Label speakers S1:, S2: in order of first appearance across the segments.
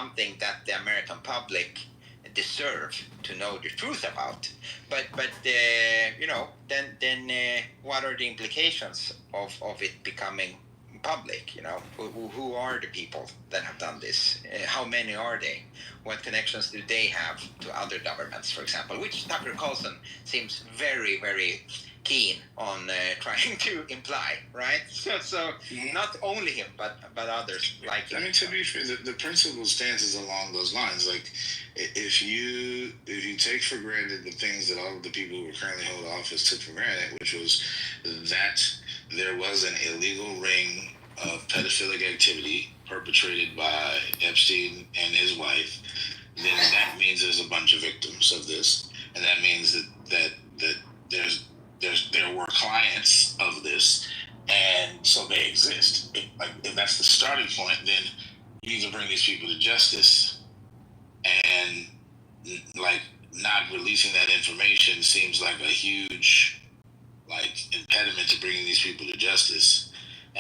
S1: something that the American public deserve to know the truth about. But then what are the implications of it becoming public? Who are the people that have done this? How many are they? What connections do they have to other governments, for example, which Tucker Carlson seems very, very keen on trying to imply, right? So not only him, but others like him.
S2: I mean, to be fair, the principal stance is along those lines. Like, if you take for granted the things that all of the people who currently hold office took for granted, which was that there was an illegal ring of pedophilic activity perpetrated by Epstein and his wife, then that means there's a bunch of victims of this, and that means that there were clients of this, and so they exist. If that's the starting point, then you need to bring these people to justice, and like not releasing that information seems like a huge impediment to bringing these people to justice.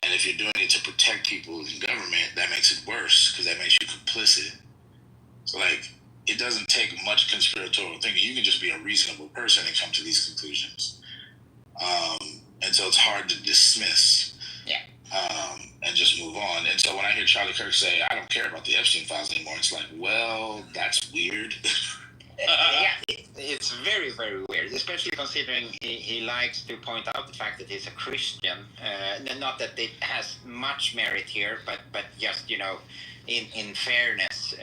S2: And if you're doing it to protect people in government, that makes it worse because that makes you complicit. So it doesn't take much conspiratorial thinking. You can just be a reasonable person and come to these conclusions. And so it's hard to dismiss.
S1: Yeah.
S2: And just move on. And so when I hear Charlie Kirk say, I don't care about the Epstein files anymore, it's like, well, that's weird.
S1: Yeah, it's very, very weird, especially considering he likes to point out the fact that he's a Christian. Not that it has much merit here, but just, in fairness,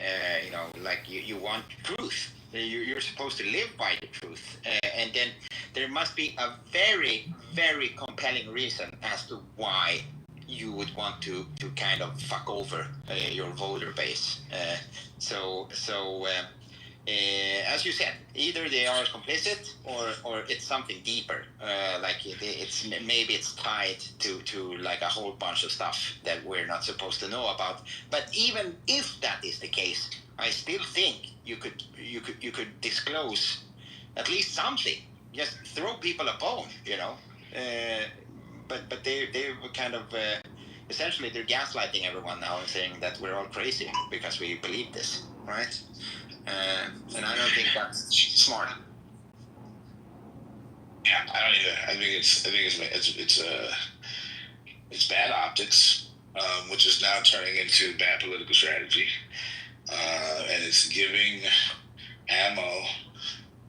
S1: you want truth. You're supposed to live by the truth. And then there must be a very, very compelling reason as to why you would want to kind of fuck over your voter base. As you said, either they are complicit or it's something deeper. Maybe it's tied to like a whole bunch of stuff that we're not supposed to know about. But even if that is the case, I still think you could disclose at least something. Just throw people a bone, But they were kind of essentially they're gaslighting everyone now and saying that we're all crazy because we believe this, right? And I don't think that's smart.
S2: Yeah, I don't either. I think it's bad optics, which is now turning into bad political strategy, and it's giving ammo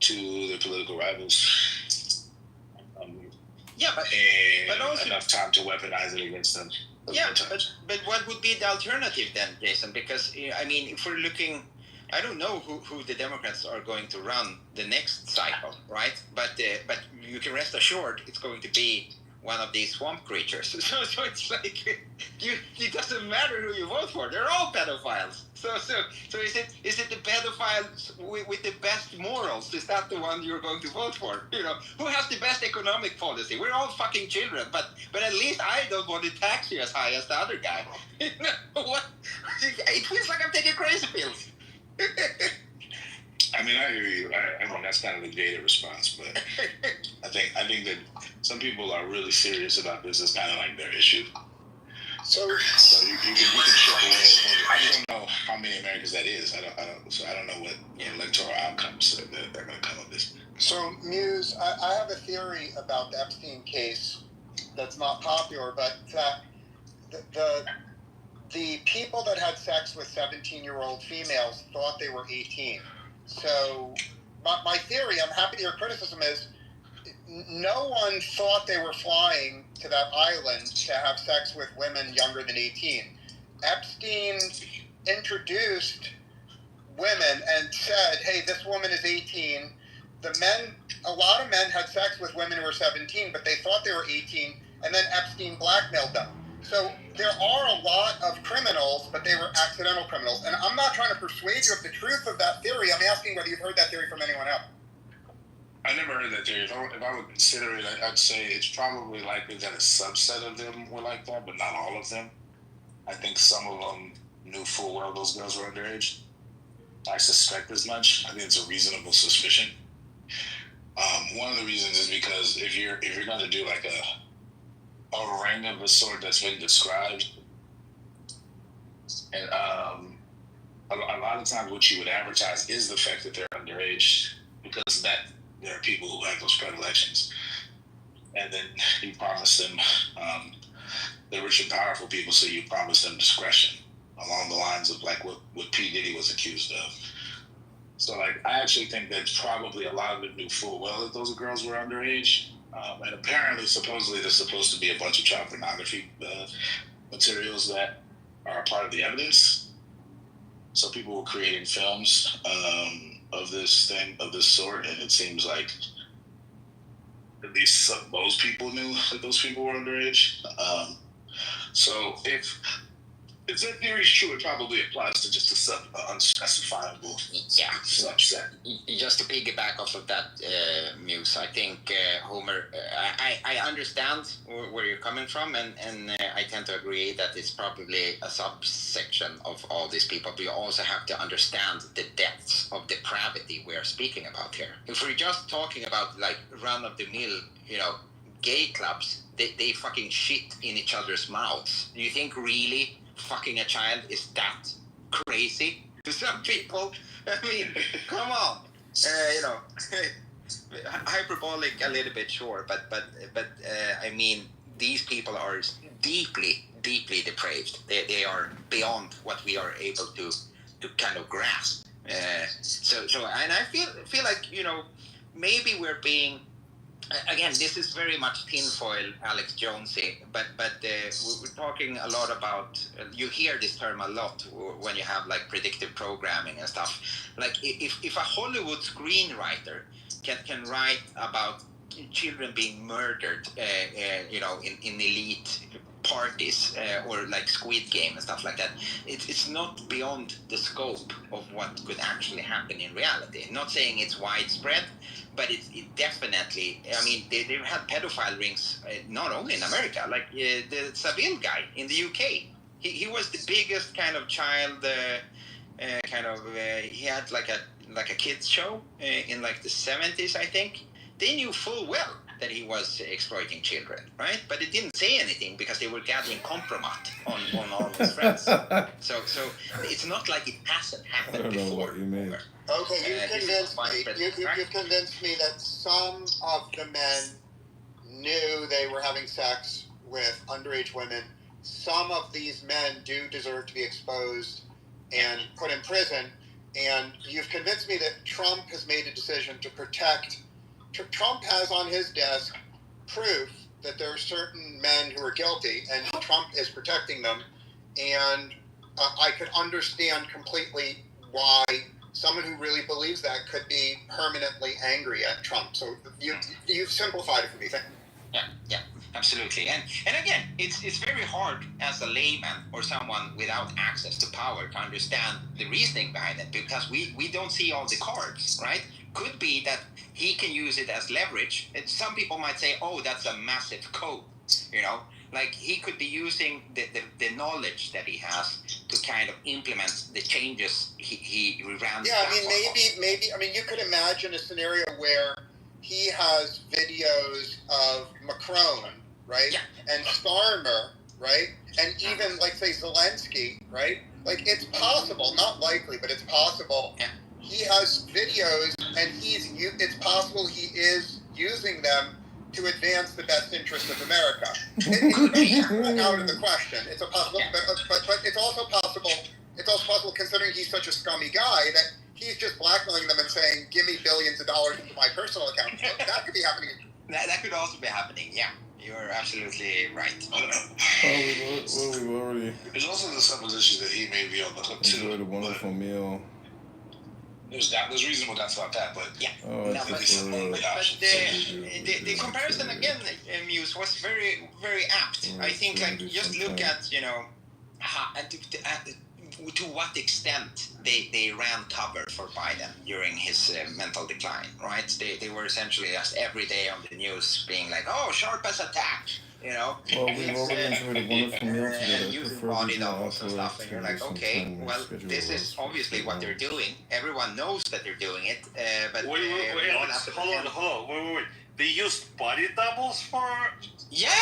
S2: to the political rivals. But also enough time to weaponize it against them.
S1: Yeah, but what would be the alternative then, Jason? Because if we're looking, I don't know who the Democrats are going to run the next cycle, right? But you can rest assured it's going to be one of these swamp creatures. So it's like it doesn't matter who you vote for; they're all pedophiles. So is it the pedophiles with the best morals? Is that the one you're going to vote for? Who has the best economic policy? We're all fucking children, but at least I don't want to tax you as high as the other guy. What? It feels like I'm taking crazy pills.
S2: I mean, I hear you. I mean, that's kind of the jaded response, but I think that some people are really serious about this. It's kind of like their issue. So you can chip away. I don't know how many Americans that is. I don't know what electoral outcomes that they're going to come of this.
S3: So Muse, I have a theory about the Epstein case that's not popular, but that the people that had sex with 17-year-old females thought they were 18. So my theory, I'm happy to hear criticism, is no one thought they were flying to that island to have sex with women younger than 18. Epstein introduced women and said, hey, this woman is 18. A lot of men had sex with women who were 17, but they thought they were 18, and then Epstein blackmailed them. So there are a lot of criminals, but they were accidental criminals. And I'm not trying to persuade you of the truth of that theory. I'm asking whether you've heard that theory from anyone else.
S2: I never heard that theory. If I would consider it, I'd say it's probably likely that a subset of them were like that, but not all of them. I think some of them knew full well those girls were underage. I suspect as much. I think it's a reasonable suspicion. One of the reasons is because if you're going to do like a ring of the sort that's been described, and a lot lot of times what you would advertise is the fact that they're underage, because that there are people who have those predilections, and then you promise them the rich and powerful people, so you promise them discretion along the lines of like what P. Diddy was accused of. So like I actually think that probably a lot of it knew full well that those girls were underage, and apparently supposedly there's supposed to be a bunch of child pornography materials that are a part of the evidence. So people were creating films of this sort, and it seems like at least those people knew that those people were underage. So if that theory is true, it probably applies to just a unspecifiable subset.
S1: Just to piggyback off of that, Muse, I think Homer, I understand where you're coming from, and I tend to agree that it's probably a subsection of all these people, but you also have to understand the depths of depravity we're speaking about here. If we're just talking about like run-of-the-mill, gay clubs, they fucking shit in each other's mouths. Do you think really fucking a child is that crazy to some people? I mean, come on. Hyperbolic a little bit, sure, but I mean, these people are deeply depraved. They are beyond what we are able to kind of grasp. So and I feel like maybe we're being. Again, this is very much tinfoil, Alex Jonesy, but we're talking a lot about. You hear this term a lot when you have like predictive programming and stuff. Like if a Hollywood screenwriter can write about children being murdered, in elite parties or like Squid Game and stuff like that, it's not beyond the scope of what could actually happen in reality. Not saying it's widespread, but it definitely. I mean, they've had pedophile rings not only in America, like the Savile guy in the UK. He was the biggest kind of child. He had like a kids show in like the 70s, I think. They knew full well that he was exploiting children, right? But it didn't say anything because they were gathering compromat on all his friends. So it's not like it hasn't happened before.
S4: What you mean.
S3: Okay, you've convinced me that some of the men knew they were having sex with underage women. Some of these men do deserve to be exposed and put in prison. And you've convinced me that Trump has made a decision to protect. Trump has on his desk proof that there are certain men who are guilty, and Trump is protecting them. And I could understand completely why someone who really believes that could be permanently angry at Trump. So you've simplified it for me.
S1: Yeah, absolutely. And again, it's very hard as a layman or someone without access to power to understand the reasoning behind it, because we don't see all the cards, right? Could be that he can use it as leverage. Some people might say, oh, that's a massive code, like he could be using the knowledge that he has to kind of implement the changes he ran.
S3: Yeah, I mean, maybe. I mean, you could imagine a scenario where he has videos of Macron, right? Yeah. And Starmer, right? And even, like, say, Zelensky, right? Like, it's possible, not likely, but it's possible. Yeah. He has videos, and it's possible he is using them to advance the best interest of America. It's out of the question. It's a possibility, but it's also possible. It's also possible, considering he's such a scummy guy, that he's just blackmailing them and saying, "Give me billions of dollars into my personal account." So that could be happening.
S1: That could also be happening. Yeah, you're absolutely right.
S4: We've already.
S2: There's also the supposition that he may be on the hook too.
S4: Enjoyed a wonderful meal.
S2: There's reasonable doubts about that, but
S1: yeah.
S4: But
S1: the comparison again, Muse, was very, very apt. I think, like, just look at to what extent they ran cover for Biden during his mental decline, right? They were essentially just every day on the news being like, oh, sharp as attack.
S4: Well, we've already enjoyed a wonderful meal together.
S1: Using body doubles and stuff, and you're like, okay, well, this is obviously what they're doing. Everyone knows that they're doing it, but
S5: wait, hold on. Wait. They used body doubles for...
S1: Yeah,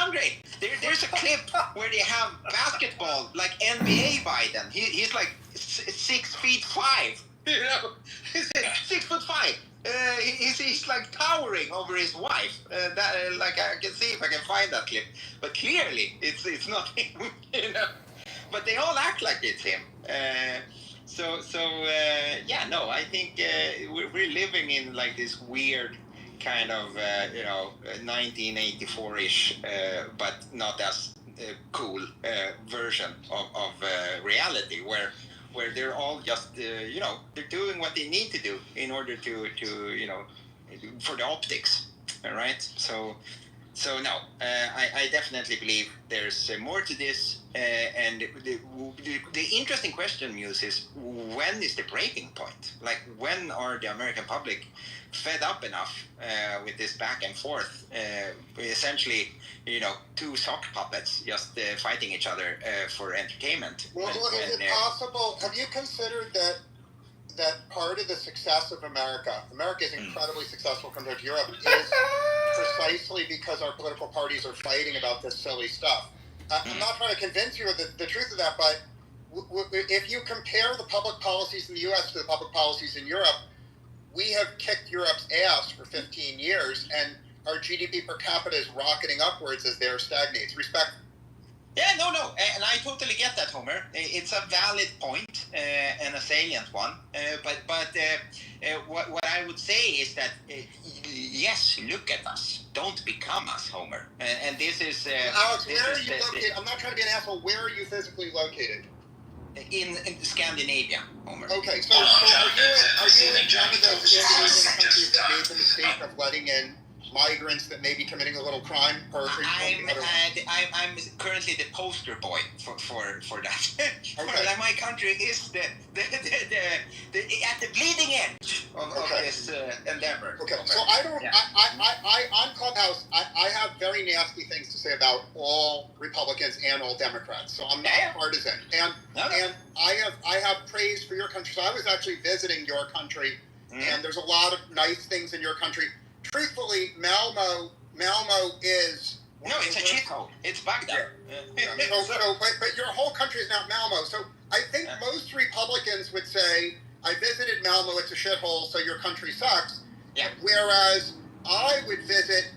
S1: Andre. There's a clip where they have basketball, like NBA Biden. He's like 6'6", 6'5". You know, he's 6'5". He's like towering over his wife. Like I can see if I can find that clip, but clearly it's not him. You know, but they all act like it's him. Yeah, no, I think we're living in like this weird kind of 1984-ish, but not as cool version of reality where they're all just they're doing what they need to do in order to for the optics, all right? So no, I definitely believe there's more to this, and the interesting question, Muse, is when is the breaking point? Like, when are the American public fed up enough with this back and forth, essentially, two sock puppets just fighting each other for entertainment?
S3: Well, is it possible? Have you considered that part of the success of America is incredibly successful compared to Europe, is precisely because our political parties are fighting about this silly stuff. I'm not trying to convince you of the truth of that, but if you compare the public policies in the U.S. to the public policies in Europe, we have kicked Europe's ass for 15 years, and our GDP per capita is rocketing upwards as theirs stagnates. Respect.
S1: Yeah, no, and I totally get that, Homer. It's a valid point and a salient one. But what I would say is that yes, look at us. Don't become us, Homer. And this is
S3: Alex. Where are you located? I'm not trying to be an asshole. Where are you physically located?
S1: In Scandinavia, Homer.
S3: Okay, so are you in one of those Indonesian countries that made the mistake of letting in migrants that may be committing a little crime? Or
S1: I'm currently the poster boy for that. Okay. Like, my country is the at the bleeding edge of this endeavor.
S3: Okay, so I don't. Yeah. I on Clubhouse, I have very nasty things to say about all Republicans and all Democrats. So I'm not partisan, and I have praise for your country. So I was actually visiting your country, and there's a lot of nice things in your country. Truthfully, Malmo is...
S1: No, it's a shithole. It's Baghdad.
S3: But your whole country is not Malmo. So I think most Republicans would say, I visited Malmo, it's a shithole, so your country sucks. Yeah. Whereas I would visit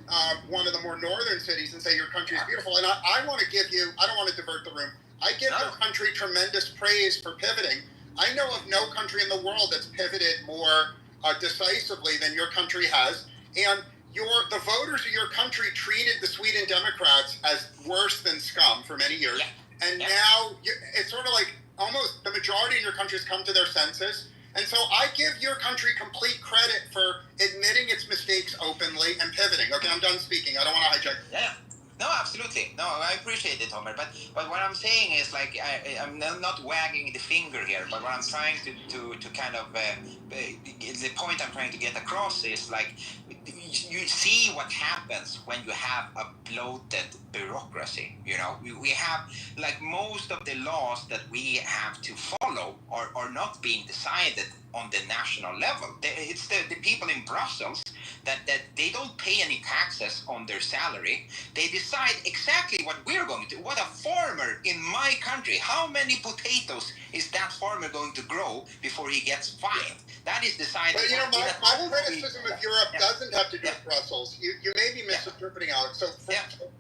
S3: one of the more northern cities and say your country is beautiful. And I want to give you... I don't want to divert the room. I give your country tremendous praise for pivoting. I know of no country in the world that's pivoted more decisively than your country has. And the voters of your country treated the Sweden Democrats as worse than scum for many years. Yeah. And now it's sort of like almost the majority of your country has come to their senses. And so I give your country complete credit for admitting its mistakes openly and pivoting. Okay, I'm done speaking. I don't want to hijack.
S1: Yeah. No, absolutely. No, I appreciate it, Homer. But what I'm saying is, like, I'm not wagging the finger here, but what I'm trying to kind of, the point I'm trying to get across is, like, you see what happens when you have a bloated bureaucracy. We have, like, most of the laws that we have to follow are not being decided on the national level. It's the people in Brussels that they don't pay any taxes on their salary. They decide exactly what we're going to do. What a farmer in my country, how many potatoes is that farmer going to grow before he gets fined? That is decided.
S3: But my criticism of Europe doesn't have to do with Brussels. You may be misinterpreting, Alex. So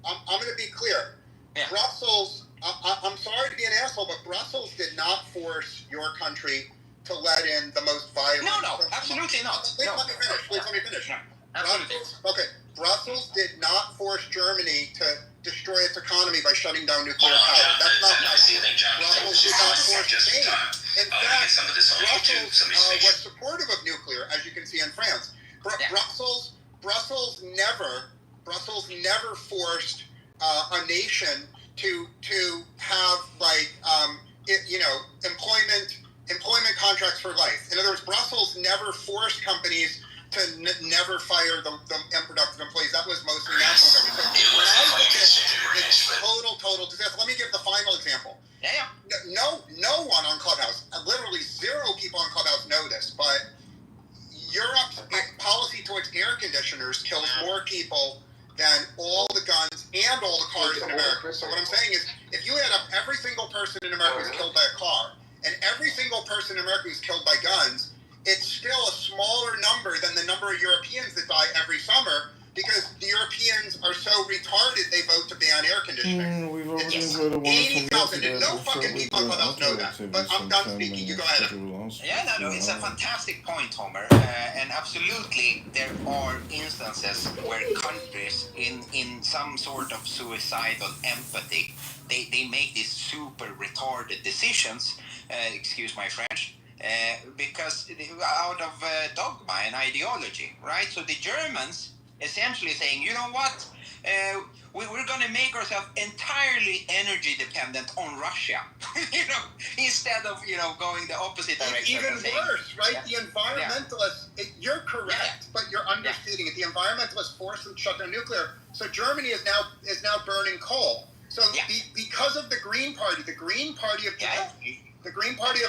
S3: I'm going to be clear. Yeah. Brussels, I'm sorry to be an asshole, but Brussels did not force your country to let in the most violent...
S1: No, absolutely not.
S3: Please let me finish.
S1: No, absolutely.
S3: Brussels did not force Germany to destroy its economy by shutting down nuclear power. That's not Brussels did not force Spain. In fact, Brussels was supportive of nuclear, as you can see in France. Brussels never forced a nation to have employment contracts for life. In other words, Brussels never forced companies to never fire the unproductive employees. That was mostly national government. So when I look at it's total disaster. Let me give the final example.
S1: Yeah.
S3: No one on Clubhouse, literally zero people on Clubhouse know this, but Europe's policy towards air conditioners kills more people than all the guns and all the cars in America. So what I'm saying is, if you add up every single person in America who's killed by a car, and every single person in America Americans killed by guns, it's still a smaller number than the number of Europeans that die every summer because the Europeans are so retarded they vote to ban air conditioning.
S4: We've already
S3: It's
S4: enjoyed a wonderful meal
S3: 80,000.
S4: together.
S3: No
S4: We'll start
S3: fucking
S4: with
S3: people on
S4: the
S3: Clubhouse know
S4: outdoor
S3: that.
S4: activities
S3: But I'm done
S4: sometime
S3: speaking.
S4: in
S3: You
S4: the
S3: go ahead.
S4: schedule will also
S1: Yeah, no,
S4: be
S1: it's a
S4: an hour.
S1: fantastic point, Homer, and absolutely there are instances where countries in some sort of suicidal empathy, they make these super retarded decisions, excuse my French, because out of dogma and ideology, right? So the Germans essentially saying, you know what, we're going to make ourselves entirely energy dependent on Russia, instead of going the opposite direction.
S3: Even
S1: saying,
S3: worse, right? The environmentalists, you're correct, but you're understating it. The environmentalists forced them to shut down nuclear. So Germany is now burning coal. So because of the Green Party, the Green Party of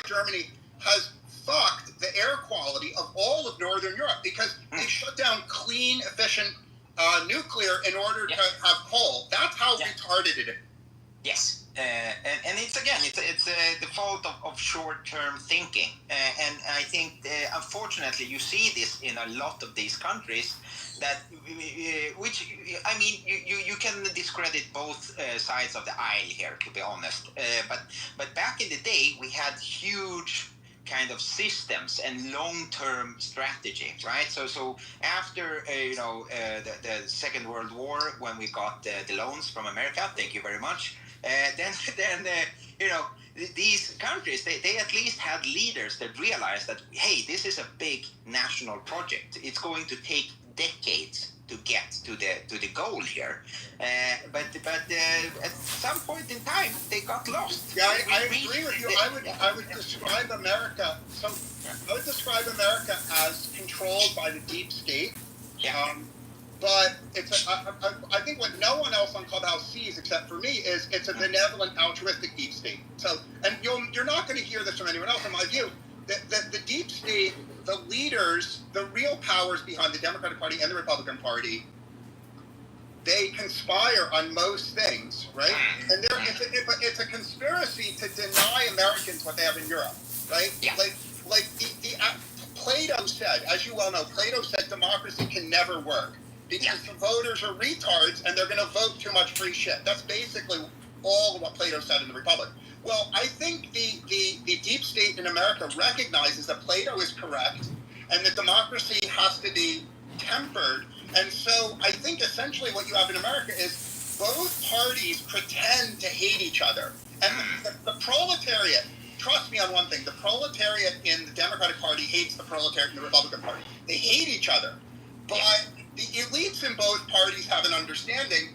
S3: Germany has fucked the air quality of all of Northern Europe because they shut down clean, efficient nuclear in order to have coal. That's how retarded it is.
S1: Yes. And it's the fault of short-term thinking, and I think unfortunately you see this in a lot of these countries that which I mean you can discredit both sides of the aisle here, to be honest, but back in the day we had huge kind of systems and long-term strategy, right? So after the Second World War, when we got the loans from America, thank you very much. Then these countries, they at least had leaders that realized that, hey, this is a big national project. It's going to take decades to get to the goal here. But at some point in time, they got lost.
S3: Yeah, I agree with you. I would describe America. So I would describe America as controlled by the deep state.
S1: Yeah.
S3: But I think what no one else on Clubhouse sees, except for me, is it's a benevolent, altruistic deep state. So, and you're not going to hear this from anyone else, in my view. The deep state, the leaders, the real powers behind the Democratic Party and the Republican Party, they conspire on most things, right? And it's a conspiracy to deny Americans what they have in Europe, right?
S1: Yeah.
S3: Like Plato said, as you well know, Plato said democracy can never work because the voters are retards and they're going to vote too much free shit. That's basically all of what Plato said in the Republic. Well, I think the deep state in America recognizes that Plato is correct and that democracy has to be tempered. And so I think essentially what you have in America is both parties pretend to hate each other. And the proletariat, trust me on one thing, the proletariat in the Democratic Party hates the proletariat in the Republican Party. They hate each other. But the elites in both parties have an understanding.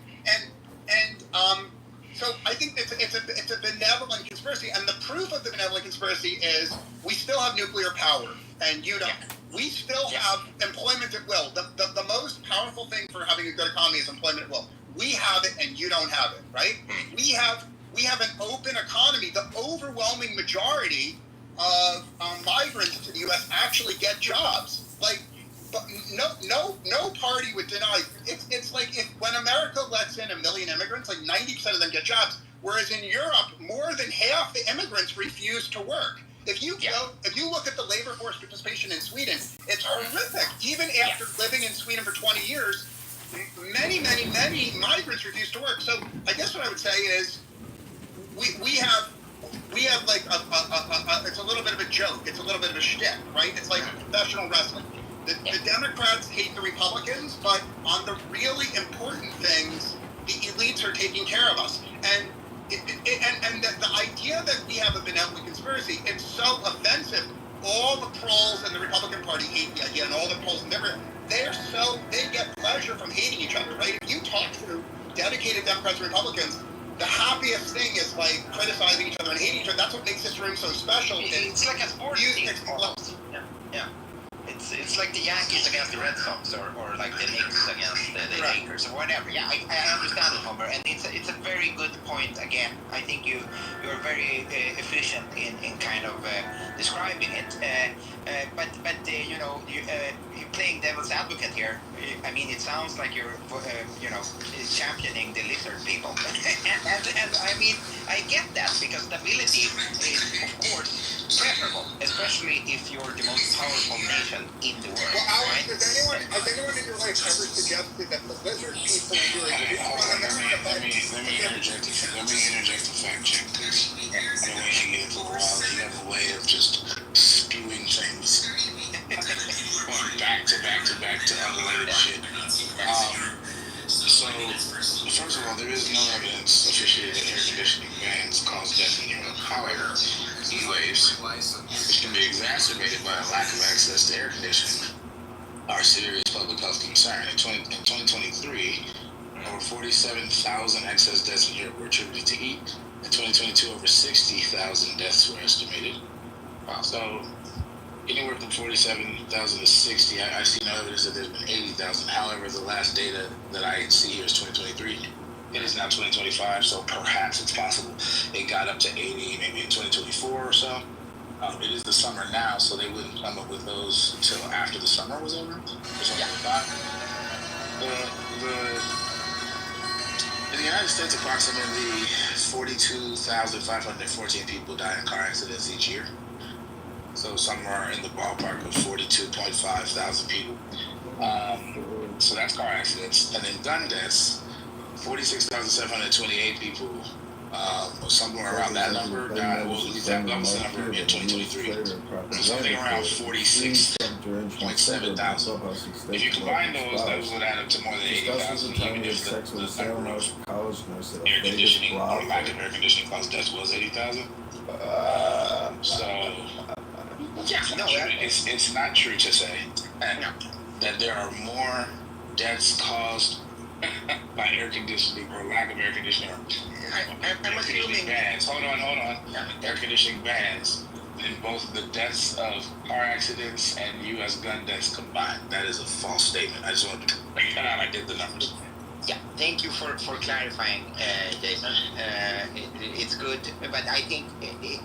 S3: So I think it's a benevolent conspiracy. And the proof of the benevolent conspiracy is we still have nuclear power and you don't. We still have employment at will. The most powerful thing for having a good economy is employment at will. We have it and you don't have it, right? We have an open economy. The overwhelming majority of migrants to the U.S. actually get jobs. But no party would deny. It's like when America lets in 1 million immigrants, like 90% of them get jobs, whereas in Europe, more than half the immigrants refuse to work. If you look at the labor force participation in Sweden, it's horrific. Even after living in Sweden for 20 years, many migrants refuse to work. So I guess what I would say is we have like it's a little bit of a joke. It's a little bit of a shtick, right? It's like professional wrestling. The Democrats hate the Republicans, but on the really important things, the elites are taking care of us. And the idea that we have a benevolent conspiracy, it's so offensive. All the proles in the Republican Party hate the idea, and all the proles in they get pleasure from hating each other, right? If you talk to dedicated Democrats and Republicans, the happiest thing is like criticizing each other and hating each other. That's what makes this room so special.
S1: It's like a sports team. Yeah. it's like the Yankees against the Red Sox, or like the Knicks against the Lakers, or whatever. Yeah, I understand it, Homer, and it's a very good point. Again, I think you're very efficient in kind of describing it. But you know, you're playing devil's advocate here. I mean, it sounds like you're you know, championing the lizard people, and I mean, I get that, because stability is, of course, preferable, especially if you're the most powerful nation in the world.
S3: Well, Alex,
S1: Right?
S3: has anyone in your life ever suggested that the lizard people who are
S2: Okay, hold on. Let me interject a fact check, because I don't want to get into a while. You have a way of just spewing things going back to unrelated shit. So, first of all, there is no evidence officially that air conditioning bans cause death in Europe. However, heat waves, which can be exacerbated by a lack of access to air conditioning, are a serious public health concern. In 2023, over 47,000 excess deaths in Europe were attributed to heat. In 2022, over 60,000 deaths were estimated. Wow. So, anywhere from 47,000 to 60. I see no evidence that there's been 80,000. However, the last data that I see here is 2023. It is now 2025, so perhaps it's possible it got up to 80, maybe in 2024 or so. It is the summer now, so they wouldn't come up with those until after the summer was over. In the United States, approximately 42,514 people die in car accidents each year. So somewhere in the ballpark of 42.5 thousand people. So that's car accidents. And then gun deaths, 46,728 people, somewhere around that number died. Well, that was the number in 2023. Something around 46.7 thousand. If you combine those would add up to more than 80,000, even if the number of air conditioning or lack of air conditioning caused deaths was 80,000. So...
S1: Yeah, no,
S2: it's not true to say that there are more deaths caused by air conditioning or lack of air conditioning or air conditioning bans. Hold on. Air conditioning bans in both the deaths of car accidents and U.S. gun deaths combined. That is a false statement. I just wanted to point that out. I did the numbers.
S1: Yeah, thank you for clarifying, Jason. It's good, but I think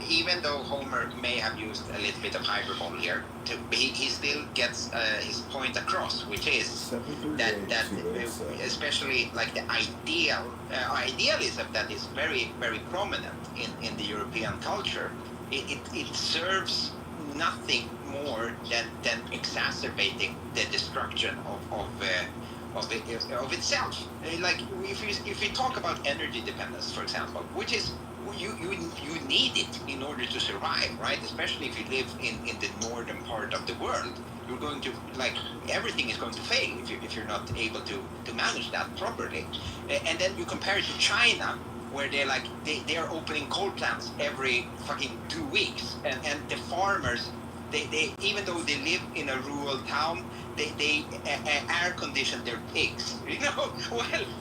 S1: even though Homer may have used a little bit of hyperbole here, he still gets his point across, which is that especially like the idealism that is very, very prominent in the European culture, it serves nothing more than exacerbating the destruction of itself. Like if we talk about energy dependence, for example, which is you need it in order to survive, right? Especially if you live in the northern part of the world, you're going to, like, everything is going to fail if you're not able to manage that properly. And then you compare it to China, where they are opening coal plants every fucking 2 weeks, and the farmers, they even though they live in a rural town, they air condition their pigs, you know,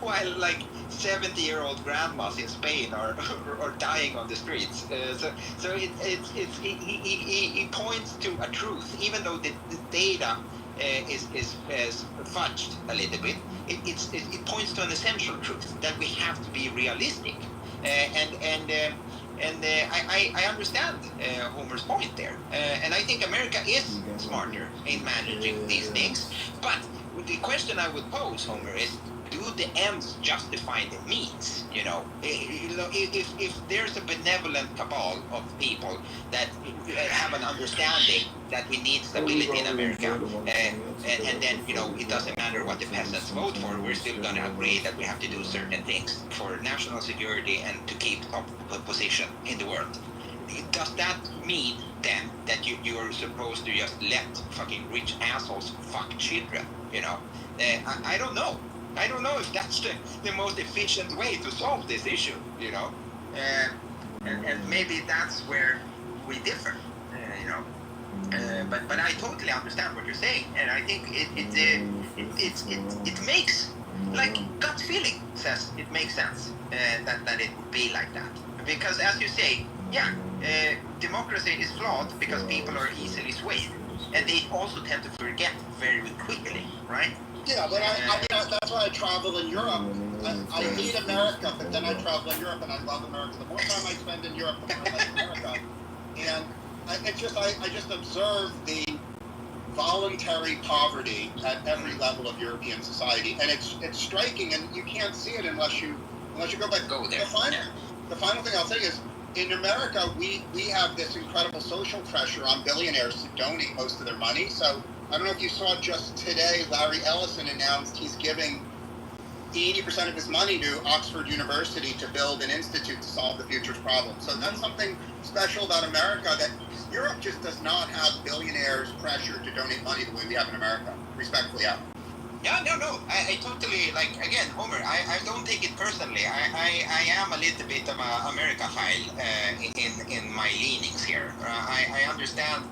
S1: while like 70-year-old grandmas in Spain are dying on the streets. So he points to a truth, even though the data is fudged a little bit. It points to an essential truth that we have to be realistic, and I understand Homer's point there, and I think America is smarter in managing these things. But the question I would pose, Homer, is: do the ends justify the means? You know, if there's a benevolent cabal of people that have an understanding that we need stability in America, and then, you know, it doesn't matter what the peasants vote for, we're still going to agree that we have to do certain things for national security and to keep top position in the world. Does that mean then that you're supposed to just let fucking rich assholes fuck children? You know, I don't know. I don't know if that's the most efficient way to solve this issue, you know, and maybe that's where we differ, you know. But I totally understand what you're saying, and I think it makes, like, gut feeling says it makes sense that it would be like that, because as you say, yeah, democracy is flawed because people are easily swayed, and they also tend to forget very quickly, right?
S3: Yeah, but that's why I travel in Europe. I hate America, but then I travel in Europe and I love America. The more time I spend in Europe, the more I like America. And I just observe the voluntary poverty at every level of European society, and it's striking, and you can't see it unless you go back.
S1: Go there.
S3: The final thing I'll say is, in America, we have this incredible social pressure on billionaires to donate most of their money. So I don't know if you saw just today, Larry Ellison announced he's giving 80% of his money to Oxford University to build an institute to solve the future's problems. So that's something special about America, that Europe just does not have billionaires pressure to donate money the way we have in America. Respectfully, Al.
S1: Yeah, no. I totally, like, again, Homer, I don't take it personally. I am a little bit of a America-phile in my leanings here. I understand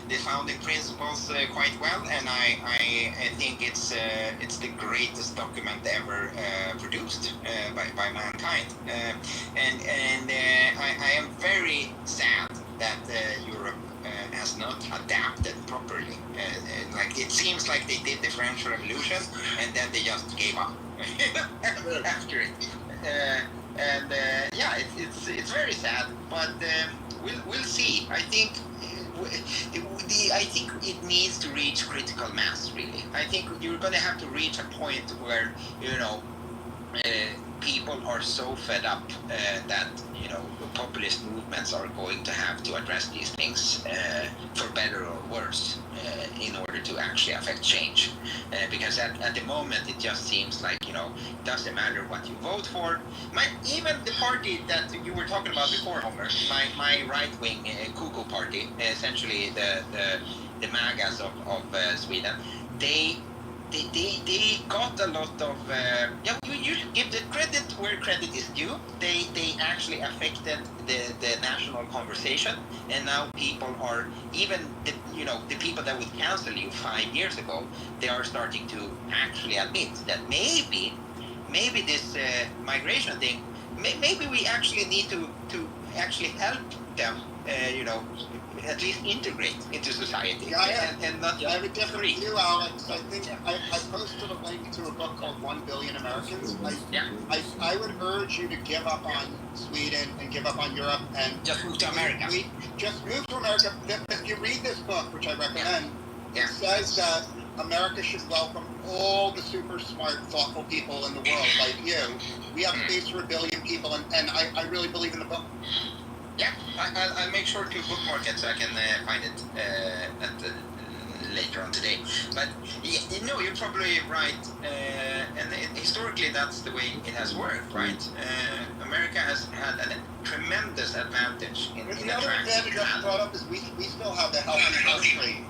S1: the founding principles quite well, and I think it's the greatest document ever produced by mankind. And I am very sad that Europe has not adapted properly. Like, it seems like they did the French Revolution and then they just gave up after it. Yeah, it's very sad, but we'll see. I think it needs to reach critical mass. Really, I think you're going to have to reach a point where people are so fed up that populist movements are going to have to address these things for better or worse in order to actually affect change. Because at the moment it just seems like it doesn't matter what you vote for. Even the party that you were talking about before, Homer, my right-wing cuckoo party, essentially the MAGAs of Sweden, they got a lot of you should give the credit where credit is due. They actually affected the national conversation, and now people are, even the people that would cancel you 5 years ago, they are starting to actually admit that maybe this migration thing, maybe we actually need to actually help them at least integrate into society.
S3: Yeah,
S1: and not just
S3: I have a different view, Alex. I think I posted a link to a book called 1 Billion Americans. I would urge you to give up on Sweden and give up on Europe and
S1: just move to America.
S3: Just move to America. If you read this book, which I recommend, it says that America should welcome all the super smart, thoughtful people in the world like you. We have space for 1 billion people, and I really believe in the book.
S1: Yeah, I'll make sure to bookmark it so I can find it later on today. But you're probably right. And historically, that's the way it has worked, right? America has had a tremendous advantage in
S3: the other advantage I brought up is we still have the health anniversary,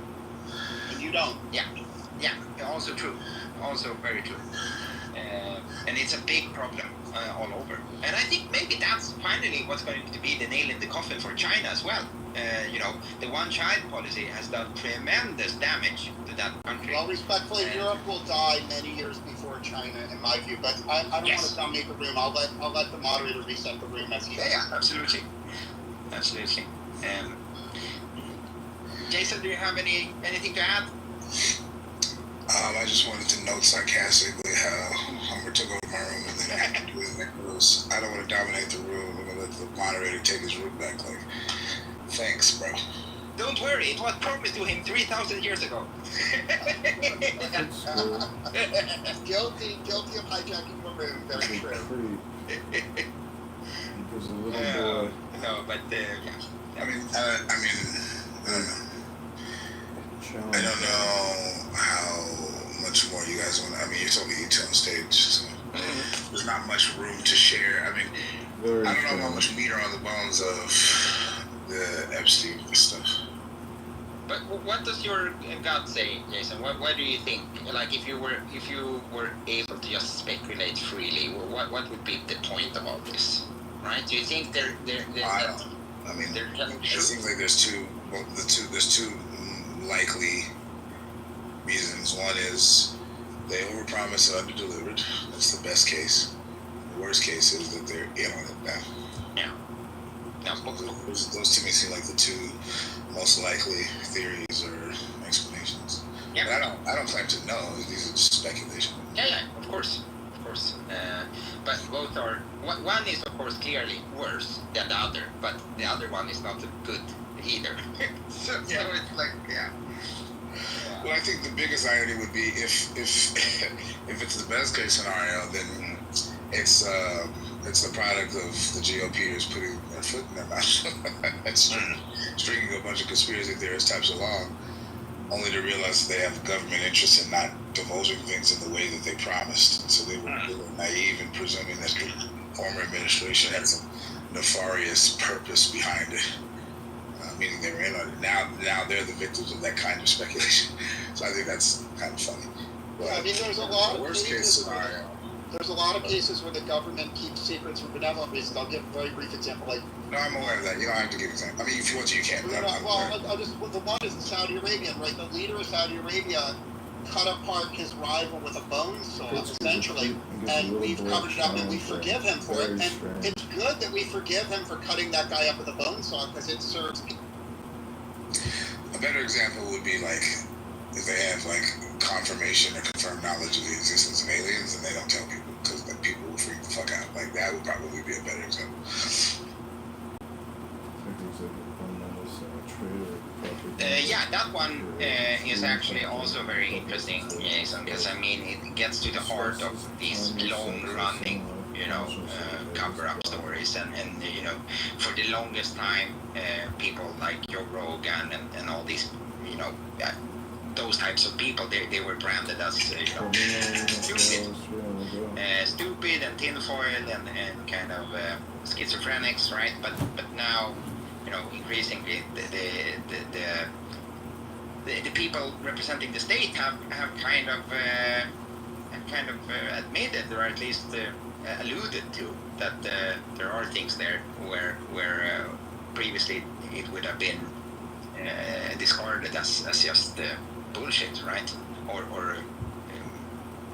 S3: and you don't.
S1: Yeah, also true. Also very true. And it's a big problem all over. And I think maybe that's finally what's going to be the nail in the coffin for China as well. The one-child policy has done tremendous damage to that country.
S3: Well, respectfully, Europe will die many years before China, in my view. But I don't want to dominate the room. I'll let the moderator reset the room as he does.
S1: Yeah, absolutely. Jason, do you have anything to add?
S2: I just wanted to note sarcastically how Homer took over my room, and then after it was, I don't want to dominate the room. I'm gonna let the moderator take his room back. Like, thanks, bro.
S1: Don't worry, it was promised to him 3,000 years ago.
S3: Guilty of hijacking the room. Very true.
S4: Because a little boy.
S1: No, but
S2: I mean, I don't know. I don't know how much more you guys want. I mean, you told me you two on stage, so there's not much room to share. I mean, I don't know how much meat are on the bones of the Epstein stuff.
S1: But what does your gut say, Jason? What do you think? Like, if you were able to just speculate freely, what would be the point of all this? Right? Do you think they're
S2: I mean,
S1: they're telling the
S2: it
S1: truth?
S2: seems like there's two likely reasons. One is they overpromised and underdelivered. That's the best case. The worst case is that they're in on it now.
S1: No,
S2: those to me seem like the two most likely theories or explanations.
S1: yeah.
S2: But I don't claim to know. These are just speculation.
S1: Yeah, of course. But both are. One is of course clearly worse than the other, but the other one is not good either. so it's like, yeah.
S2: Well, I think the biggest irony would be if if it's the best case scenario, then it's the product of the GOPers putting their foot in their mouth and stringing a bunch of conspiracy theorist types along, only to realize that they have government interest in not divulging things in the way that they promised. And so they were naive in presuming that the former administration had some nefarious purpose behind it. Meaning they were in on it. Now they're the victims of that kind of speculation. So I think that's kind of funny. But
S3: I mean, there's a lot of
S2: worst case scenario.
S3: There's a lot of cases where the government keeps secrets for benevolent reasons. I'll give a very brief example. Like,
S2: No, I'm aware of that. You don't have to give examples. I mean, if you want to, you can. But
S3: the one is in Saudi Arabia, right? The leader of Saudi Arabia cut apart his rival with a bone saw, essentially, and we've covered it up and we forgive him for it. And it's good that we forgive him for cutting that guy up with a bone saw because it serves people.
S2: A better example would be like if they have like confirmation or confirmed knowledge of the existence of aliens and they don't tell people because then people will freak the fuck out. Like that would probably be a better example.
S1: Yeah, that one is actually also very interesting, Jason, because I mean it gets to the heart of these long-running, cover-up stories, and for the longest time, people like Joe Rogan and all these, those types of people, they were branded as stupid and tinfoil and kind of schizophrenics, right? But now, increasingly the people representing the state have kind of admitted, or at least alluded to, that there are things there where previously it would have been discarded as just bullshit, right? Or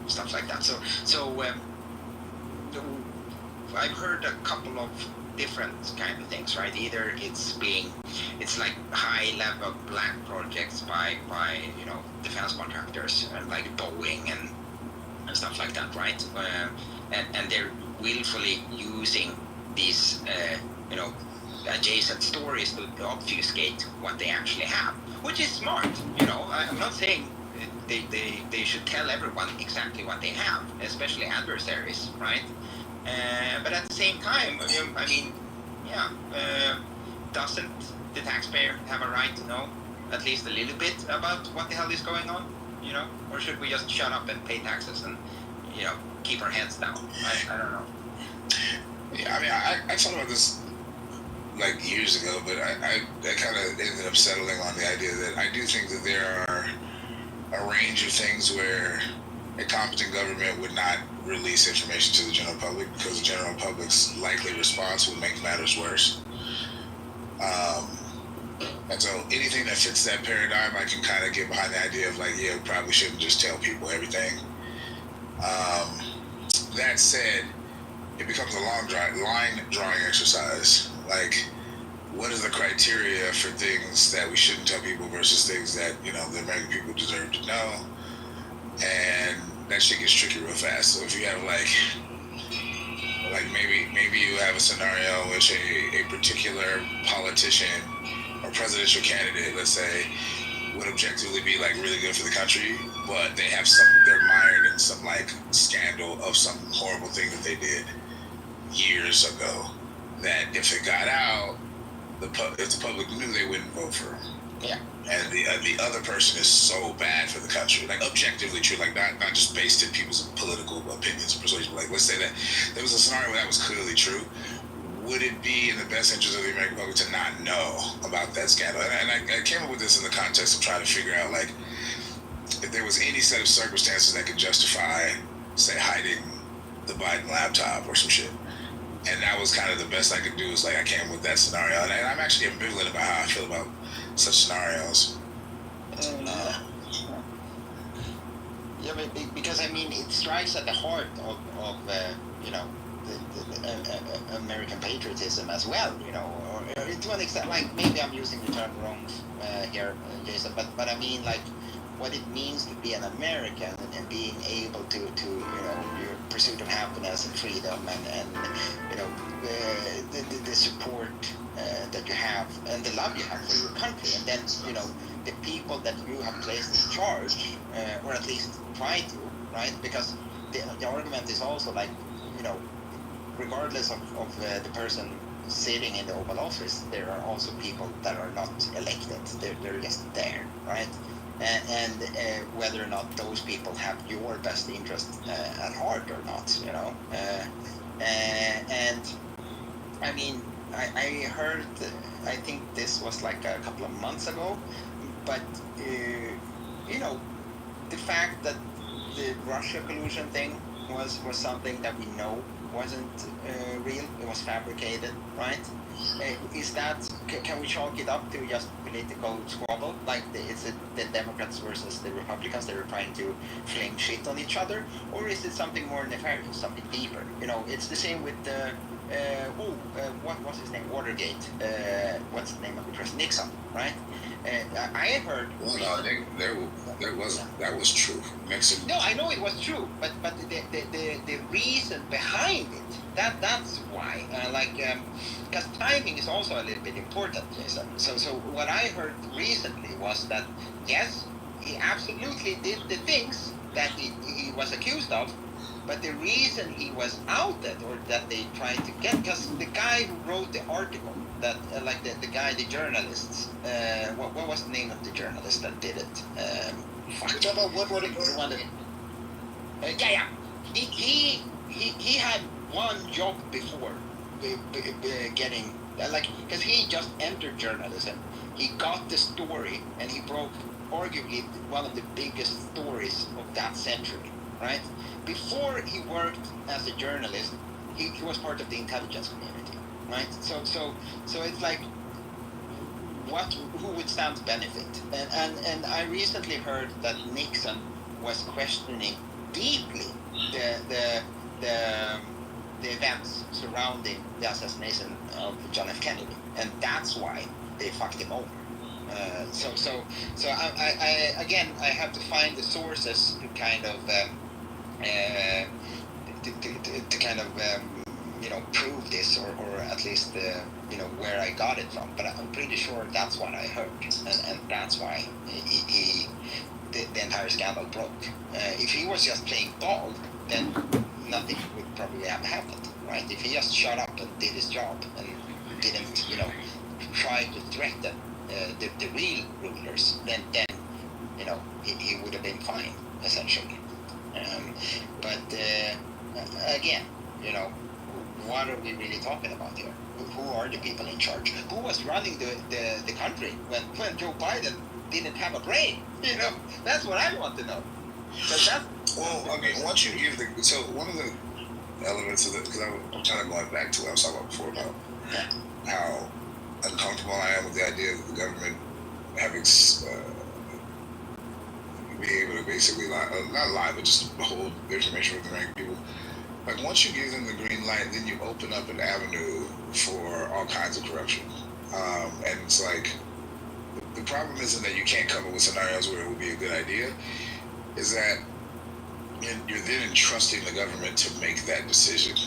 S1: stuff like that. So I've heard a couple of different kind of things, right? Either it's like high level black projects by defense contractors like Boeing and stuff like that, right? And they're willfully using these adjacent stories to obfuscate what they actually have, which is smart. I'm not saying they should tell everyone exactly what they have, especially adversaries, right? But at the same time, I mean, doesn't the taxpayer have a right to know at least a little bit about what the hell is going on? Or should we just shut up and pay taxes and keep our heads down? I don't know.
S2: Yeah, I mean, I thought about this like years ago, but I kind of ended up settling on the idea that I do think that there are a range of things where a competent government would not release information to the general public because the general public's likely response would make matters worse. And so anything that fits that paradigm, I can kind of get behind the idea of like, we probably shouldn't just tell people everything. That said, it becomes a line drawing exercise. Like, what is the criteria for things that we shouldn't tell people versus things that, the American people deserve to know? And that shit gets tricky real fast. So if you have like maybe you have a scenario in which a particular politician or presidential candidate, let's say, would objectively be like really good for the country, but they're mired in some like scandal of some horrible thing that they did years ago, that if it got out, if the public knew, they wouldn't vote for him.
S1: Yeah.
S2: And the other person is so bad for the country, like objectively true, like not just based in people's political opinions or persuasion. Like, let's say that there was a scenario where that was clearly true. Would it be in the best interest of the American public to not know about that scandal? And I came up with this in the context of trying to figure out, like, if there was any set of circumstances that could justify, say, hiding the Biden laptop or some shit. And that was kind of the best I could do, is like I came up with that scenario. And I'm actually ambivalent about how I feel about such scenarios.
S1: Yeah, because I mean, it strikes at the heart of American patriotism as well, or to an extent, like maybe I'm using the term wrong here, Jason, but I mean like what it means to be an American and being able to your pursuit of happiness and freedom and the support that you have and the love you have for your country, and then the people that you have placed in charge, or at least try to, right? Because the argument is also like, regardless of the person sitting in the Oval Office, there are also people that are not elected. They're just there, right? And whether or not those people have your best interest at heart or not, and I mean, I heard, I think this was like a couple of months ago, but the fact that the Russia collusion thing was something that we know wasn't real, it was fabricated, right? Is that, can we chalk it up to just political squabble, like it's the Democrats versus the Republicans, they were trying to fling shit on each other, or is it something more nefarious, something deeper? It's the same with what was his name, Watergate, what's the name of the person, Nixon, right? I have heard.
S2: Well, no, there wasn't. That was true. Nixon.
S1: No, I know it was true, but the reason behind it, that's why. Because timing is also a little bit important, Jason. So what I heard recently was that yes, he absolutely did the things that he was accused of, but the reason he was outed, or that they tried to get, because the guy who wrote the article, that the guy, the journalists, what was the name of the journalist that did it?
S3: You're talking about Woodward and
S1: The one that, yeah. He had one job before getting, because he just entered journalism. He got the story, and he broke arguably one of the biggest stories of that century, right? Before he worked as a journalist, he was part of the intelligence community, right? So it's like, who would stand to benefit? And I recently heard that Nixon was questioning deeply the events surrounding the assassination of John F. Kennedy, and that's why they fucked him over. So I again, I have to find the sources to kind of to kind of prove this, or at least where I got it from. But I'm pretty sure that's what I heard, and that's why the entire scandal broke. If he was just playing ball, then nothing would probably have happened, right? If he just shut up and did his job and didn't try to threaten the real rulers, then he would have been fine, essentially. But again, what are we really talking about here? Who are the people in charge? Who was running the country when Joe Biden didn't have a brain? That's what I want to know.
S2: Well, I mean, once you give so one of the elements of it, because I'm kind of going back to what I was talking about before about how uncomfortable I am with the idea that the government having be able to basically not lie, but just hold the information with the American people. Like, once you give them the green light, then you open up an avenue for all kinds of corruption. And it's like, the problem isn't that you can't come up with scenarios where it would be a good idea, is that you're then entrusting the government to make that decision.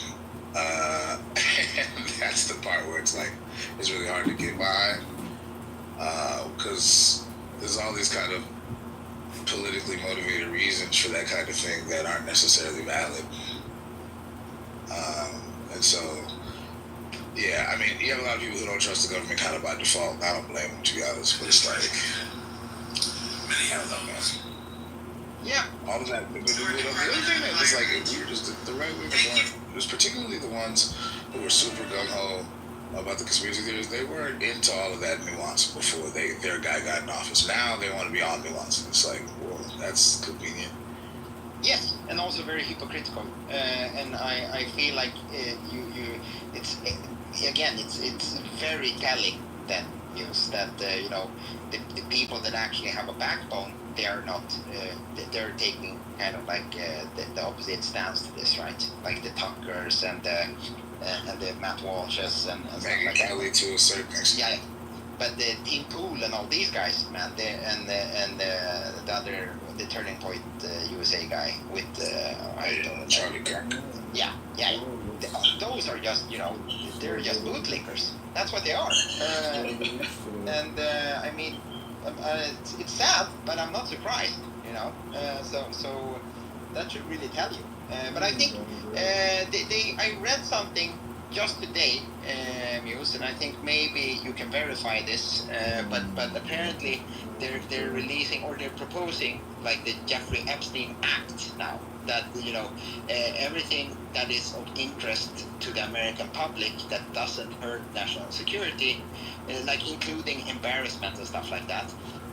S2: And that's the part where it's like, it's really hard to get by, because there's all these kind of politically motivated reasons for that kind of thing that aren't necessarily valid. And so, yeah, I mean, you have a lot of people who don't trust the government kind of by default. I don't blame them, to be honest, but it's like, many have them, man.
S1: Yeah.
S2: All of that. But the other thing that was like, we were just the right wing was particularly the ones who were super gung-ho about the conspiracy theories. They weren't into all of that nuance before their guy got in office. Now they want to be all nuance. It's like, well, that's convenient.
S1: Yes, and also very hypocritical. And I feel like it's again, it's very telling then news that the people that actually have a backbone, they are not. They're taking kind of like the opposite stance to this, right? Like the Tuckers and the Matt Walshes and stuff
S2: Megan
S1: like that.
S2: Kelly to a certain extent.
S1: Yeah, but the Tim Pool and all these guys, man, the other, the Turning Point USA guy with I don't know.
S2: Charlie Kirk.
S1: Yeah. Those are just, they're just bootlickers. That's what they are. And I mean, it's sad, but I'm not surprised. So that should really tell you. But I think I read something just today, Muse, and I think maybe you can verify this. But apparently they're releasing, or they're proposing, like the Jeffrey Epstein Act now. That everything that is of interest to the American public that doesn't hurt national security, like including embarrassment and stuff like that,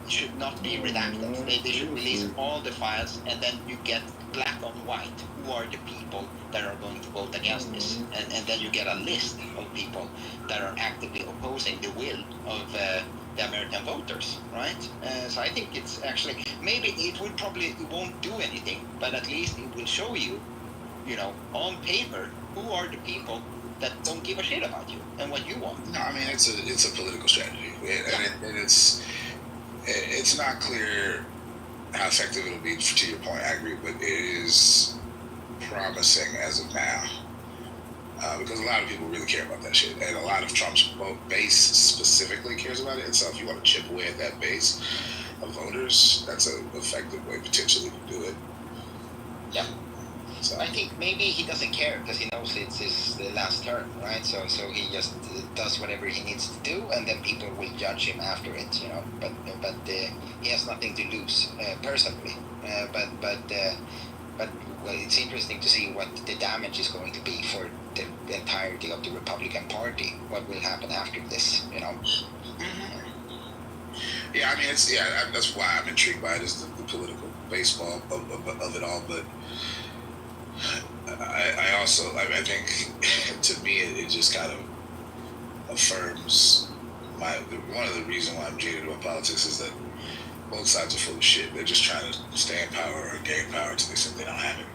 S1: should not be redacted. They should release all the files, and then you get black on white who are the people that are going to vote against this, and then you get a list of people that are actively opposing the will of the American voters, right? So I think it's actually, maybe it won't do anything, but at least it will show you, on paper, who are the people that don't give a shit about you and what you want.
S2: No, I mean it's a political strategy, and it's not clear how effective it'll be. To your point, I agree, but it is promising as of now. Because a lot of people really care about that shit, and a lot of Trump's vote base specifically cares about it. And so, if you want to chip away at that base of voters, that's an effective way potentially to do it.
S1: Yeah.
S2: So
S1: I think maybe he doesn't care because he knows it's his last term, right? So he just does whatever he needs to do, and then people will judge him after it, But he has nothing to lose personally. But well, it's interesting to see what the damage is going to be for the entirety of the Republican Party. What will happen after this,
S2: Yeah, I mean, that's why I'm intrigued by it, is the political baseball of it all. But I also, I think, to me, it just kind of affirms one of the reasons why I'm jaded about politics is that both sides are full of shit. They're just trying to stay in power or gain power to the extent they don't have it.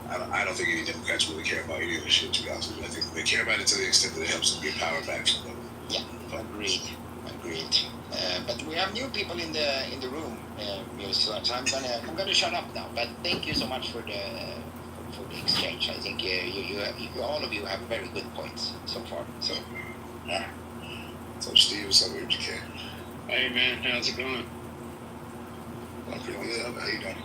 S2: I don't think any Democrats really care about any of this shit, to be honest with you. I think they care about it to the extent that it helps them get power back from them.
S1: Yeah, agreed. But we have new people in the room, so I'm gonna shut up now. But thank you so much for the exchange. I think you all of you have very good points so far. So yeah.
S2: So Steve, what's up with you, kid?
S6: Hey man, how's it going?
S2: I'm pretty good. How you doing?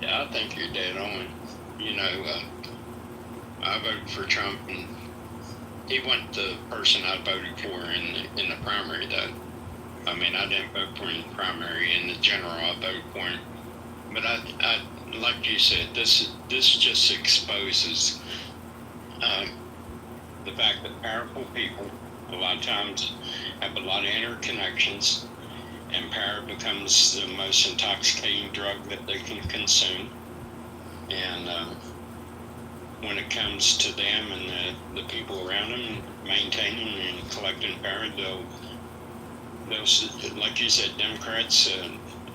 S6: I think you're dead on. I voted for Trump, and he wasn't the person I voted for in the primary, though. I mean, I didn't vote for him in the primary. In the general, I voted for him. But I like you said, this just exposes the fact that powerful people a lot of times have a lot of interconnections, and power becomes the most intoxicating drug that they can consume. And when it comes to them and the people around them maintaining and collecting power, they'll like you said, Democrats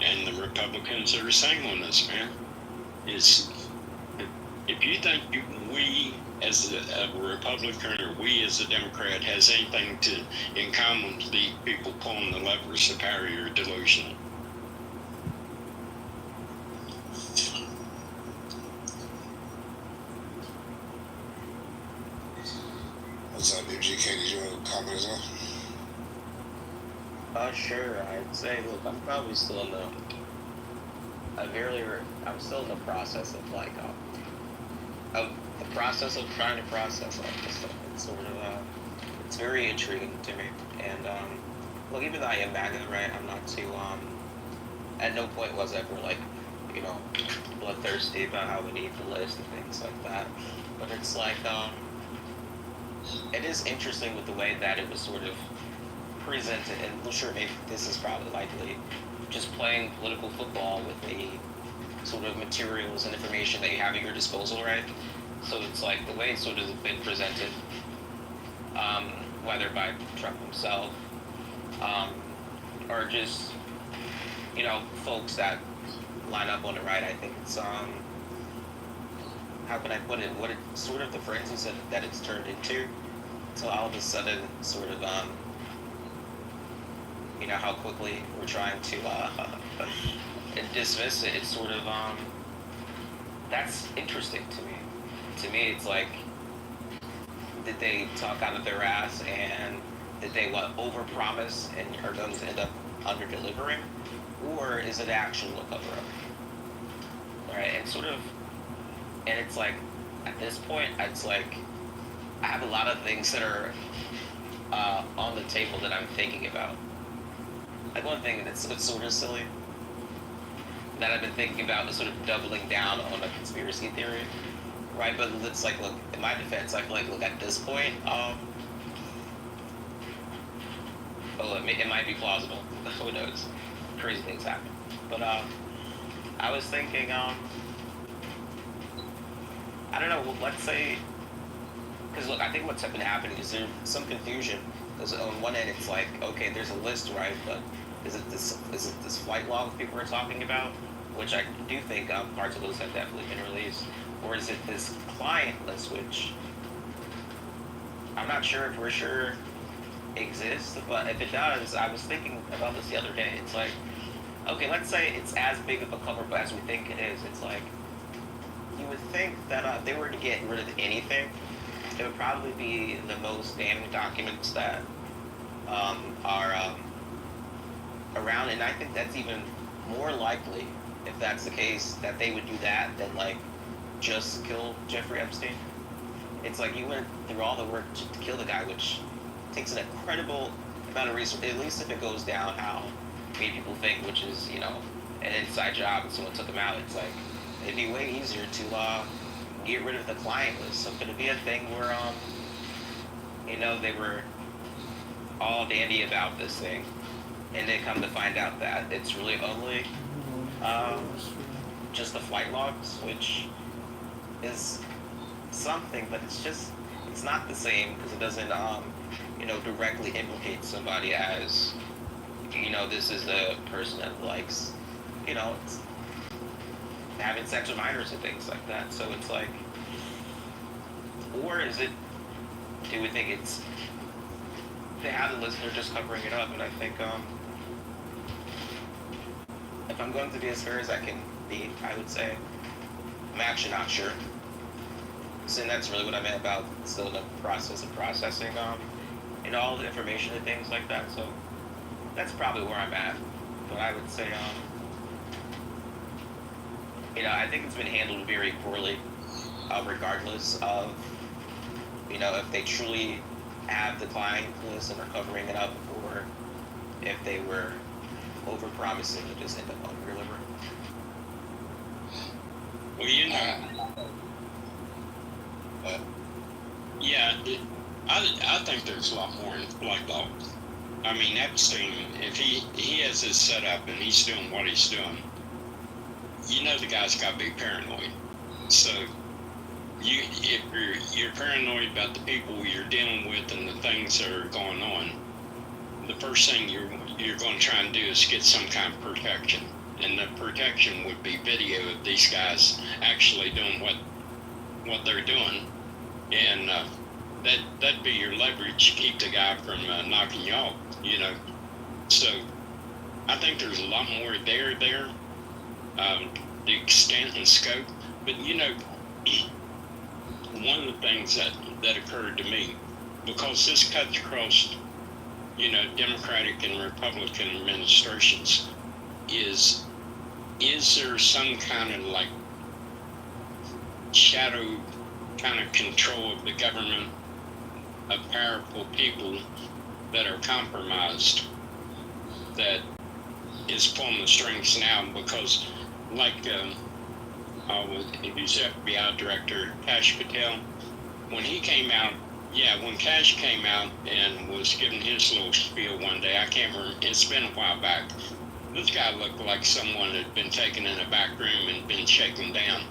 S6: and the Republicans are the same on this, man. If you think we as a Republican or we as a Democrat has anything in common with the people pulling the levers to power, you're delusional.
S2: What's up, MGK? Did you want to comment as well?
S7: Sure. I'd say, look, I'm probably still in the process of the process of trying to process all this stuff. It's sort of it's very intriguing to me. And look, even though I am MAGA, right, I'm not too at no point was I ever bloodthirsty about how we need the list and things like that. But it's like it is interesting with the way that it was sort of presented, and I'm sure maybe this is probably likely just playing political football with the sort of materials and information that you have at your disposal, right? So it's like the way it's sort of been presented, whether by Trump himself, or just, you know, folks that line up on the right. I think it's how can I put it? What it sort of the frenzy that it's turned into. So all of a sudden, sort of, you know, how quickly we're trying to dismiss it. It's sort of that's interesting to me. To me, it's like, did they talk out of their ass and did they overpromise and are going to end up under delivering, or is it actual cover up? Right, and sort of, and it's like at this point, it's like I have a lot of things that are on the table that I'm thinking about. Like one thing that's sort of silly that I've been thinking about is sort of doubling down on a conspiracy theory, right? But it's like, look, in my defense, I feel like, look, at this point, it might be plausible. Who knows? Crazy things happen. But I was thinking, I don't know. Let's say, because look, I think what's been happening is there's some confusion. Because on one end, it's like, okay, there's a list, right? But is it this flight log people are talking about? Which I do think parts of those have definitely been released. Or is it this client list, which I'm not sure if we're sure exists, but if it does, I was thinking about this the other day. It's like, okay, let's say it's as big of a cover up as we think it is. It's like, you would think that if they were to get rid of anything, it would probably be the most damning documents that are around, and I think that's even more likely, if that's the case, that they would do that than like just kill Jeffrey Epstein. It's like you went through all the work to kill the guy, which takes an incredible amount of resources, at least if it goes down how many people think, which is, you know, an inside job and someone took him out. It's like, it'd be way easier to get rid of the client list. So could it be a thing where, you know, they were all dandy about this thing, and they come to find out that it's really only just the flight logs, which is something, but it's not the same because it doesn't, you know, directly implicate somebody as, you know, this is a person that likes, you know, having sex with minors and things like that. So it's like, or is it, do we think it's, they have the list, they're just covering it up? And I think, if I'm going to be as fair as I can be, I would say I'm actually not sure. So that's really what I meant about still the process of processing, you know, all the information and things like that. So that's probably where I'm at. But I would say, you know, I think it's been handled very poorly, regardless of, you know, if they truly have the client list and are covering it up, or if they were over-promising to just end up under-delivering.
S6: Well, you know, yeah, I think there's a lot more in Black Dog. I mean, Epstein, if he has his setup and he's doing what he's doing, you know the guy's got to be paranoid. So if you're paranoid about the people you're dealing with and the things that are going on, the first thing you're going to try and do is get some kind of protection. And the protection would be video of these guys actually doing what they're doing. And that'd be your leverage to keep the guy from knocking you off, you know. So I think there's a lot more there, the extent and scope. But, you know, one of the things that occurred to me, because this cuts across, you know, Democratic and Republican administrations, is there some kind of like shadow kind of control of the government of powerful people that are compromised that is pulling the strings now? Because like who's FBI director Kash Patel, when he came out, when Kash came out and was giving his little spiel one day, I can't remember, it's been a while back, This guy looked like someone had been taken in a back room and been shaken down.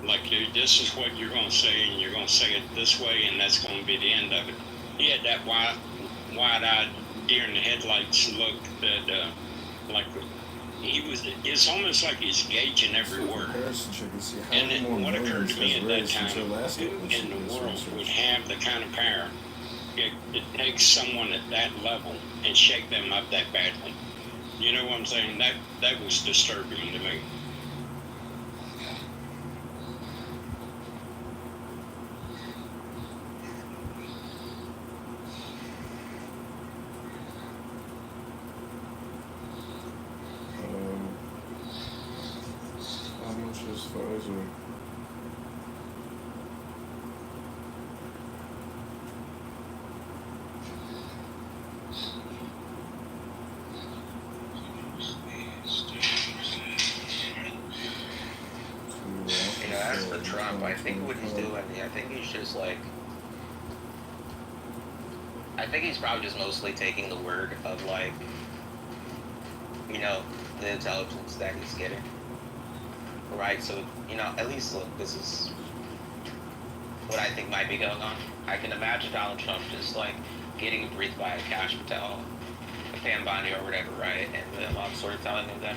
S6: Like, dude, this is what you're going to say, and you're going to say it this way, and that's going to be the end of it. He had that wide-eyed, deer in the headlights look that, like, it's almost like he's gauging every word. And then what occurred to me at that time, who in the world would have the kind of power it takes someone at that level and shake them up that badly? You know what I'm saying? That was disturbing to me.
S4: How much is Pfizer?
S7: As for Trump, I think what he's doing, I think he's just like, I think he's probably just mostly taking the word of like, the intelligence that he's getting. Right? So, at least look, this is what I think might be going on. I can imagine Donald Trump just like getting briefed by a Cash Patel, a Pam Bondi or whatever, right? And then sort of telling him that,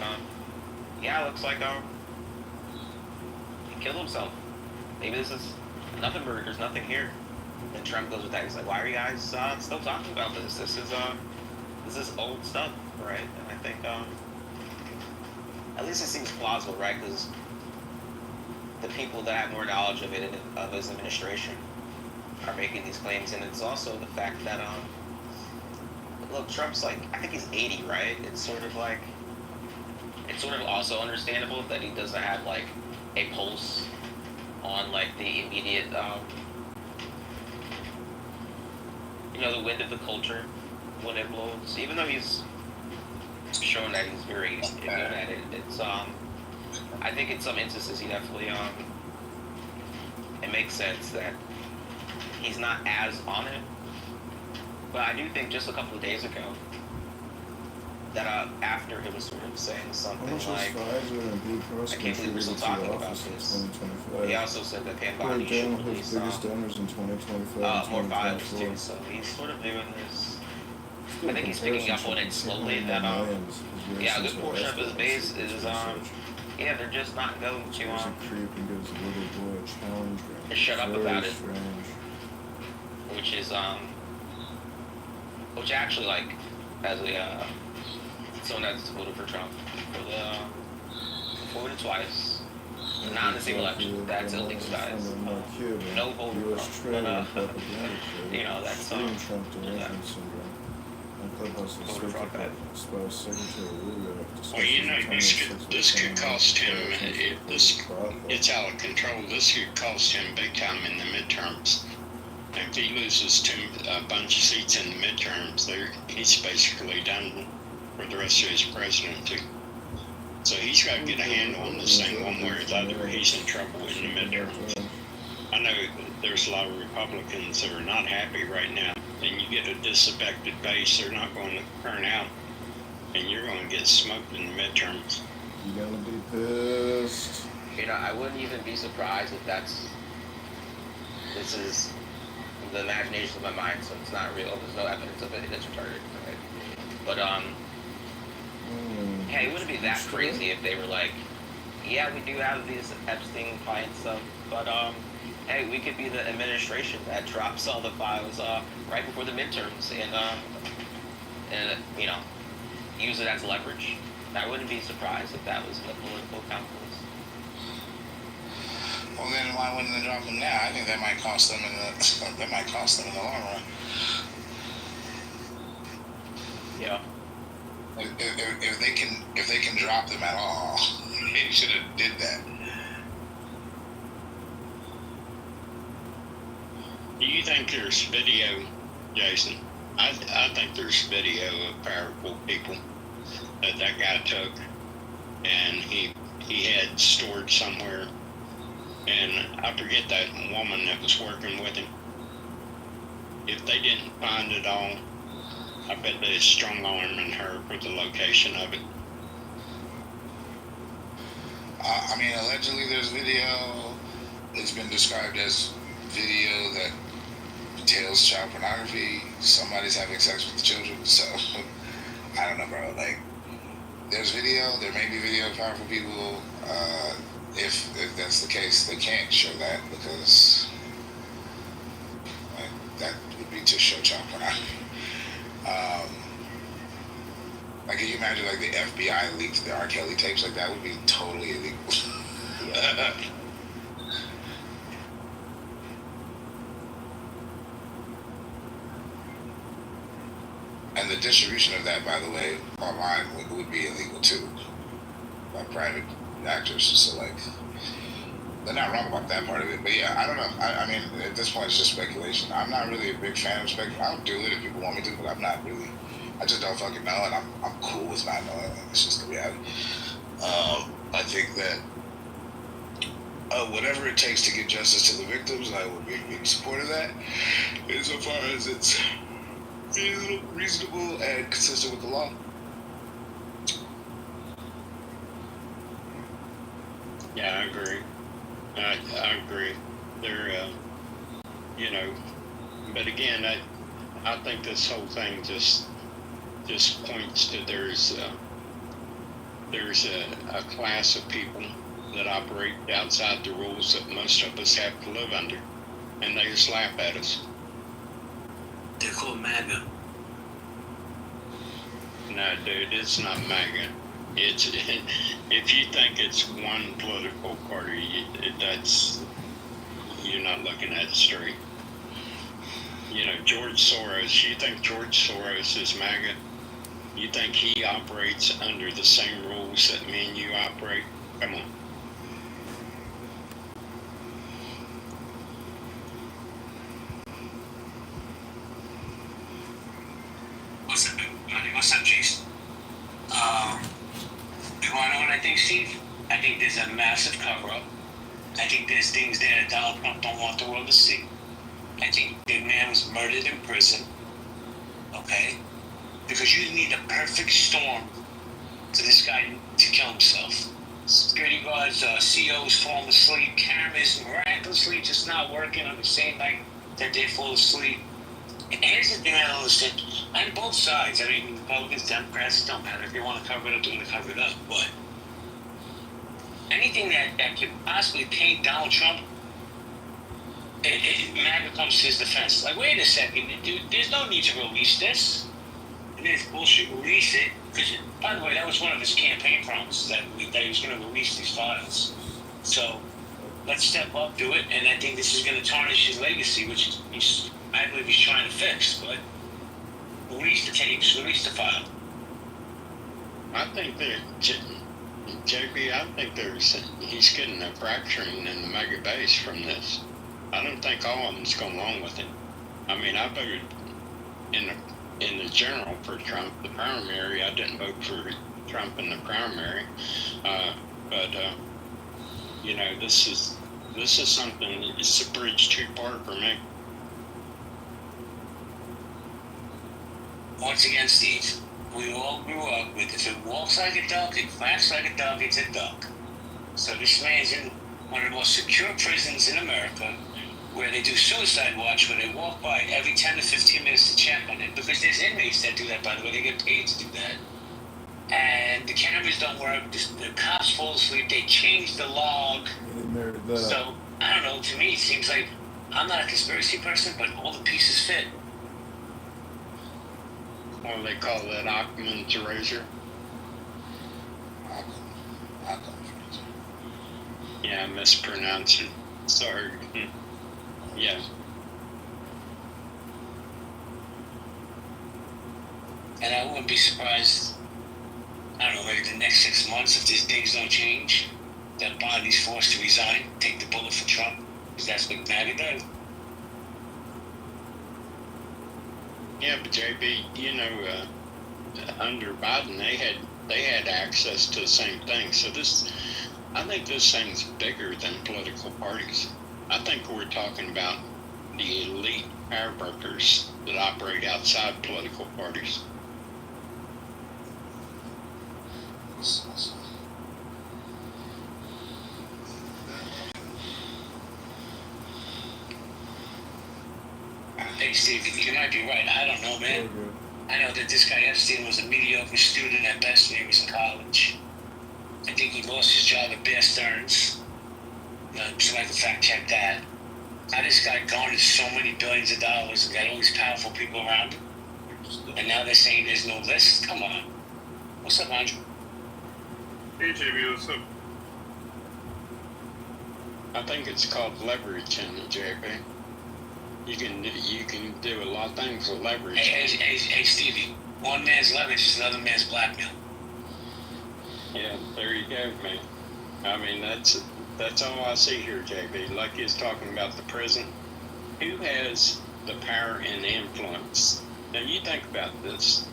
S7: yeah, it looks like he killed himself. Maybe this is nothing, there's nothing here. And Trump goes with that. He's like, why are you guys still talking about this? This is old stuff, right? And I think at least it seems plausible, right? Because the people that have more knowledge of it, of his administration, are making these claims. And it's also the fact that look, Trump's like, I think he's 80, right? It's sort of also understandable that he doesn't have like a pulse on like the immediate the wind of the culture when it blows. Even though he's shown that he's very good at it, it's I think in some instances he definitely it makes sense that he's not as on it. But I do think just a couple of days ago that after he was sort of saying something like, I can't believe we're still talking about this. He also said that Pam Bondi should release more files too. So he's sort of doing this. I think he's picking up on it slowly. That a good portion of his base is they're just not going to shut up about it, which actually like as a someone that's voted for Trump voted twice, not in the same election. That's illegal, guys. No vote for Trump. But, that's
S6: Well, this could cost him. It's out of control. This could cost him big time in the midterms. If he loses a bunch of seats in the midterms, he's basically done for the rest of his presidency. So he's got to get a handle on this thing one way or the other, or he's in trouble in the midterms. I know there's a lot of Republicans that are not happy right now, and you get a disaffected base, they're not going to turn out, and you're going to get smoked in the midterms.
S4: You're going to be pissed.
S7: I wouldn't even be surprised if this is the imagination of my mind, so it's not real. There's no evidence of it. It's retarded, right? But hey, it wouldn't be that crazy if they were like, yeah, we do have these Epstein client stuff, but hey, we could be the administration that drops all the files right before the midterms and use it as leverage. I wouldn't be surprised if that was in the political calculus.
S2: Well, then why wouldn't they drop them now? I think that might cost them in the long run.
S7: Yeah.
S2: If they can drop them at all, they should have did that.
S6: Do you think there's video, Jason? I think there's video of powerful people that guy took, and he had stored somewhere. And I forget that woman that was working with him. If they didn't find it all, I bet they strong arming her for the location of it.
S2: I mean, allegedly there's video. It's been described as video that entails child pornography. Somebody's having sex with the children. So I don't know, bro. Like, there's video. There may be video of powerful people. If that's the case, they can't show that because that would be to show child pornography. Like, can you imagine, like, the FBI leaked the R. Kelly tapes? Like, that would be totally illegal. And the distribution of that, by the way, online would be illegal too, by private actors. So, like, they're not wrong about that part of it. But yeah, I don't know. I mean, at this point, it's just speculation. I'm not really a big fan of speculation. I'll do it if people want me to, but I'm not really. I just don't fucking know, and I'm cool with not knowing. It's just the reality. I think that whatever it takes to get justice to the victims, I would be in support of that, insofar as it's reasonable and consistent with the law.
S6: Yeah, I agree. I agree. They're, you know, but again, I think this whole thing just points to there's a class of people that operate outside the rules that most of us have to live under, and they just laugh at us.
S8: They're called MAGA.
S6: No, dude, it's not MAGA. It's if you think it's one political party, you're not looking at it straight. You know, George Soros. You think George Soros is MAGA? You think he operates under the same rules that me and you operate? Come on.
S8: What's up, Jason? You want to know what I think, Steve? I think there's a massive cover-up. I think there's things there that Donald Trump don't want the world to see. I think the man was murdered in prison. Okay? Because you need a perfect storm for this guy to kill himself. Security guards, COs falling asleep, cameras miraculously just not working on the same night that they fall asleep. And here's the thing I don't understand. On both sides, I mean, Republicans, Democrats, it don't matter. If they want to cover it up, they're going to cover it up. But anything that could possibly paint Donald Trump, MAGA comes to his defense. Like, wait a second, dude, there's no need to release this. And then it's bullshit, release it. Because, by the way, that was one of his campaign promises, that he was going to release these files. So, let's step up, do it, and I think this is going to tarnish his legacy, which I believe he's trying to fix. But release the tapes, release the file.
S6: I think that JB, I think he's getting a fracturing in the MAGA base from this. I don't think all of them's going along with him. I mean, I voted in the general for Trump. The primary, I didn't vote for Trump in the primary, but you know, this is something. It's a bridge too far for me.
S8: Once again, Steve, we all grew up with if it walks like a duck, it quacks like a duck, it's a duck. So this man's in one of the most secure prisons in America, where they do suicide watch, where they walk by every 10 to 15 minutes to check on it, because there's inmates that do that, by the way, they get paid to do that. And the cameras don't work, the cops fall asleep, they change the log. So, I don't know, to me it seems like, I'm not a conspiracy person, but all the pieces fit.
S6: What do they call that, Occam's razor? Yeah, I mispronounced it. Sorry. Yeah.
S8: And I wouldn't be surprised, I don't know, maybe the next 6 months, if these things don't change, that Bondi's forced to resign, take the bullet for Trump, because that's what MAGA does.
S6: Yeah, but JB, you know, under Biden, they had access to the same thing. So I think this thing's bigger than political parties. I think we're talking about the elite power brokers that operate outside political parties.
S8: Hey, Steve, you might be right. I don't know, man. I know that this guy Epstein was a mediocre student at best when he was in college. I think he lost his job at Bear Stearns. Somebody can fact check that. How this guy garnered so many billions of dollars and got all these powerful people around him, and now they're saying there's no list? Come on. What's up, Andrew?
S5: Hey, JB, what's up?
S6: I think it's called leveraging, JB. You can do a lot of things with leverage.
S8: Hey, Stevie. One man's leverage is another man's blackmail.
S6: Yeah, there you go, man. I mean, that's all I see here, JB. Like he's talking about the prison. Who has the power and the influence? Now you think about this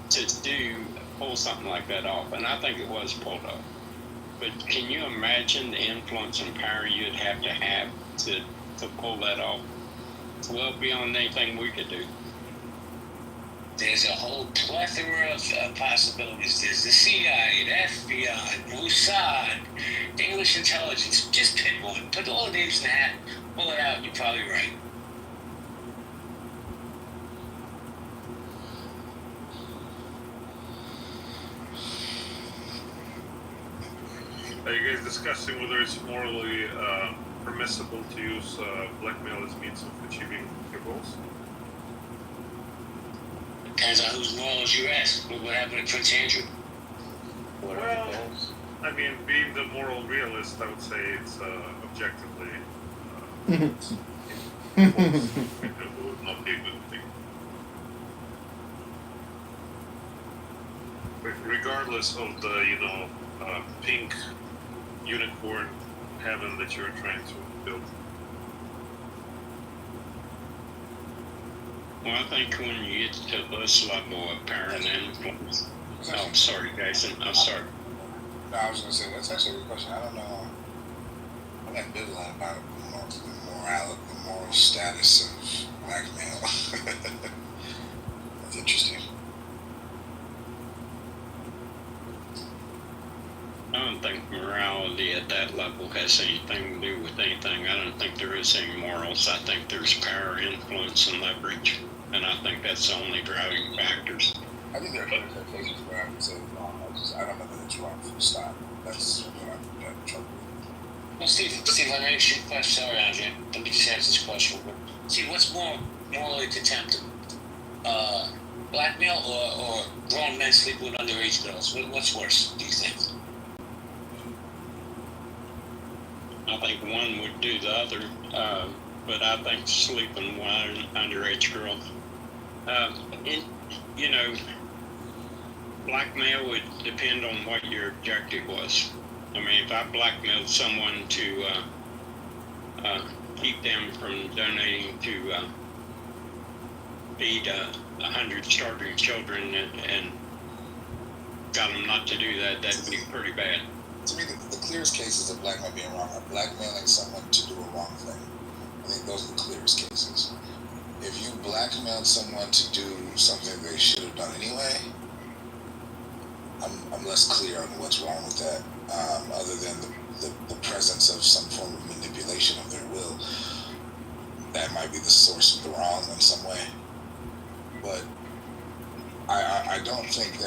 S6: to pull something like that off, and I think it was pulled off. But can you imagine the influence and power you'd have to pull that off? It's well beyond anything we could do.
S8: There's a whole plethora of possibilities. There's the CIA, the FBI, Mossad, English intelligence. Just pick one. Put all the names in the hat, pull it out, and you're probably right.
S5: Are you guys discussing whether it's morally permissible to use blackmail as means of achieving your goals?
S8: Depends on whose morals you ask. What happened to Prince Andrew?
S5: Well, I mean, being the moral realist, I would say it's objectively false. It would not be a good thing. Regardless of the, pink unicorn heaven that you're trying to build.
S6: Well, I think when you get to this level of power and influence. Oh, I'm sorry, Jason. I'm sorry.
S2: No, I was going to say, that's actually a good question. I don't know. I'm ambivalent about the moral status of blackmail. That's interesting.
S6: I don't think morality at that level has anything to do with anything. I don't think there is any morals. I think there's power, influence, and leverage. And I think that's the only driving factors.
S2: I think there are cases where I would say wrong. I don't know that it's wrong for the stop. That's what I'm in trouble with.
S8: Well, Steve, let me ask you a question. Sorry, Andre. Let me just ask this question. See, what's more morally contemptible? Blackmail or grown men sleeping with underage girls? What's worse, do you think?
S6: I think one would do the other, but I think sleeping with an underage girl. Blackmail would depend on what your objective was. I mean, if I blackmailed someone to keep them from donating to feed 100 starving children and got them not to do that, that'd be pretty bad.
S2: To me, the clearest cases of blackmail being wrong are blackmailing someone to do a wrong thing. I think those are the clearest cases. If you blackmailed someone to do something they should have done anyway, I'm less clear on what's wrong with that, other than the presence of some form of manipulation of their will. That might be the source of the wrong in some way. But I don't think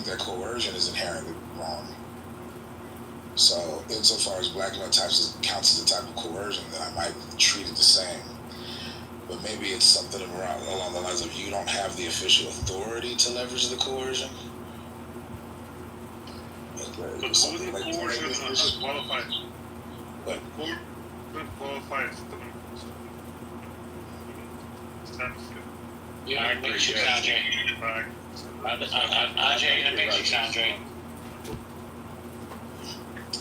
S2: that coercion is inherently wrong. So insofar as blackmail counts as a type of coercion, then I might treat it the same. But maybe it's something along the lines of you don't have the official authority to leverage the coercion.
S5: But wouldn't
S2: like
S5: coercion qualify?
S2: But
S5: Wouldn't qualify as
S8: Yeah, I agree. Andre, you're in the matrix, Andre.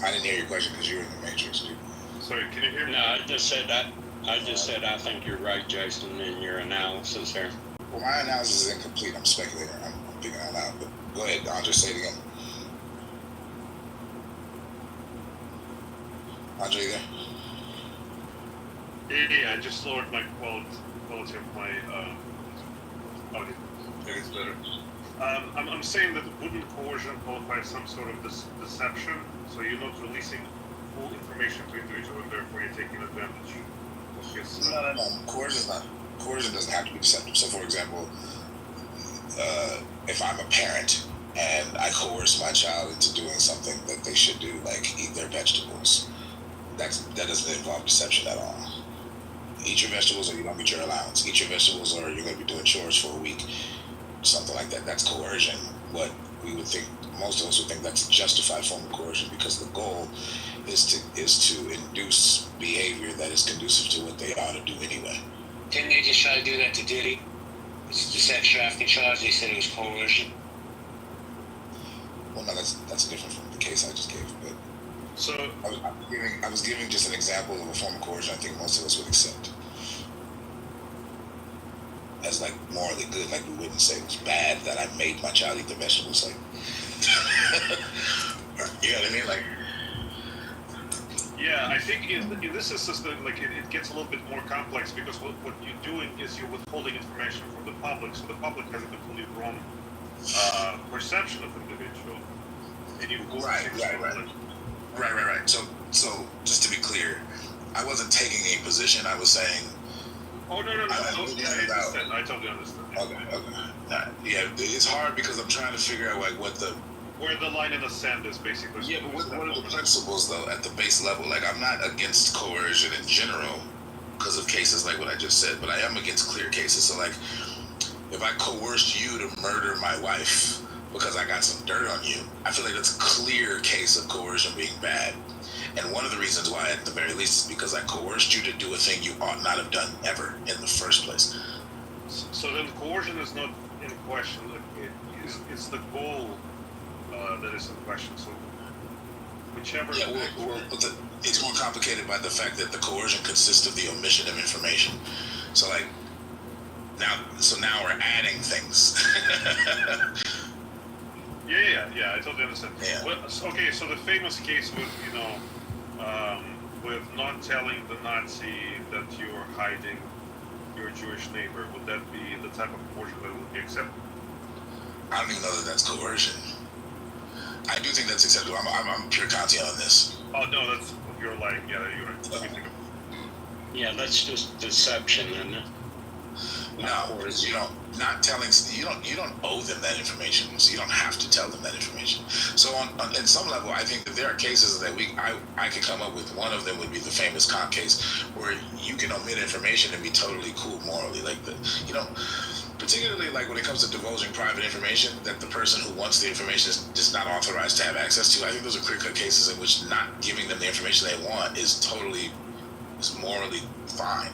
S2: I didn't hear your question because you were in the matrix, dude.
S5: Sorry, can you hear me?
S6: No, I just said I think you're right, Jason, in your analysis there.
S2: Well, my analysis is incomplete. I'm speculating. I'm thinking out loud. But go ahead, Andre, say it again. Andre, there?
S5: Yeah, I just lowered my quality of my audio. Maybe it's better. I'm saying that wouldn't coercion qualify as some sort of deception? So you're not releasing full information to individual, and therefore you're taking advantage of it's
S2: No. Coercion doesn't have to be deceptive. So, for example, if I'm a parent and I coerce my child into doing something that they should do, like eat their vegetables, that doesn't involve deception at all. Eat your vegetables or you don't get your allowance. Eat your vegetables or you're going to be doing chores for a week. Something like that. That's coercion. What we would think, most of us would think that's a justified form of coercion, because the goal is to induce behavior that is conducive to what they ought to do anyway.
S8: Didn't they just try to do that to Diddy? It's the sex trafficking charge. They said it was coercion.
S2: Well, no, that's different from the case I just gave. But
S5: so
S2: I was giving just an example of a form of coercion I think most of us would accept as like morally good. Like we wouldn't say it was bad that I made my child eat the vegetables. Like, you know what I mean? Like,
S5: yeah, I think in this instance, like it gets a little bit more complex, because what you're doing is you're withholding information from the public, so the public has a completely wrong perception of the individual. And you
S2: Right. So just to be clear, I wasn't taking a position. I was saying.
S5: Oh no! I totally understand.
S2: Okay. Yeah, it's hard because I'm trying to figure out like
S5: where the line in the sand is, basically.
S2: Yeah, but what are the principles though at the base level? Like, I'm not against coercion in general because of cases like what I just said, but I am against clear cases. So like, if I coerced you to murder my wife because I got some dirt on you, I feel like that's a clear case of coercion being bad. And one of the reasons why, at the very least, is because I coerced you to do a thing you ought not have done ever in the first place.
S5: So then coercion is not in question. It's the goal that is in question. So whichever.
S2: Yeah, it's more complicated by the fact that the coercion consists of the omission of information. So like, now we're adding things.
S5: Yeah, I totally understand.
S2: Yeah.
S5: Well, okay, so the famous case with, with not telling the Nazi that you're hiding your Jewish neighbor, would that be the type of coercion that would be accepted?
S2: I don't even know that that's coercion. I do think that's acceptable. I'm pure Kantian on this.
S5: Oh no, you're lying. Yeah, you're right. Let me think of it.
S6: Yeah, that's just deception, isn't it?
S2: No, because you don't owe them that information, so you don't have to tell them that information. So on some level, I think that there are cases that I could come up with. One of them would be the famous Kant case, where you can omit information and be totally cool morally, like particularly like when it comes to divulging private information that the person who wants the information is just not authorized to have access to. I think those are clear-cut cases in which not giving them the information they want is morally fine.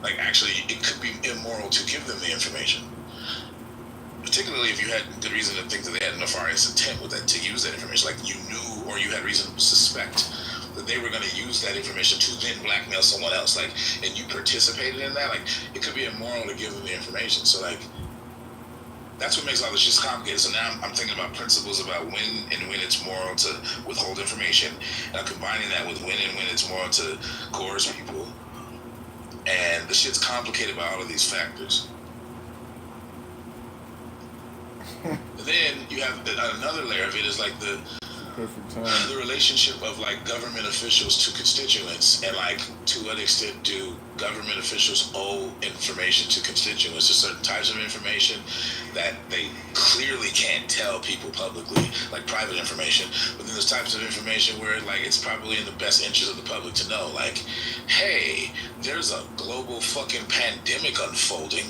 S2: Like, actually, it could be immoral to give them the information, particularly if you had good reason to think that they had nefarious intent with that, to use that information. Like, you knew or you had reason to suspect that they were going to use that information to then blackmail someone else. Like, and you participated in that. Like, it could be immoral to give them the information. So, like, that's what makes all this just complicated. So now I'm thinking about principles about when it's moral to withhold information, and I'm combining that with when it's moral to coerce people. And the shit's complicated by all of these factors. Then you have another layer of it is like the relationship of like government officials to constituents, and like to what extent do government officials owe information to constituents, to certain types of information that they clearly can't tell people publicly, like private information. But then there's types of information where like it's probably in the best interest of the public to know, like, hey, there's a global fucking pandemic unfolding.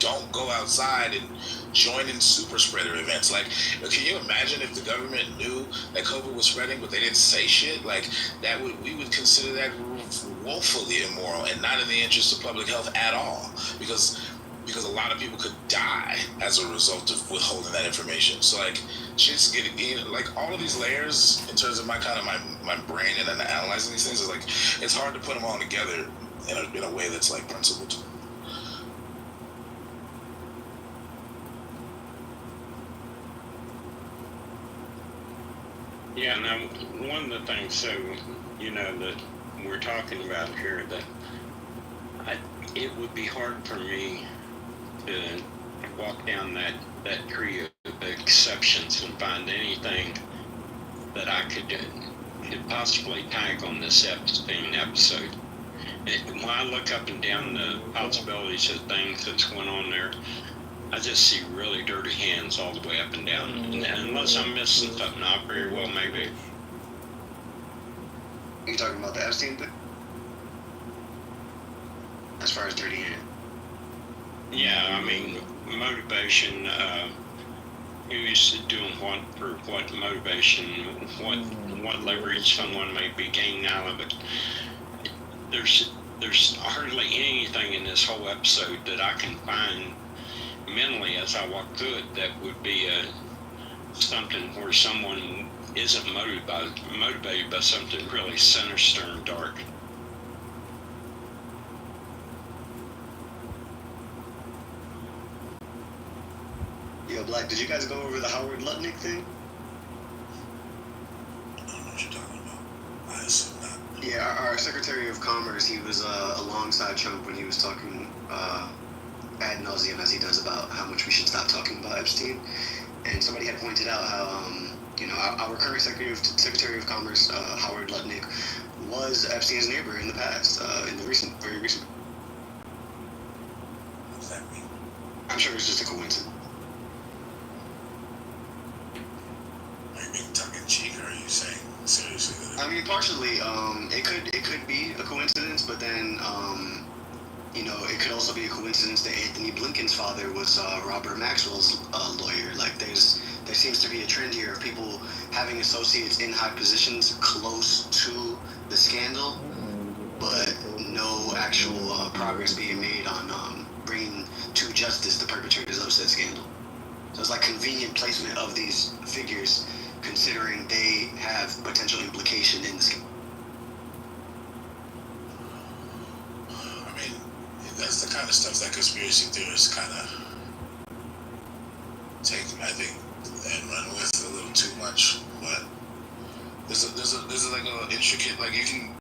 S2: Don't go outside and join in super spreader events. Like, can you imagine if the government knew that COVID was spreading, but they didn't say shit? Like, we would consider that woefully immoral and not in the interest of public health at all, because a lot of people could die as a result of withholding that information. So like, shit's getting like all of these layers in terms of my brain and analyzing these things is like, it's hard to put them all together in a way that's like principled.
S6: Yeah, now, one of the things, that we're talking about here, that it would be hard for me to walk down that tree of exceptions and find anything that I could possibly tag on this Epstein episode. When I look up and down the possibilities of things that's going on there, I just see really dirty hands all the way up and down. And unless I'm missing something, I very well maybe.
S9: You talking about the Epstein thing? As far as dirty hand?
S6: Yeah, I mean, motivation, who's doing what for what motivation, what leverage someone may be gaining out of it. There's hardly anything in this whole episode that I can find mentally as I walk through it that would be something where someone isn't motivated by something really sinister and dark.
S9: Yo, Black, did you guys go over the Howard Lutnick thing?
S2: I don't know what you're talking about. I assume not.
S9: Yeah, our Secretary of Commerce, he was alongside Trump when he was talking ad nauseum, as he does, about how much we should stop talking about Epstein. And somebody had pointed out how, our current Secretary of Commerce, Howard Lutnick, was Epstein's neighbor in the past, in the very recent.
S2: What does that mean?
S9: I'm sure it's just a coincidence.
S2: Are you being tongue in cheek, or are you saying seriously that?
S9: I mean, partially, it could be a coincidence, but then, it could also be a coincidence that Anthony Blinken's father was Robert Maxwell's lawyer. Like, there seems to be a trend here of people having associates in high positions close to the scandal, but no actual progress being made on bringing to justice the perpetrators of said scandal. So it's like convenient placement of these figures, considering they have potential implication in the scandal.
S2: I mean, that's the kind of stuff that conspiracy theorists kind of take, I think, and run with a little too much. But there's like a intricate, like, you can.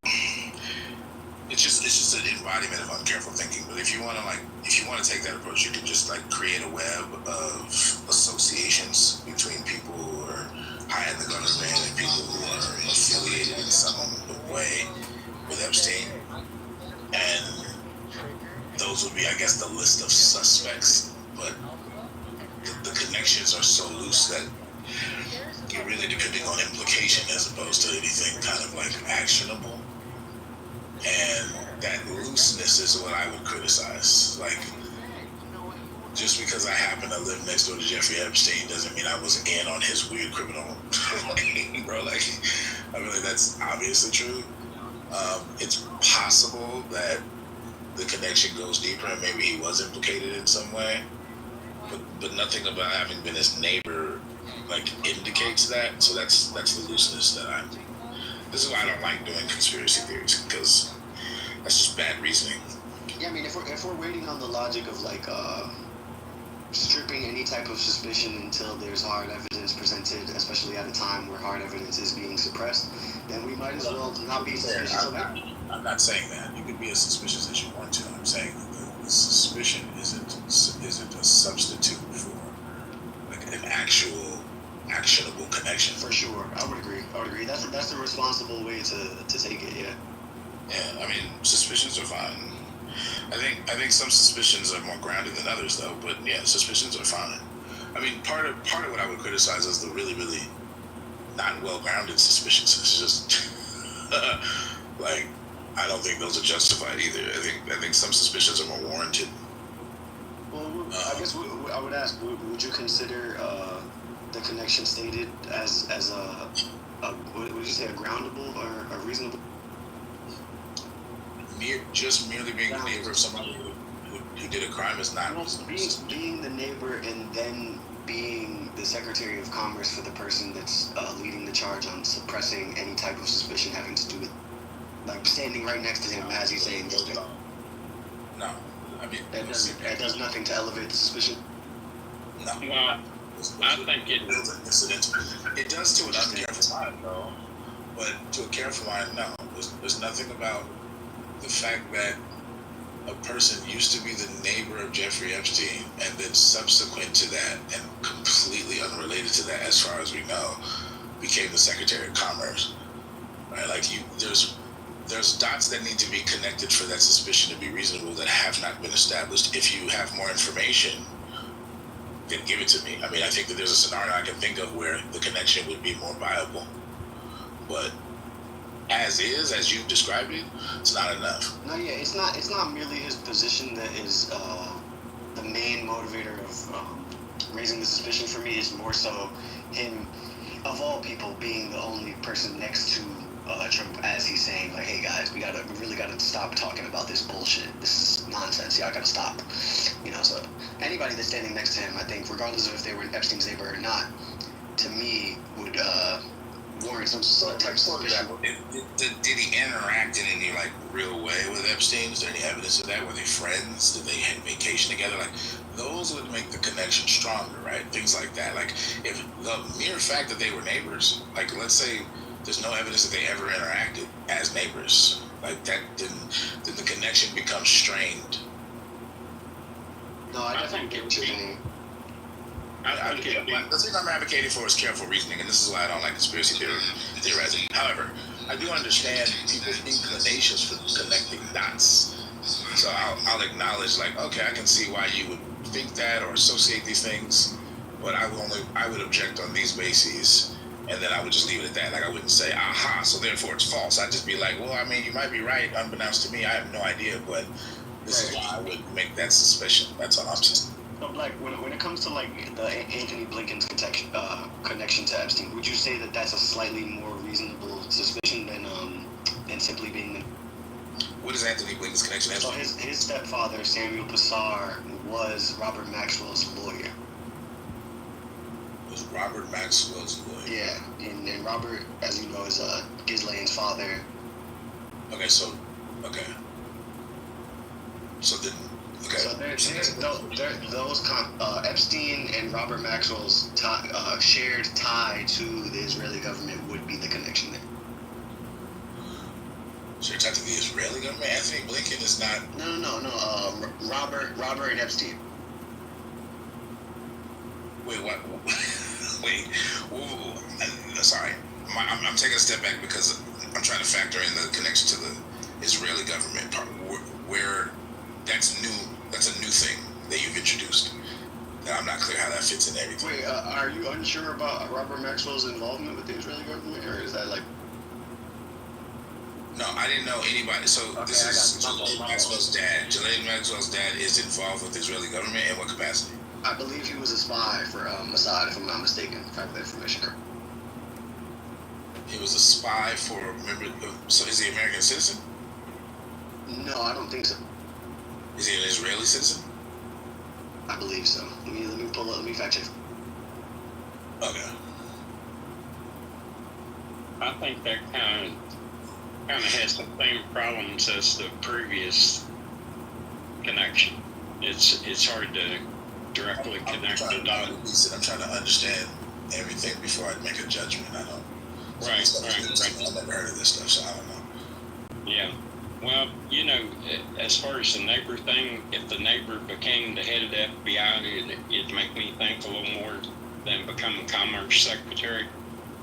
S2: It's just an embodiment of uncareful thinking. But if you want to take that approach, you can just like create a web of associations between people who are high in the government and people who are affiliated in some way with Epstein, and those would be, I guess, the list of suspects. But the connections are so loose that you're really depending on implication as opposed to anything kind of like actionable. And that looseness is what I would criticize. Like, just because I happen to live next door to Jeffrey Epstein doesn't mean I was in on his weird criminal thing, bro. Like, I mean, that's obviously true. It's possible that the connection goes deeper and maybe he was implicated in some way, but nothing about having been his neighbor like indicates that. So that's the looseness that this is why I don't like doing conspiracy theories, because that's just bad reasoning.
S9: Yeah, I mean, if we're waiting on the logic of like stripping any type of suspicion until there's hard evidence presented, especially at a time where hard evidence is being suppressed, then we might as well not be suspicious.
S2: I'm not saying that. You can be as suspicious as you want to. I'm saying that the suspicion isn't a substitute for like an actual actionable connection.
S9: For sure, I would agree. That's a responsible way to take it. Yeah.
S2: Yeah, I mean, suspicions are fine. I think some suspicions are more grounded than others, though. But yeah, suspicions are fine. I mean, part of what I would criticize is the really, really not well-grounded suspicions. It's just like, I don't think those are justified either. I think some suspicions are more warranted.
S9: Well, I guess I would ask: would you consider the connection stated as a would you say a groundable or a reasonable?
S2: Just merely being the neighbor of somebody who did a crime is not.
S9: Being the neighbor and then being the Secretary of Commerce for the person that's leading the charge on suppressing any type of suspicion having to do with, like, standing right next to him as he's saying this thing.
S2: No, I mean
S9: that does nothing to elevate the suspicion.
S2: No.
S6: Well, I think it
S2: builds an incident. It does to an uncareful mind, though. But to a careful mind, no. There's nothing about the fact that a person used to be the neighbor of Jeffrey Epstein and then subsequent to that and completely unrelated to that, as far as we know, became the Secretary of Commerce. Right? Like, there's there's dots that need to be connected for that suspicion to be reasonable that have not been established. If you have more information, then give it to me. I mean, I think that there's a scenario I can think of where the connection would be more viable. But as is, as you've described it, it's not enough.
S9: No, yeah, it's not. It's not merely his position that is the main motivator of raising the suspicion for me. It's more so him, of all people, being the only person next to Trump as he's saying, like, hey guys, we really gotta stop talking about this bullshit. This is nonsense. Y'all gotta stop. You know, so anybody that's standing next to him, I think, regardless of if they were in Epstein's neighbor or not, to me would warrant some type of suspicion.
S2: Did he interact in any like real way with Epstein? Is there any evidence of that? Were they friends? Did they have vacation together? Like those would make the connection stronger, right? Things like that. Like if the mere fact that they were neighbors, like let's say there's no evidence that they ever interacted as neighbors, like that then the connection becomes strained.
S9: No, I definitely get what you're saying.
S2: The thing I'm advocating for is careful reasoning, and this is why I don't like conspiracy theorizing. However, I do understand people's inclinations for connecting dots. So I'll acknowledge, like, okay, I can see why you would think that or associate these things, but I would object on these bases, and then I would just leave it at that. Like I wouldn't say, aha, so therefore it's false. I'd just be like, well, I mean, you might be right, unbeknownst to me. I have no idea, but this is why I would make that suspicion. That's all I'm saying.
S9: But like when it comes to like the Anthony Blinken's connection to Epstein, would you say that that's a slightly more reasonable suspicion than simply being?
S2: What is Anthony Blinken's connection to
S9: So
S2: Epstein?
S9: his stepfather Samuel Passar was Robert Maxwell's lawyer.
S2: Was Robert Maxwell's lawyer?
S9: Yeah, and Robert, as you know, is Ghislaine's father.
S2: Okay, so then. Okay.
S9: So those Epstein and Robert Maxwell's shared tie to the Israeli government would be the connection there.
S2: Shared tie to the Israeli government? Anthony Blinken is not.
S9: No. Robert and Epstein.
S2: Wait, what? Wait. Sorry. I'm taking a step back because I'm trying to factor in the connection to the Israeli government part, where that's new. That's a new thing that you've introduced. Now I'm not clear how that fits in everything.
S9: Wait, are you unsure about Robert Maxwell's involvement with the Israeli government, or is that like?
S2: No, I didn't know anybody. So
S9: Okay,
S2: this is
S9: Jaleel
S2: Maxwell's dad. Jaleel Maxwell's dad is involved with the Israeli government in what capacity?
S9: I believe he was a spy for Mossad, if I'm not mistaken. If I have the information correct.
S2: He was a spy for. So is he an American citizen?
S9: No, I don't think so.
S2: Is he an Israeli citizen?
S9: I believe so. Let me pull up. Let me fact check.
S2: Okay.
S6: I think that kind of has the same problems as the previous connection. It's hard to directly connect the dots.
S2: I'm trying to understand everything before I make a judgment. I don't.
S6: Right.
S2: I've never heard of this stuff, so I don't know.
S6: Yeah. Well, you know, as far as the neighbor thing, if the neighbor became the head of the FBI, it'd make me think a little more than becoming Commerce Secretary,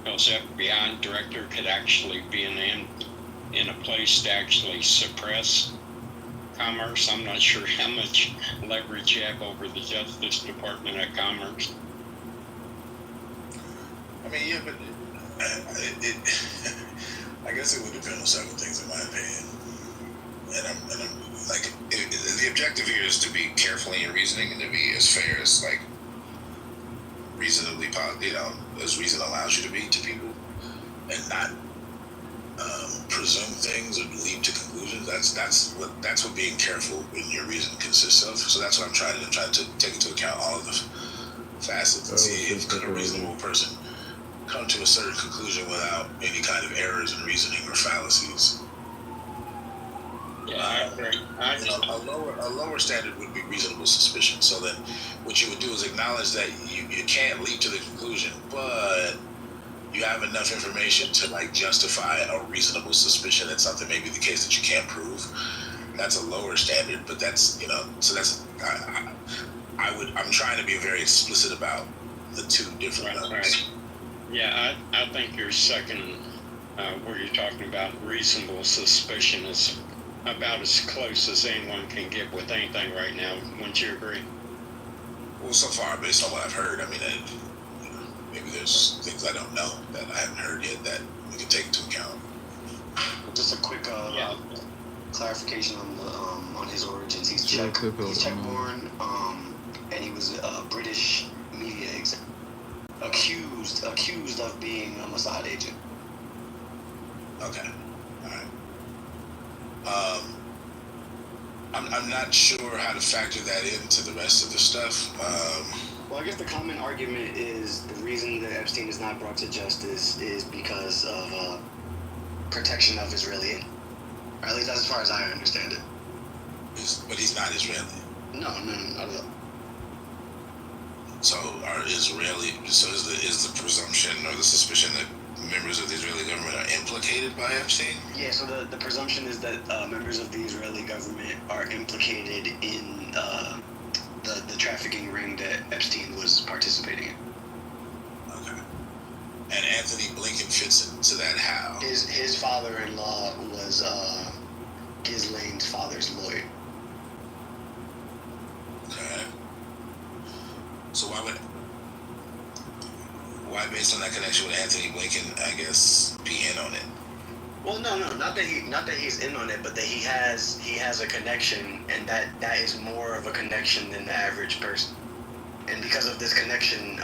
S6: because the FBI director could actually be in a place to actually suppress commerce. I'm not sure how much leverage you have over the Justice Department of Commerce.
S2: I mean, yeah, but I guess it would depend on several things, in my opinion. And I'm like, the objective here is to be careful in your reasoning and to be as fair as like reasonably, as reason allows you to be to people, and not presume things or lead to conclusions. That's what being careful in your reason consists of. So that's what I'm trying to take into account all of the facets and see if could a reasonable person come to a certain conclusion without any kind of errors in reasoning or fallacies.
S6: Yeah, I agree.
S2: A lower standard would be reasonable suspicion. So then what you would do is acknowledge that you can't lead to the conclusion, but you have enough information to like justify a reasonable suspicion that something may be the case that you can't prove. That's a lower standard, but that's, so that's, I'm trying to be very explicit about the two different levels.
S6: Right. Yeah, I think your second where you're talking about reasonable suspicion is about as close as anyone can get with anything right now. Wouldn't you agree?
S2: Well, so far, based on what I've heard, I mean, maybe there's things I don't know that I haven't heard yet that we can take into account.
S9: Just a quick clarification on the on his origins. He's
S4: Yeah,
S9: Czech. He's Czech-born, and he was a British media exec, accused of being a Mossad agent.
S2: Okay, all right. I'm not sure how to factor that into the rest of the stuff.
S9: Well, I guess the common argument is the reason that Epstein is not brought to justice is because of protection of Israeli. Or at least that's as far as I understand it.
S2: But he's not Israeli.
S9: No, not at all.
S2: So is the presumption or the suspicion that members of the Israeli government are implicated by Epstein?
S9: Yeah, so the presumption is that members of the Israeli government are implicated in the trafficking ring that Epstein was participating in.
S2: Okay. And Anthony Blinken fits into that how?
S9: His father-in-law was Ghislaine's father's lawyer.
S2: Okay. So why based on that connection with Anthony Blinken, I guess, be in on it?
S9: Well, no, not that he's in on it, but that he has a connection, and that is more of a connection than the average person. And because of this connection,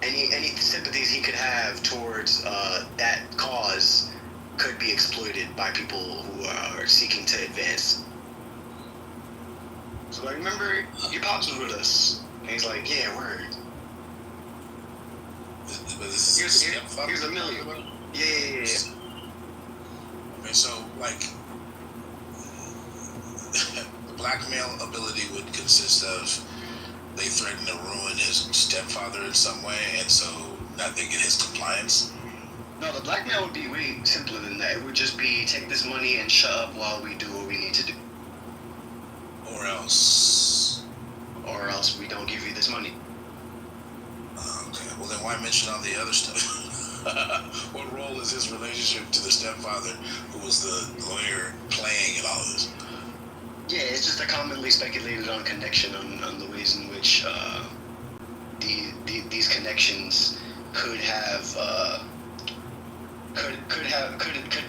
S9: any sympathies he could have towards that cause could be exploited by people who are seeking to advance. So, like, remember, your pops was with us. And he's like, yeah, word.
S2: But this is
S9: Here's $1 million. Yeah.
S2: Okay, so, like, the blackmail ability would consist of they threaten to ruin his stepfather in some way, and so now they get his compliance.
S9: No, the blackmail would be way simpler than that. It would just be take this money and shut up while we do what we need to do.
S2: Or else
S9: We don't give you this money.
S2: Okay, well then why mention all the other stuff? What role is his relationship to the stepfather, who was the lawyer, playing in all of this?
S9: Yeah, it's just a commonly speculated on connection on the ways in which these connections could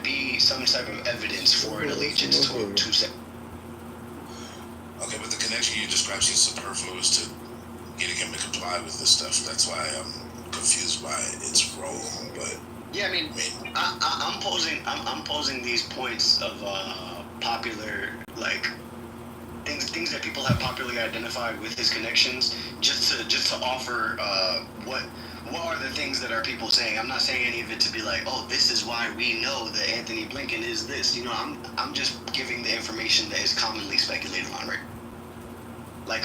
S9: be some type of evidence for an allegiance to
S2: Okay, but the connection you described seems superfluous to getting him to comply with this stuff. That's why I'm confused by its role. But
S9: yeah, I'm posing these points of popular, like, things that people have popularly identified with his connections, just to offer what are the things that are people saying. I'm not saying any of it to be like, oh, this is why we know that Anthony Blinken is this. You know, I'm just giving the information that is commonly speculated on, right? Like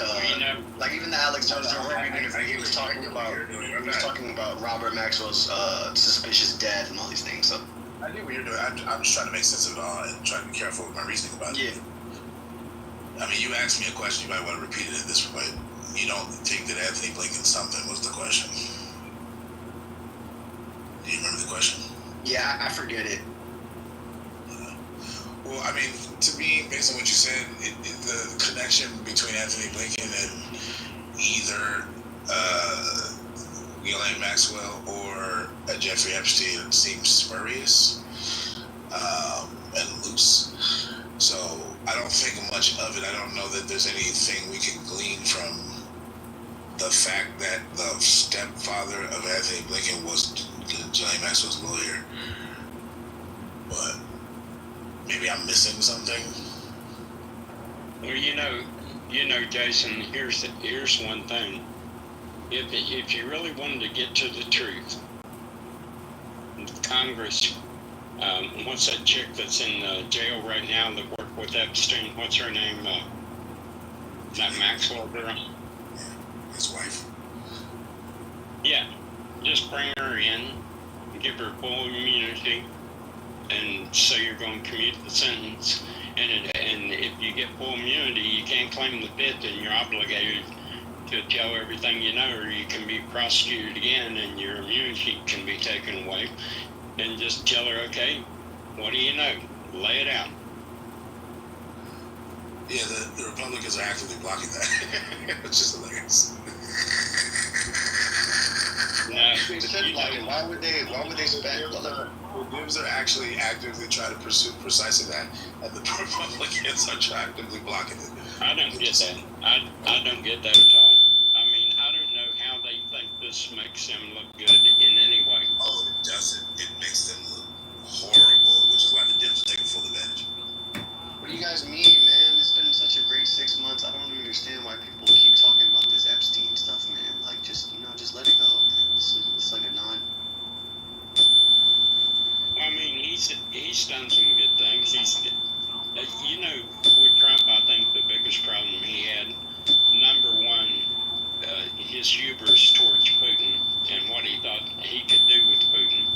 S9: like even the Alex Jones Joe Rogan interview, he was talking about Robert Maxwell's suspicious death and all these things. So
S2: I get what you're doing. I'm just trying to make sense of it all and trying to be careful with my reasoning about it.
S9: Yeah.
S2: I mean, you asked me a question. You might want to repeat it at this point. You don't think that Anthony Blinken something was the question? Do you remember the question?
S9: Yeah, I forget it.
S2: Well, I mean, to me, based on what you said, the connection between Anthony Blinken and either Ghislaine Maxwell or Jeffrey Epstein seems spurious and loose. So I don't think much of it. I don't know that there's anything we can glean from the fact that the stepfather of Anthony Blinken was Ghislaine Maxwell's lawyer. But maybe I'm missing something.
S6: Well, you know, Jason. Here's one thing. If you really wanted to get to the truth, Congress. What's that chick that's in jail right now that worked with Epstein? What's her name? That Maxwell girl.
S2: His wife.
S6: Yeah, just bring her in, give her full immunity, and so you're going to commute the sentence. And if you get full immunity, you can't claim the fifth, and you're obligated to tell everything you know, or you can be prosecuted again and your immunity can be taken away. And just tell her, okay, what do you know? Lay it out.
S2: Yeah, the Republicans are actively blocking that. It's just hilarious.
S6: No,
S9: They should block it. Why would they spend?
S2: The Dems are actually actively trying to pursue precisely that, and the Republicans are actively blocking it.
S6: I don't get that. I don't get that at all. I mean, I don't know how they think this makes them look good in any way.
S2: Oh, it doesn't. It makes them look horrible, which is why the Dems are taking full advantage.
S9: What do you guys mean, man? It's been such a great 6 months. I don't understand why people keep talking about this Epstein stuff, man. Like, just let it go. It's like a non.
S6: I mean, he's done some good things. With Trump, I think the biggest problem he had, number one, his hubris towards Putin and what he thought he could do with Putin.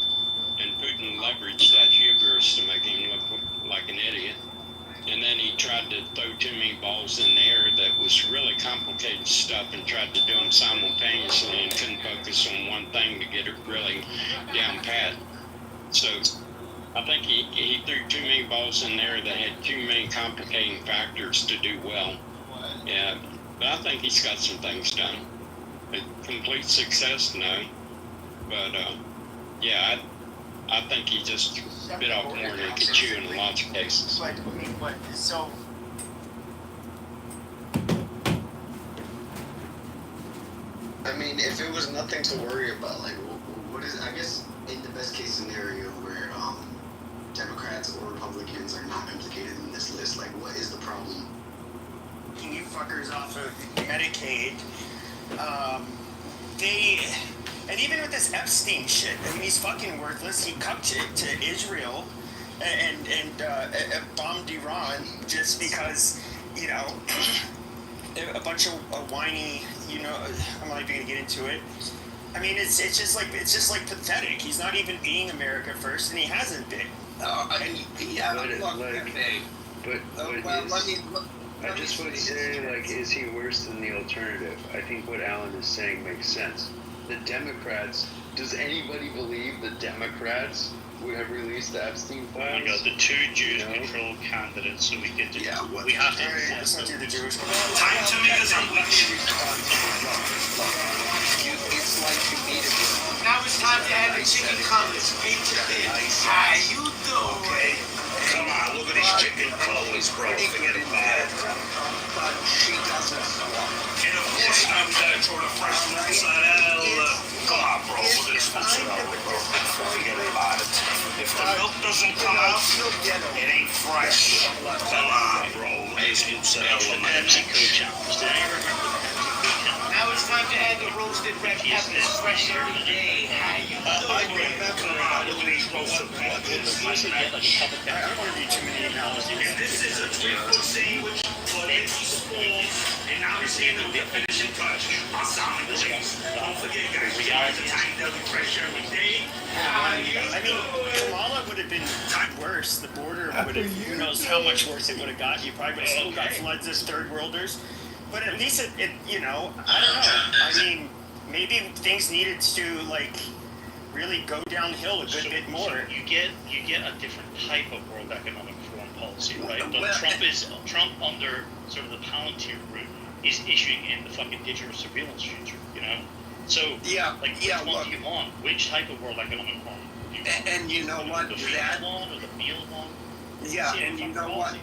S6: And Putin leveraged that hubris to make him look like an idiot. And then he tried to throw too many balls in the air that was really complicated stuff and tried to do them simultaneously and couldn't focus on one thing to get it really down pat. So I think he threw too many balls in there that had too many complicating factors to do well. Yeah, but I think he's got some things done. A complete success, no. But yeah, I think he just bit off more than he could chew in lots of cases.
S10: So
S9: I mean, if it was nothing to worry about, like, what is? I guess in the best case scenario where Democrats or Republicans are not implicated in this list, like, what is the problem?
S10: you fuckers off of Medicaid, and even with this Epstein shit, I mean, he's fucking worthless. He cucked to Israel and bombed Iran just because, a bunch of whiny, I'm not even gonna get into it. I mean, it's just like pathetic. He's not even being America first, and he hasn't been.
S11: I just would say, like, is he worse than the alternative? I think what Alan is saying makes sense. The Democrats, does anybody believe the Democrats would have released the Epstein files?
S5: We got the two Jewish-controlled candidates, so we get to.
S10: Yeah,
S5: we have to.
S10: Let's not do the Jewish.
S8: Time to make a sandwich.
S11: It's like you need it.
S8: Now it's time to add the chicken cutlets. Beat to this. How you doing?
S2: Okay. Come on, look at these chicken clothes, bro. Forget about it.
S11: But she doesn't swap.
S2: And of course, I'm gonna throw the fresh fruit inside out. Come on, bro. Look at this mozzarella, bro. Forget about it. If the milk doesn't come out, it ain't fresh. Come on, bro. This mozzarella, man.
S8: Now it's time to add the roasted red peppers. Fresh every day. How you doing?
S2: Come on, look at these roasted peppers.
S10: I don't want to do too many analogies.
S2: This is a 3-foot sandwich for empty spoons, and now we're seeing the finishing touch. Our salmon chips. Don't forget, guys, we got the time to fresh every day.
S10: I mean, Kamala would have been worse. The border would have, who knows how much worse it would have got. You probably would have still got floods as third worlders. But at least it, I don't know. I mean, maybe things needed to, really go downhill a good bit more.
S5: So you get a different type of world economic foreign policy, right? But Trump under sort of the Palantir route is issuing in the fucking digital surveillance future, So which one do you want? Which type of world economic forum? Do you want?
S11: And you know what?
S5: The
S11: That
S5: one or the field one?
S11: yeah, and you know what,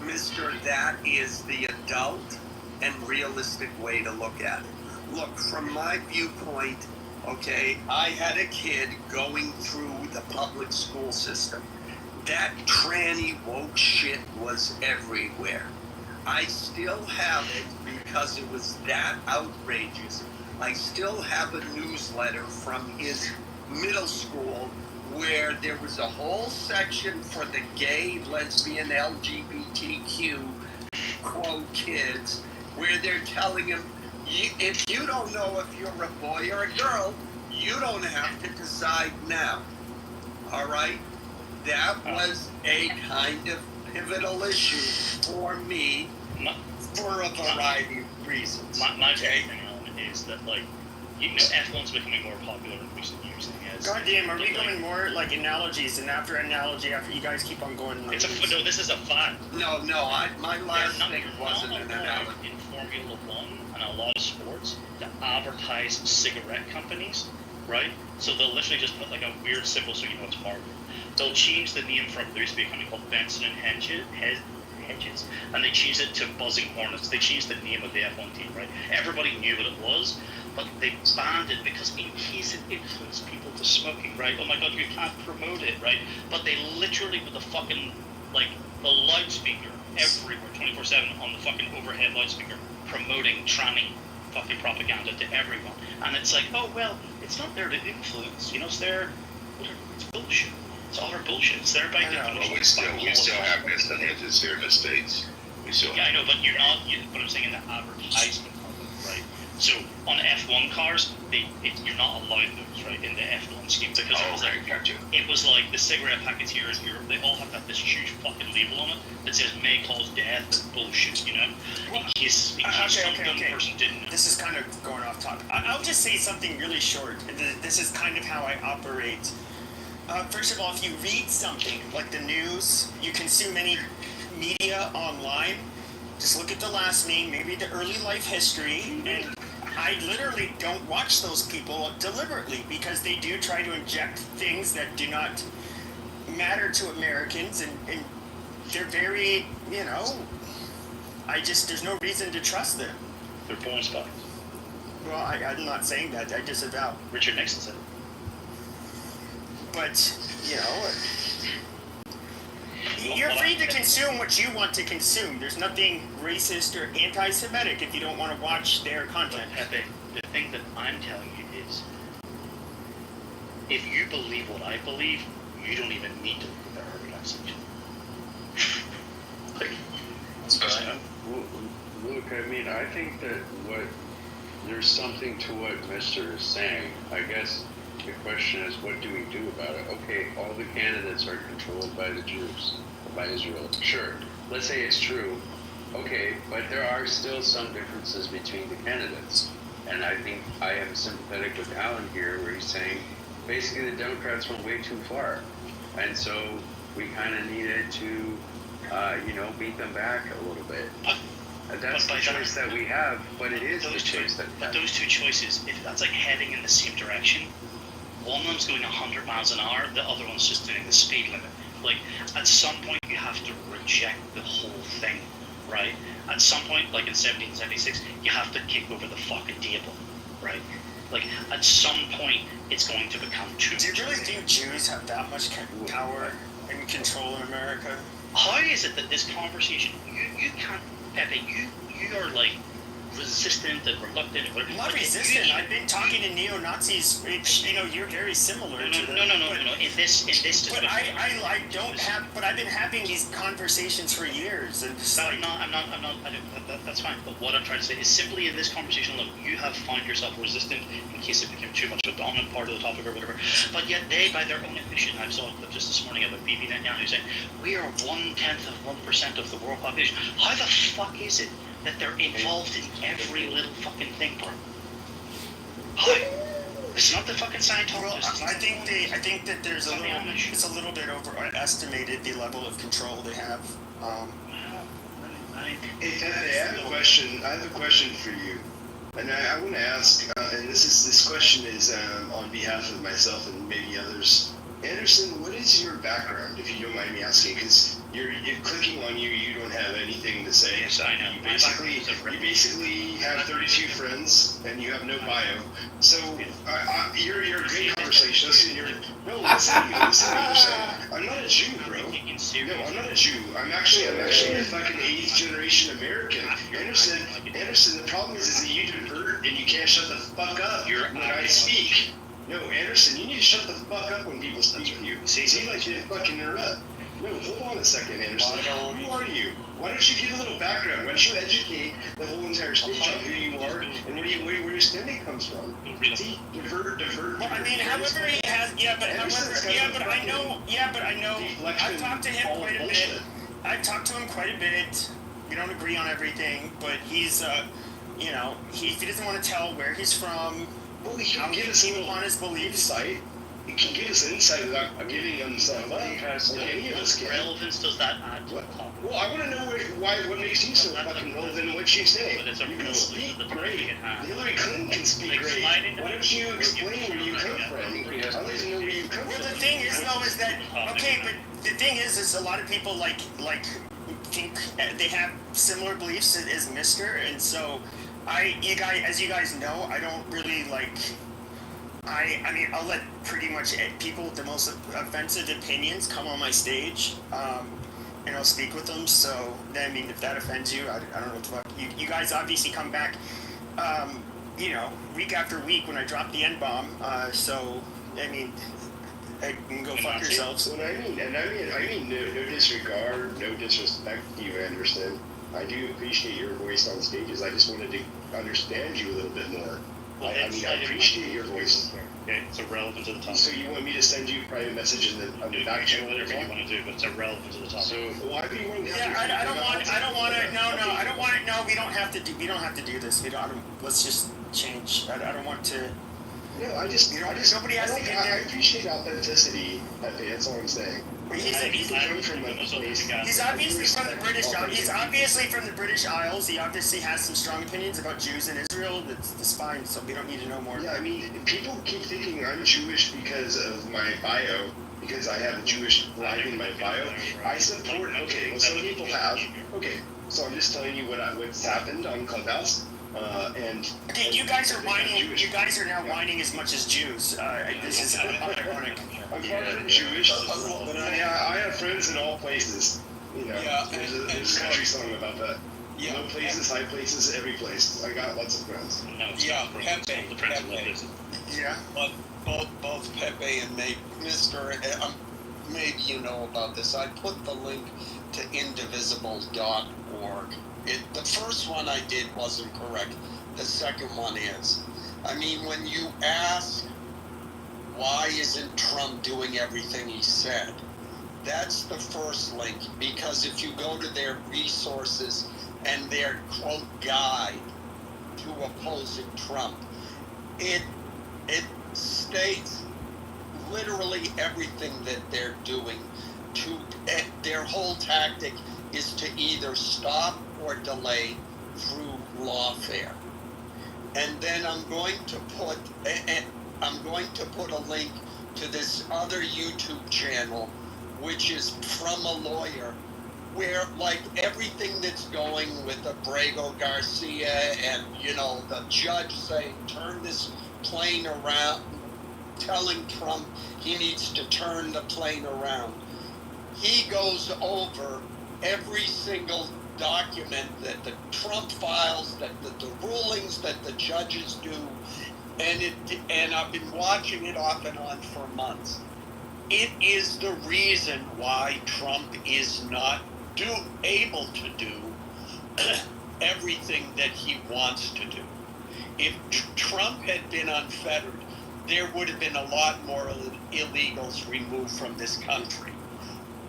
S11: Mister, that is the adult and realistic way to look at it. Look, from my viewpoint, okay, I had a kid going through the public school system. That tranny woke shit was everywhere. I still have it because it was that outrageous. I still have a newsletter from his middle school where there was a whole section for the gay, lesbian, LGBTQ, quote, kids, where they're telling him, if you don't know if you're a boy or a girl, you don't have to decide now. All right? That was a kind of pivotal issue for me for a variety of
S10: reasons.
S12: My favorite thing, Alan, is that like, F1's becoming more popular in recent years.
S10: God damn, are we going more like analogies and after analogy after you guys keep on going?
S12: It's no, this is a fact.
S11: No, my last thing wasn't an analogy.
S12: In Formula One and a lot of sports to advertise cigarette companies, right? So they'll literally just put like a weird symbol so you know it's Marlboro. They'll change the name from, there used to be a company called Benson and Hedges, and they changed it to Buzzing Hornets. They changed the name of the F1 team, right? Everybody knew what it was, but they banned it because in case it influenced people to smoking, right? Oh my god, you can't promote it, right? But they literally with the fucking, like, the loudspeaker everywhere, 24/7 on the fucking overhead loudspeaker, promoting tranny fucking propaganda to everyone. And it's like, oh well, it's not there to influence, it's there, it's bullshit. It's all our bullshit. It's there by definition.
S2: Well, we still have misdemeanors here in the States.
S12: Yeah, I know, but you're not. But I'm saying in the advertisement of it, right? So on F1 cars, you're not allowed those, right, in the F1 scheme because it was like the cigarette packets here in Europe. They all have this huge fucking label on it that says "may cause death." That's bullshit, In case some dumb person didn't know.
S10: This is kind of going off topic. I'll just say something really short. This is kind of how I operate. First of all, if you read something like the news, you consume any media online, just look at the last name, maybe the early life history, and I literally don't watch those people deliberately because they do try to inject things that do not matter to Americans, and they're very, there's no reason to trust them.
S12: They're porn spies.
S10: Well, I'm not saying that, I disavow.
S12: Richard Nixon said it.
S10: But, you're free to consume what you want to consume. There's nothing racist or anti-Semitic if you don't want to watch their content.
S12: Pepe, the thing that I'm telling you is, if you believe what I believe, you don't even need to look at the Harvard message.
S6: Luke, I think that there's something to what Mr. is saying. I guess the question is, what do we do about it? Okay, all the candidates are controlled by the Jews, by Israel. Sure, let's say it's true. Okay, but there are still some differences between the candidates. And I think I am sympathetic with Alan here, where he's saying, basically the Democrats went way too far. And so we kind of needed to, beat them back a little bit. That's the choice that we have, but it is the choice that we have.
S12: But those two choices, if that's like heading in the same direction, one of them's going 100 miles an hour, the other one's just doing the speed limit. Like, at some point you have to reject the whole thing, right? At some point, like in 1776, you have to kick over the fucking table, right? Like, at some point, it's going to become too much.
S10: Do you really think Jews have that much power and control in America?
S12: How is it that this conversation, you can't, Pepe, you are like resistant and reluctant.
S10: I'm not resistant. I've been talking to neo-Nazis, which, you're very similar to them.
S12: No. In this
S10: But I don't have, but I've been having these conversations for years. And
S12: that's fine. But what I'm trying to say is simply in this conversation alone, you have found yourself resistant in case it became too much of a dominant part of the topic or whatever. But yet they, by their own admission, I saw a clip just this morning about Bibi Netanyahu saying, we are 1/10 of the world population. How the fuck is it that they're involved in every little fucking thing, bro? How? It's not the fucking Scientologists.
S10: I think that there's it's a little bit overestimated the level of control they have.
S13: Hey, Pepe, I have a question for you, and I want to ask, and this question is on behalf of myself and maybe others. Anderson, what is your background, if you don't mind me asking? Because you're clicking on you don't have anything to say.
S12: Yes, I know.
S13: You basically have 32 friends and you have no bio. So you're a great conversationalist. Listen to me. I'm not a Jew, bro. No, I'm not a Jew. I'm actually a fucking 8th generation American. Anderson, the problem is that you divert and you can't shut the fuck up when I speak. No, Anderson, you need to shut the fuck up when people speak to you. See, like you fucking interrupt. No, hold on a second, Anderson. Who are you? Why don't you give a little background? Why don't you educate the whole entire stage on who you are and where your standing comes from? See, divert.
S10: Well, however he has, I know. I've talked to him quite a bit. I've talked to him quite a bit. We don't agree on everything, but he's if he doesn't want to tell where he's from,
S13: well, he can give us
S10: on his beliefs.
S13: Insight. He can give us insight without giving him some money. Any of us can.
S12: What relevance does that add to the topic?
S13: Well, I want to know what makes you so fucking relevant in what she's saying.
S12: But it's a
S13: You can
S12: relevance
S13: speak
S12: to the
S13: great.
S12: topic it has.
S13: Hillary Clinton can speak great. Why don't you explain where you come from? I'd like to know where you come
S10: Well,
S13: from.
S10: the thing is, though, is that okay, but the thing is a lot of people like think they have similar beliefs as Mr. And so as you guys know, I don't really like. I mean, I'll let pretty much people with the most offensive opinions come on my stage, and I'll speak with them. So, I mean, if that offends you, I don't know what the fuck. You guys obviously come back, week after week when I drop the N-bomb. So, I mean, can go fuck yourselves.
S13: Well, I mean, no disregard, no disrespect to you, Anderson. I do appreciate your voice on stages. I just wanted to understand you a little bit more.
S12: Well,
S13: I appreciate your voice.
S12: Okay, it's irrelevant to the topic.
S13: So you want me to send you a private message on the back channel?
S12: Whatever you want to do, but it's irrelevant to the topic.
S13: So why do you want to?
S10: Yeah, I don't want to. No, we don't have to do this. Let's just change. I don't want to.
S13: No, nobody has to get there. I appreciate authenticity. That's all I'm saying.
S10: He's obviously from the British. He's obviously from the British Isles. He obviously has some strong opinions about Jews in Israel. That's fine. So we don't need to know more.
S13: Yeah, I mean, people keep thinking I'm Jewish because of my bio, because I have a Jewish flag in my bio. I support. Okay, well, some people have. Okay, so I'm just telling you what's happened on Clubhouse.
S10: Okay, you guys are whining. You guys are now whining as much as Jews. This is ironic.
S13: I'm part Jewish, but I have friends in all places. There's a country song about that. Yeah. Low places, high places, every place. I got lots of friends.
S11: Pepe.
S10: Yeah.
S11: But both Pepe and Mr. Maybe you know about this. I put the link to indivisible.org. The first one I did wasn't correct. The second one is. I mean, when you ask, why isn't Trump doing everything he said? That's the first link, because if you go to their resources and their quote guide to opposing Trump, it states literally everything that they're doing. Their whole tactic is to either stop or delay through lawfare. And then I'm going to put a link to this other YouTube channel, which is from a lawyer, where like everything that's going with Abrego Garcia and the judge saying turn this plane around, telling Trump he needs to turn the plane around. He goes over every single document that the Trump files, that the rulings that the judges do, and I've been watching it off and on for months. It is the reason why Trump is not able to do everything that he wants to do. If Trump had been unfettered, there would have been a lot more illegals removed from this country.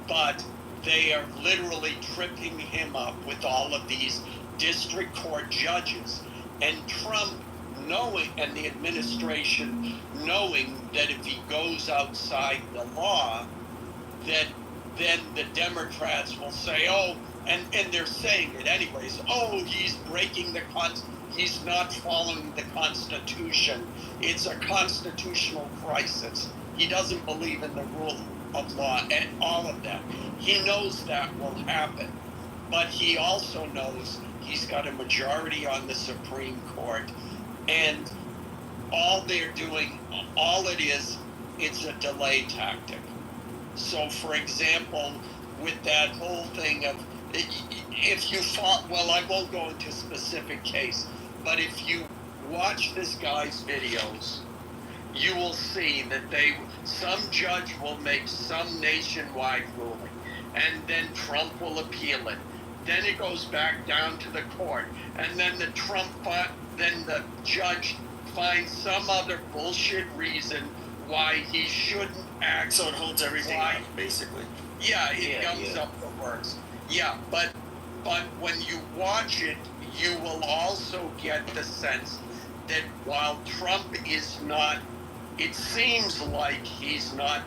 S11: But they are literally tripping him up with all of these district court judges. And Trump and the administration knowing that if he goes outside the law, that then the Democrats will say, and they're saying it anyways, he's breaking he's not following the Constitution. It's a constitutional crisis. He doesn't believe in the rule of law and all of that. He knows that will happen. But he also knows he's got a majority on the Supreme Court. And all they're doing, it's a delay tactic. So, for example, with that whole thing of, if you fought, I won't go into a specific case, but if you watch this guy's videos, you will see that some judge will make some nationwide ruling, and then Trump will appeal it. Then it goes back down to the court, and then the judge finds some other bullshit reason why he shouldn't act.
S10: So it holds everything up, basically.
S11: Yeah, it gums up the works. Yeah, but But when you watch it, you will also get the sense that while Trump is not, it seems like he's not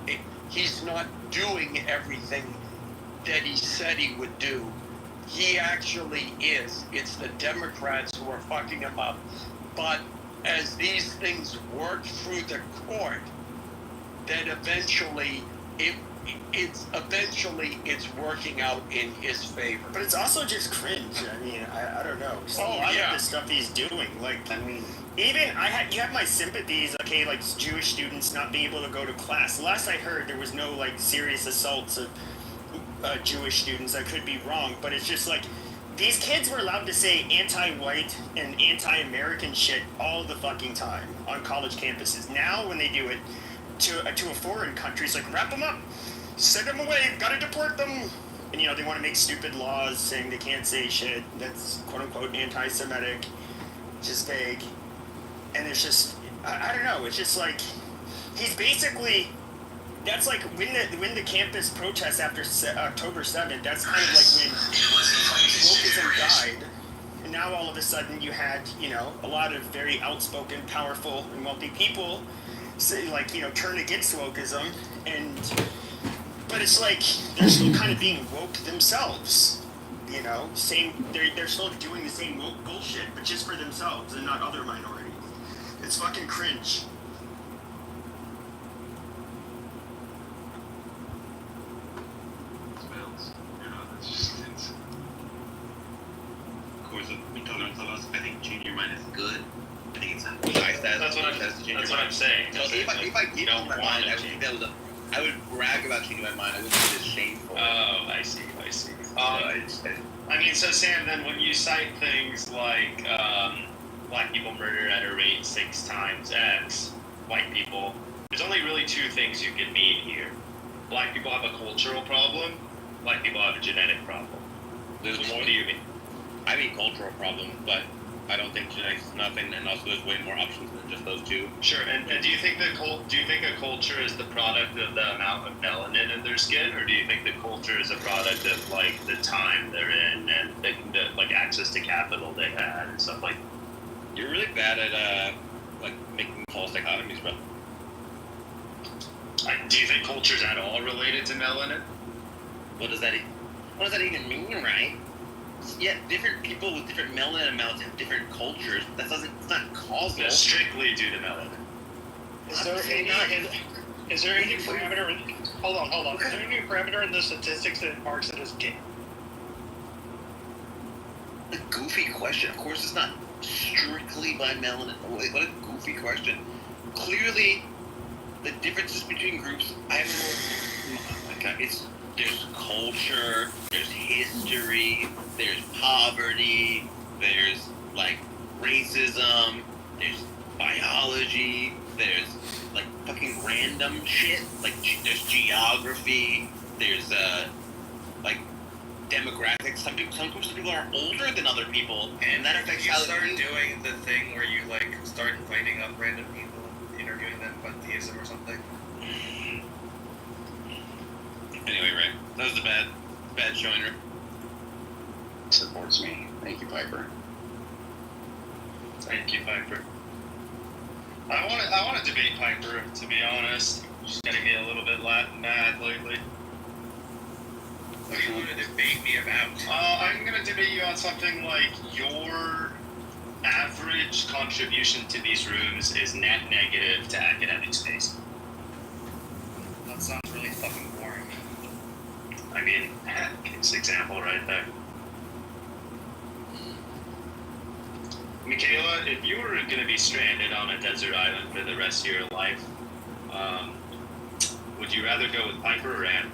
S11: doing everything that he said he would do. He actually is. It's the Democrats who are fucking him up. But as these things work through the court, then eventually it's working out in his favor.
S10: But it's also just cringe. I mean, I don't know. Seeing a lot of the stuff he's doing, like, I mean, even you have my sympathies. Okay, like Jewish students not being able to go to class. Last I heard, there was no like serious assaults of Jewish students. I could be wrong, but it's just like these kids were allowed to say anti-white and anti-American shit all the fucking time on college campuses. Now, when they do it to a foreign country, it's like wrap them up, send them away, gotta deport them. And they want to make stupid laws saying they can't say shit that's quote unquote anti-Semitic, just vague. And it's just I don't know. It's just like he's basically. That's like when the campus protests after October 7th, that's kind of like when wokeism died. And now all of a sudden you had, a lot of very outspoken, powerful, and wealthy people say, like, turn against wokeism. But it's like they're still kind of being woke themselves. They're still doing the same woke bullshit, but just for themselves and not other minorities. It's fucking cringe.
S14: I think junior mine is good. I think it's
S12: that's what I'm saying.
S14: So if I give you my mind, I would brag about changing my mind. I wouldn't be this shameful.
S12: Oh, I see. I mean, so Sam, then when you cite things like black people murdered at a rate 6 times X white people, there's only really 2 things you can mean here. Black people have a cultural problem. Black people have a genetic problem.
S14: What do you mean? I mean cultural problem, but I don't think genetics is nothing, and also there's way more options than just those 2.
S12: Sure, and do you think a culture is the product of the amount of melanin in their skin, or do you think the culture is a product of like the time they're in and the like access to capital they had and stuff like?
S14: You're really bad at like making false dichotomies, bro.
S12: Do you think culture's at all related to melanin?
S14: What does that even mean, right? Yeah, different people with different melanin amounts have different cultures. It's not causal.
S12: It's strictly due to melanin.
S15: Is there any parameter? Hold on. Is there any parameter in the statistics that marks it as gay?
S14: A goofy question. Of course, it's not strictly by melanin. What a goofy question. Clearly, the differences between groups. There's culture, there's history, there's poverty, there's like racism, there's biology, there's like fucking random shit, like there's geography, there's like demographics. Some groups of people are older than other people, and that affects how
S16: you start doing the thing where you like start inviting up random people and interviewing them about theism or something.
S14: Anyway, right. That was a bad showing.
S6: Supports me. Thank you, Piper.
S12: Thank you, Piper. I want to debate Piper, to be honest. She's getting me a little bit mad lately.
S16: What do you want to debate me about?
S12: I'm going to debate you on something like your average contribution to these rooms is net negative to academic space.
S16: That sounds really fucking boring.
S12: I mean, it's an example right there. Michaela, if you were going to be stranded on a desert island for the rest of your life, would you rather go with Piper or Ann?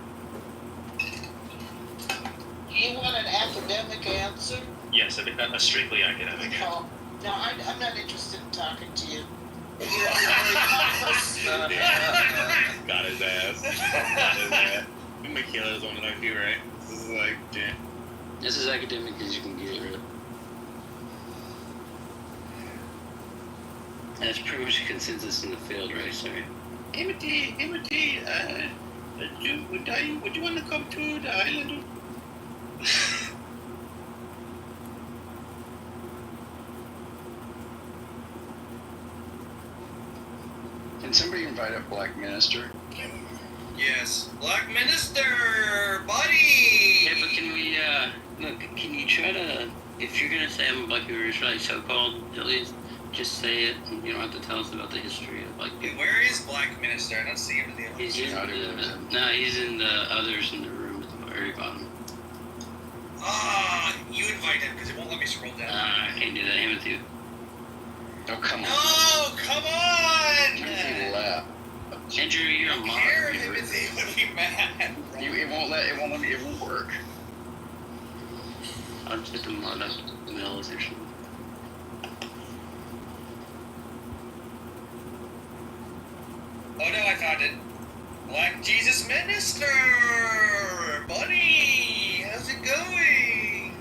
S17: You want an academic answer?
S12: Yes, a strictly academic answer.
S17: No, I'm not interested in talking to you.
S14: Got his ass. Michaela's one of our few, right? This is like, yeah.
S18: That's as academic as you can get, really. That's pretty much a consensus in the field, right? Sorry.
S14: Timothy, would you want to come to the island?
S19: Can somebody invite a black minister?
S16: Yes. Black Minister, buddy!
S18: Yeah, but can we, look, can you try to, if you're gonna say I'm a black Hebrew Israelite, so-called, at least, just say it, and you don't have to tell us about the history of, like,
S16: Hey, where is Black Minister? I don't see him in the
S18: he's in he's in the others in the room at the very bottom.
S16: Ah, you invite him, because it won't let me scroll down.
S18: I can't do that, him with you.
S19: Oh, come on.
S16: No, come on!
S19: He left.
S18: Andrew, you're a
S16: I
S18: mod.
S16: care him and they would be mad.
S19: It won't let me, it won't work.
S18: I'll just hit the mod up in the middle section.
S16: Oh no, I found it. Black Jesus Minister! Buddy! How's it going?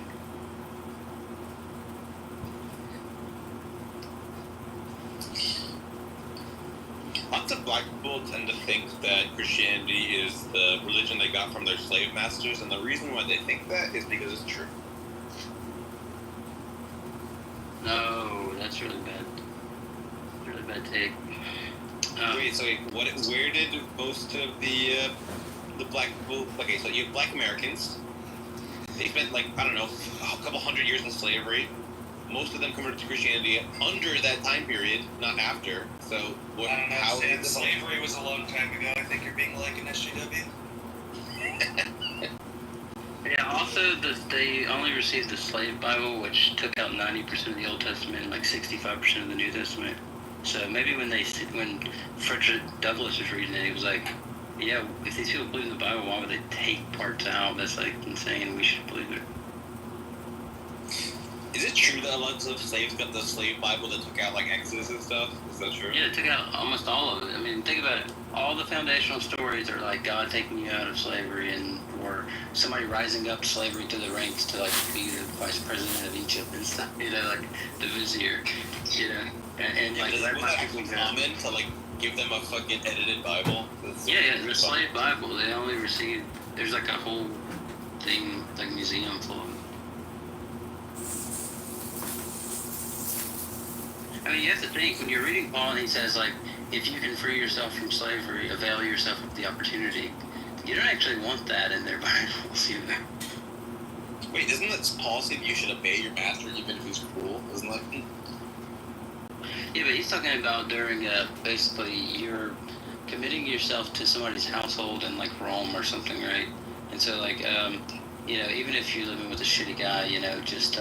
S20: Lots of black people tend to think that Christianity is the religion they got from their slave masters, and the reason why they think that is because it's true.
S18: No, that's really bad. Really bad take.
S20: Where did most of the black people? Okay, so you have black Americans. They spent a couple hundred years in slavery. Most of them converted to Christianity under that time period, not after. So what?
S16: I don't know,
S20: How
S16: Stan, slavery was a long time ago. I think you're being like an SJW.
S18: Yeah, also, they only received the slave Bible, which took out 90% of the Old Testament and 65% of the New Testament. So maybe when Frederick Douglass was reading it, he was like, yeah, if these people believe in the Bible, why would they take parts out? That's insane. We should believe it.
S20: Is it true that lots of slaves got the slave Bible that took out Exodus and stuff? Is that true?
S18: Yeah, it took out almost all of it. I mean, think about it. All the foundational stories are God taking you out of slavery or somebody rising up slavery to the ranks to be the vice president of Egypt and stuff. The vizier. And
S20: does it common to give them a fucking edited Bible?
S18: Yeah, the slave Bible. They only received. There's a whole thing museum full of it. I mean, you have to think, when you're reading Paul and he says, if you can free yourself from slavery, avail yourself of the opportunity, you don't actually want that in their Bibles either.
S20: Wait, isn't it Paul saying you should obey your master even if he's cruel? Isn't that...
S18: Yeah, but he's talking about during, basically, you're committing yourself to somebody's household in, Rome or something, right? And so, even if you're living with a shitty guy, just,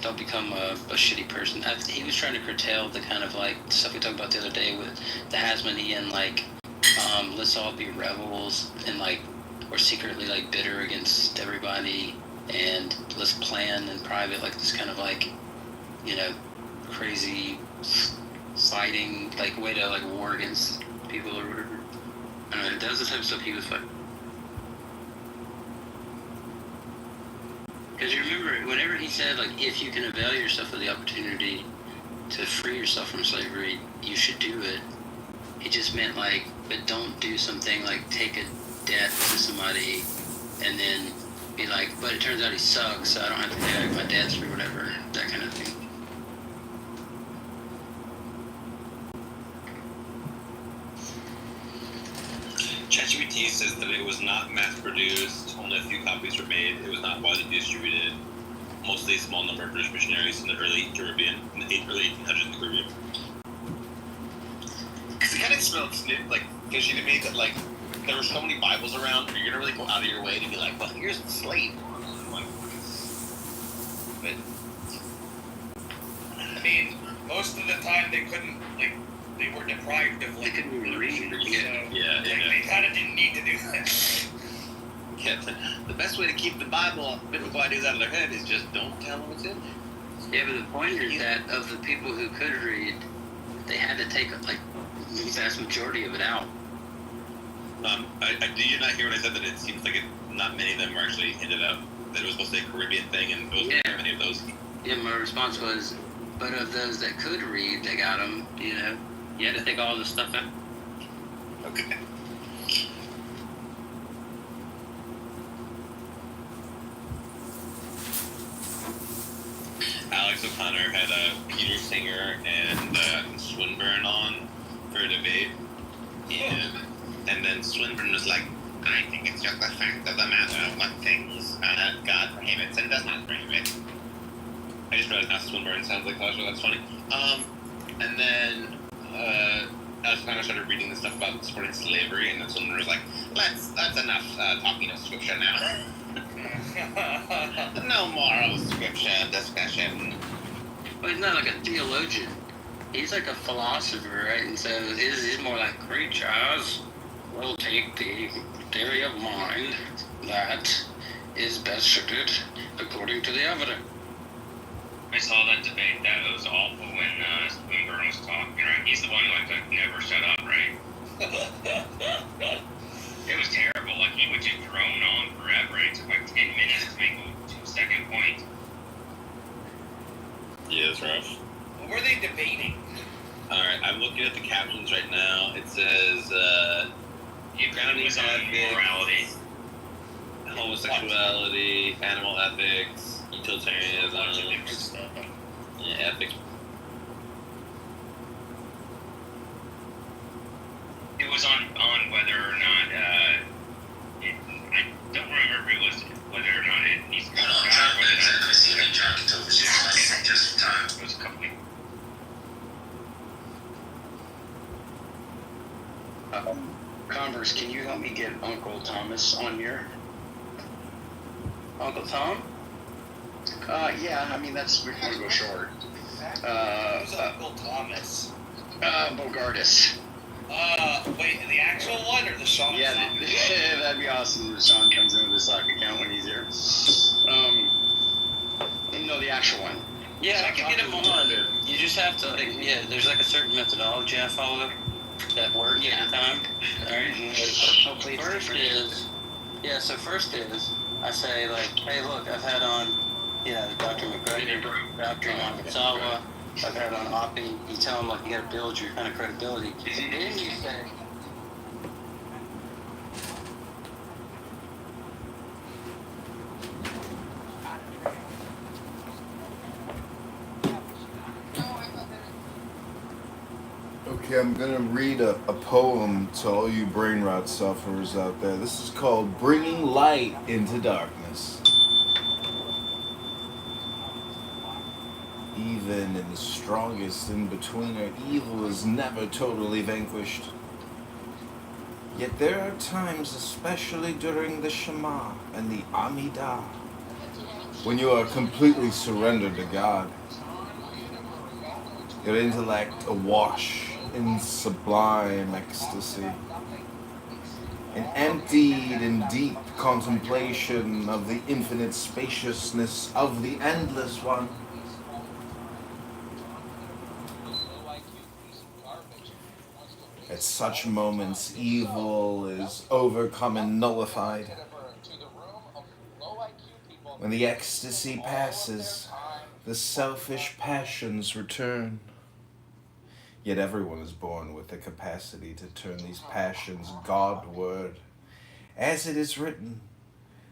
S18: don't become a shitty person. He was trying to curtail the kind of stuff we talked about the other day with the Hasmonean, let's all be rebels and we're secretly bitter against everybody and let's plan in private this kind of crazy fighting way to war against people or whatever. I don't know, that was the type of stuff he was fighting. Because you remember, whenever he said, if you can avail yourself of the opportunity to free yourself from slavery, you should do it. He just meant, but don't do something take a debt to somebody and then be but it turns out he sucks, so I don't have to pay back my debts or whatever, that kind of thing.
S20: ChatGPT says that it was not mass-produced, only a few copies were made, it was not widely distributed, mostly a small number of British missionaries in the early 1800s in the Caribbean. Because it kind of smelled fishy to me that, there were so many Bibles around, you're gonna really go out of your way to be well, here's the slave one. But...
S16: I mean, most of the time they couldn't, they were deprived of
S18: they couldn't read.
S16: They kind of didn't need to do that.
S20: Yeah, the best way to keep the biblical ideas out of their head is just don't tell them what's in there.
S18: Yeah, but the point is that of the people who could read, they had to take the vast majority of it out.
S20: Did you not hear what I said that it seems not many of them were actually handed out? That it was supposed to be a Caribbean thing, and there wasn't many of those.
S18: Yeah, my response was, but of those that could read, they got them. You had to take all this stuff out.
S20: Okay. Alex O'Connor had Peter Singer and Swinburne on for a debate, and then Swinburne was like, "I think it's just the fact of the matter of what things God prohibits and does not prohibit." I just realized now Swinburne sounds like Sasha. That's funny. And then Alex O'Connor started reading the stuff about supporting slavery, and then Swinburne was like, "That's enough talking of scripture now." No more of scripture discussion.
S18: Well, he's not like a theologian. He's like a philosopher, right? And so he's more like creatures will take the theory of mind that is best suited according to the evidence.
S6: I saw that debate. That was awful when Swinburne was talking. Right? He's the one who like never shut up, right? It was terrible. Like he would just drone on forever. It took like 10 minutes to make a 2-second point.
S20: Yeah, it's rough.
S14: What were they debating?
S20: Alright, I'm looking at the captions right now. It says, grounding
S6: was on morality,
S20: homosexuality, animal ethics, utilitarianism, ethics.
S6: it was on whether or not I don't remember if it was whether or not it needs to go down or whether or not it was a couple weeks.
S19: Converse, can you help me get Uncle Thomas on here?
S18: Uncle Tom?
S19: Yeah, I mean, we're going to go short.
S14: Who's Uncle Thomas?
S19: Bogardus.
S14: Wait, the actual one or the Sean?
S19: Yeah, that'd be awesome if Sean comes in with his sock account when he's here. The actual one.
S18: Yeah, I can get him on. You just have to, there's like a certain methodology I follow that works every time. Alright?
S19: Hopefully
S18: First is, I say like, hey look, I've had on, Dr. McGregor, Dr. Nakasawa, I've had on Oppie. You tell them like you gotta build your kind of credibility. And then you say,
S4: Okay, I'm gonna read a poem to all you brain rot sufferers out there. This is called Bringing Light into Darkness. Even in the strongest in-betweener, evil is never totally vanquished. Yet there are times, especially during the Shema and the Amidah, when you are completely surrendered to God. Your intellect awash in sublime ecstasy, and emptied in deep contemplation of the infinite spaciousness of the endless one. At such moments, evil is overcome and nullified. When the ecstasy passes, the selfish passions return. Yet everyone is born with the capacity to turn these passions Godward. As it is written,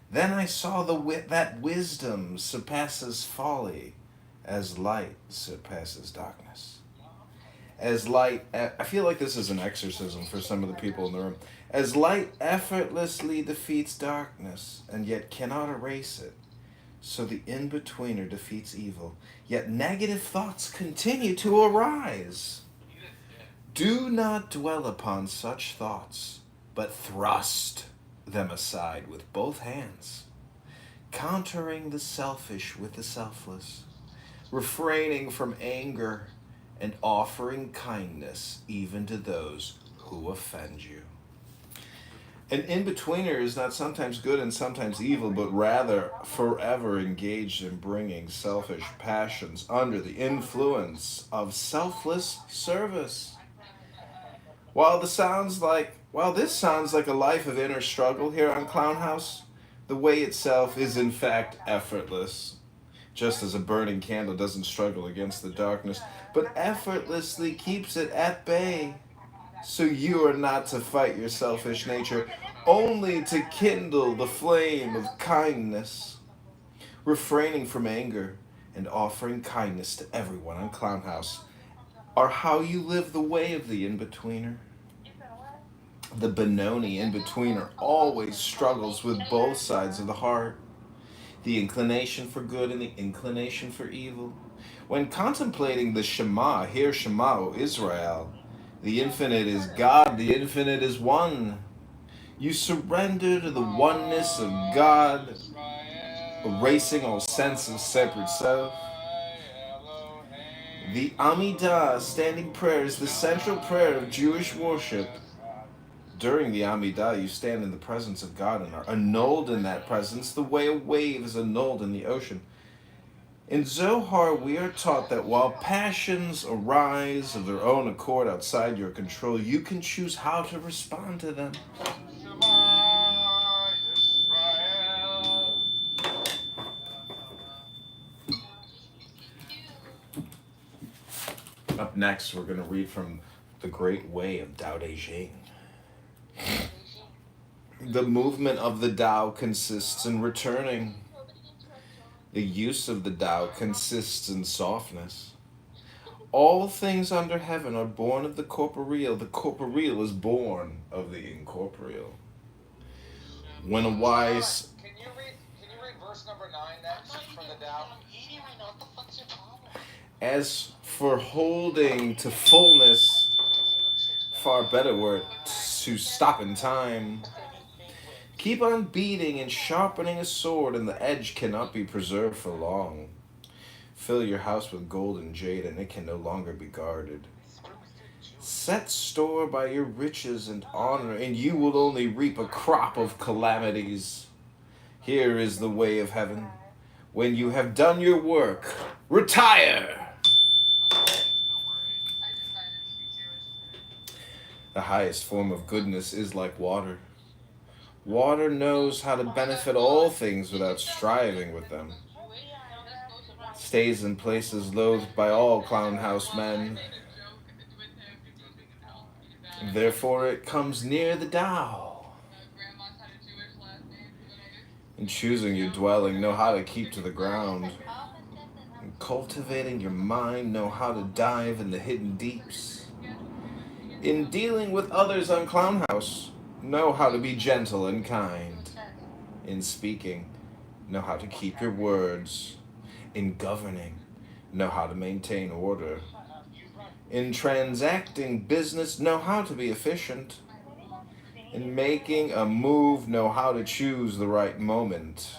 S4: then I saw that wisdom surpasses folly, as light surpasses darkness. As light, I feel like this is an exorcism for some of the people in the room. As light effortlessly defeats darkness, and yet cannot erase it, so the in-betweener defeats evil, yet negative thoughts continue to arise. Do not dwell upon such thoughts, but thrust them aside with both hands, countering the selfish with the selfless, refraining from anger, and offering kindness even to those who offend you. An in-betweener is not sometimes good and sometimes evil, but rather forever engaged in bringing selfish passions under the influence of selfless service. While this sounds like a life of inner struggle here on Clown House, the way itself is in fact effortless. Just as a burning candle doesn't struggle against the darkness, but effortlessly keeps it at bay. So you are not to fight your selfish nature, only to kindle the flame of kindness, refraining from anger and offering kindness to everyone in Clown House are how you live the way of the in-betweener. The Benoni in-betweener always struggles with both sides of the heart, the inclination for good and the inclination for evil. When contemplating the Shema, hear Shema, O Israel, the infinite is God, the infinite is one. You surrender to the oneness of God, erasing all sense of separate self. The Amidah, standing prayer, is the central prayer of Jewish worship. During the Amidah, you stand in the presence of God and are annulled in that presence the way a wave is annulled in the ocean. In Zohar, we are taught that while passions arise of their own accord outside your control, you can choose how to respond to them. Up next, we're going to read from The Great Way of Tao Te Ching. The movement of the Tao consists in returning. The use of the Tao consists in softness. All things under heaven are born of the corporeal. The corporeal is born of the incorporeal. When a wise...
S21: Can you read verse number 9 next from the Tao?
S4: As for holding to fullness, far better were to stop in time. Keep on beating and sharpening a sword, and the edge cannot be preserved for long. Fill your house with gold and jade, and it can no longer be guarded. Set store by your riches and honor, and you will only reap a crop of calamities. Here is the way of heaven. When you have done your work, retire! The highest form of goodness is like water. Water knows how to benefit all things without striving with them. Stays in places loathed by all Clown House men. Therefore it comes near the Tao. In choosing your dwelling, know how to keep to the ground. In cultivating your mind, know how to dive in the hidden deeps. In dealing with others on Clown House, know how to be gentle and kind. In speaking, know how to keep your words. In governing, know how to maintain order. In transacting business, know how to be efficient. In making a move, know how to choose the right moment.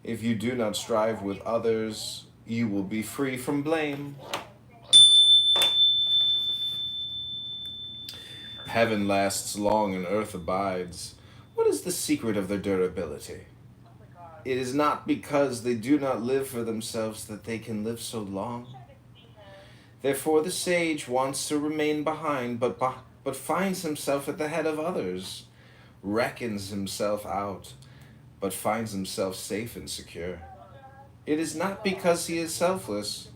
S4: If you do not strive with others, you will be free from blame. Heaven lasts long and earth abides. What is the secret of their durability? It is not because they do not live for themselves that they can live so long. Therefore the sage wants to remain behind, but finds himself at the head of others, reckons himself out, but finds himself safe and secure. It is not because he is selfless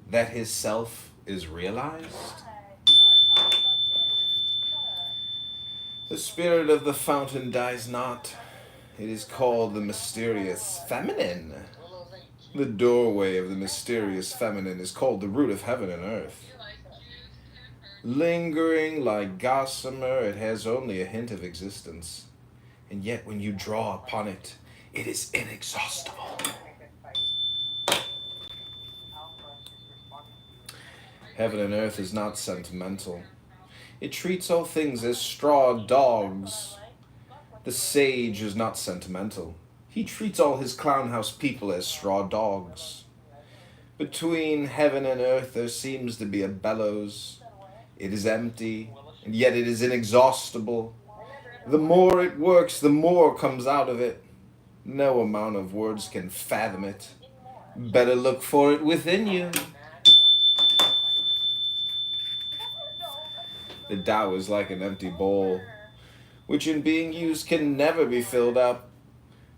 S4: that his self is realized. The spirit of the fountain dies not. It is called the mysterious feminine. The doorway of the mysterious feminine is called the root of heaven and earth. Lingering like gossamer, it has only a hint of existence. And yet when you draw upon it, it is inexhaustible. Heaven and earth is not sentimental. It treats all things as straw dogs. The sage is not sentimental. He treats all his Clown House people as straw dogs. Between heaven and earth there seems to be a bellows. It is empty, and yet it is inexhaustible. The more it works, the more comes out of it. No amount of words can fathom it. Better look for it within you. The Tao is like an empty bowl, which in being used can never be filled up.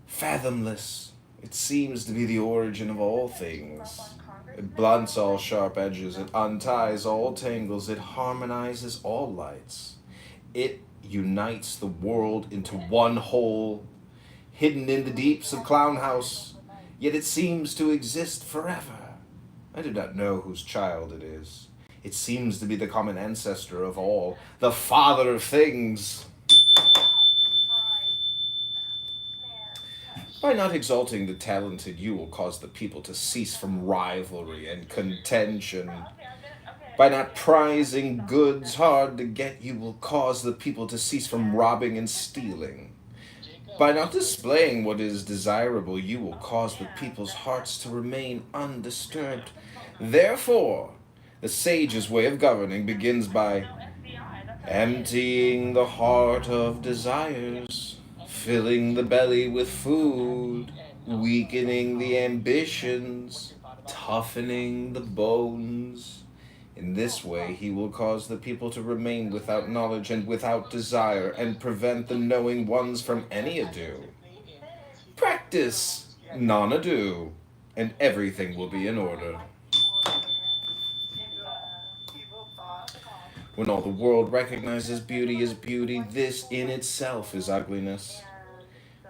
S4: Fathomless, it seems to be the origin of all things. It blunts all sharp edges, it unties all tangles, it harmonizes all lights. It unites the world into one whole. Hidden in the deeps of Clown House, yet it seems to exist forever. I do not know whose child it is. It seems to be the common ancestor of all, the father of things. By not exalting the talented, you will cause the people to cease from rivalry and contention. By not prizing goods hard to get, you will cause the people to cease from robbing and stealing. By not displaying what is desirable, you will cause the people's hearts to remain undisturbed. Therefore, the sage's way of governing begins by emptying the heart of desires, filling the belly with food, weakening the ambitions, toughening the bones. In this way, he will cause the people to remain without knowledge and without desire, and prevent the knowing ones from any ado. Practice non-ado, and everything will be in order. When all the world recognizes beauty as beauty, this in itself is ugliness.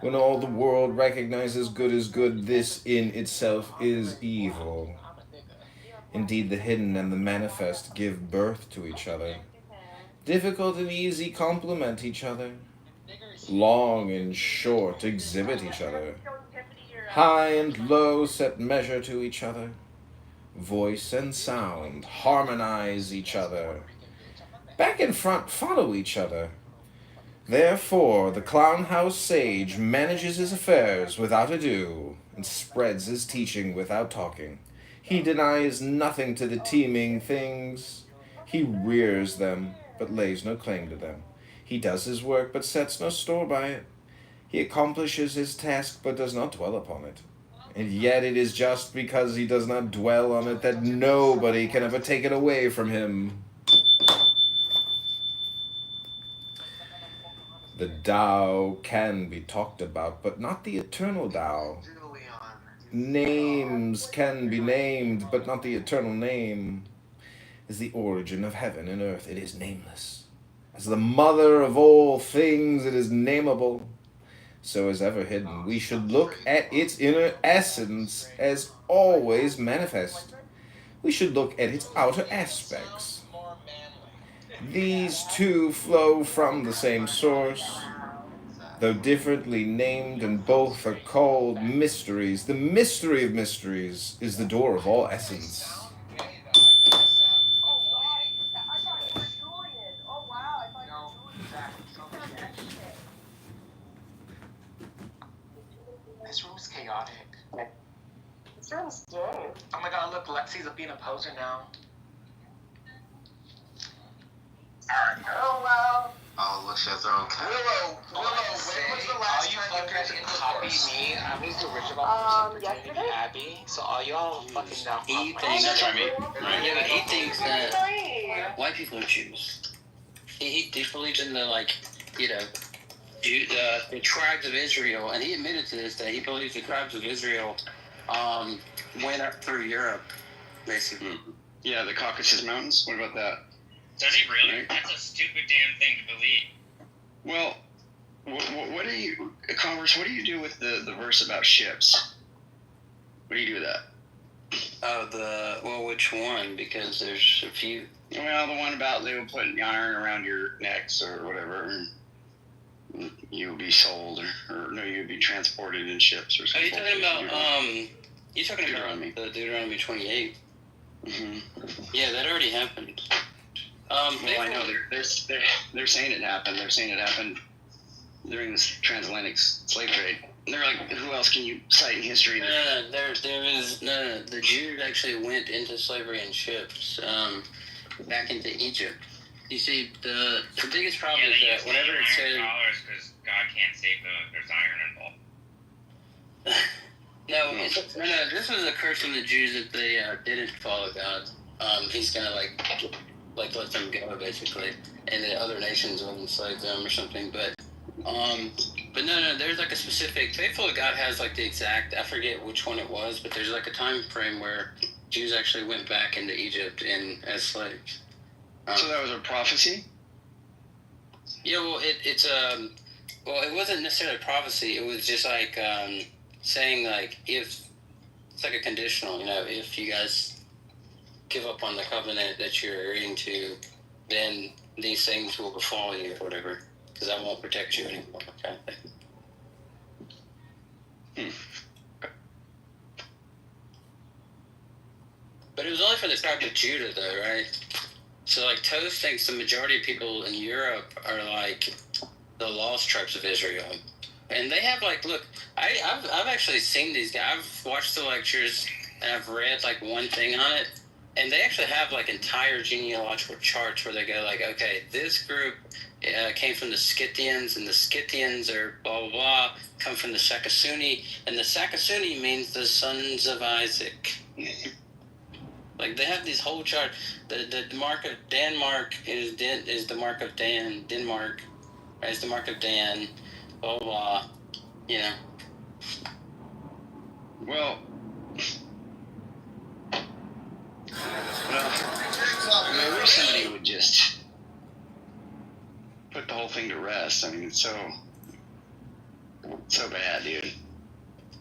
S4: When all the world recognizes good as good, this in itself is evil. Indeed, the hidden and the manifest give birth to each other. Difficult and easy complement each other. Long and short exhibit each other. High and low set measure to each other. Voice and sound harmonize each other. Back and front follow each other. Therefore, the clown house sage manages his affairs without ado, and spreads his teaching without talking. He denies nothing to the teeming things. He rears them, but lays no claim to them. He does his work, but sets no store by it. He accomplishes his task, but does not dwell upon it. And yet it is just because he does not dwell on it that nobody can ever take it away from him. The Tao can be talked about, but not the eternal Tao. Names can be named, but not the eternal name. Is the origin of heaven and earth, it is nameless. As the mother of all things, it is nameable. So as ever hidden, we should look at its inner essence as always manifest. We should look at its outer aspects. These two flow from the same source, though differently named, and both are called mysteries. The mystery of mysteries is the door of all essence.
S3: This room is chaotic. This room's dead. Oh my god, look, Lexi's being a poser now.
S17: Oh, wow.
S3: Oh, look, she's throwing Willow, when was the last time you guys copy me? I was the original person pretending to be Abby, so all y'all fucking now.
S18: He thinks that white people are Jews. He believes in the, the tribes of Israel, and he admitted to this, that he believes the tribes of Israel went up through Europe, basically.
S19: Yeah, the Caucasus Mountains. What about that?
S22: Does he really?
S19: Right.
S22: That's a stupid damn thing to believe.
S19: Well, what do you, Congress? What do you do with the verse about ships? What do you do with that?
S18: Which one? Because there's a few.
S19: Well, the one about they will put iron around your necks or whatever, and you will be sold, or no, you will be transported in ships or something.
S18: Are you talking about you're talking about the Deuteronomy 28?
S19: Mm-hmm.
S18: Yeah, that already happened.
S19: Well, I know they're saying it happened. They're saying it happened during this transatlantic slave trade. And they're like, who else can you cite in history?
S18: The Jews actually went into slavery in ships, back into Egypt. You see, the biggest problem is that whenever it says
S22: because God can't save them if there's iron involved.
S18: No, this was a curse from the Jews that they didn't follow God. He's gonna let them go basically, and the other nations will enslave them or something. But no, there's a specific faithful of God has the exact, I forget which one it was, but there's a time frame where Jews actually went back into Egypt as slaves.
S19: So that was a prophecy?
S18: Yeah, well, it wasn't necessarily a prophecy. It was just saying if it's like a conditional. You know, if you guys give up on the covenant that you're agreeing to, then these things will befall you or whatever, because I won't protect you anymore. Kind of thing. But it was only for the tribe of Judah, though, right? So, like, Toth thinks the majority of people in Europe are like the lost tribes of Israel, and they have like, look, I've actually seen these guys. I've watched the lectures and I've read like one thing on it, and they actually have like entire genealogical charts where they go like, okay, this group came from the Scythians, and the Scythians are blah blah blah, come from the Sakasuni, and the Sakasuni means the sons of Isaac. Like they have these whole chart. The mark of Denmark is the mark of Dan. Denmark is the mark of Dan. Blah blah. You know.
S19: Well, I wish somebody would just put the whole thing to rest. I mean, it's so bad, dude.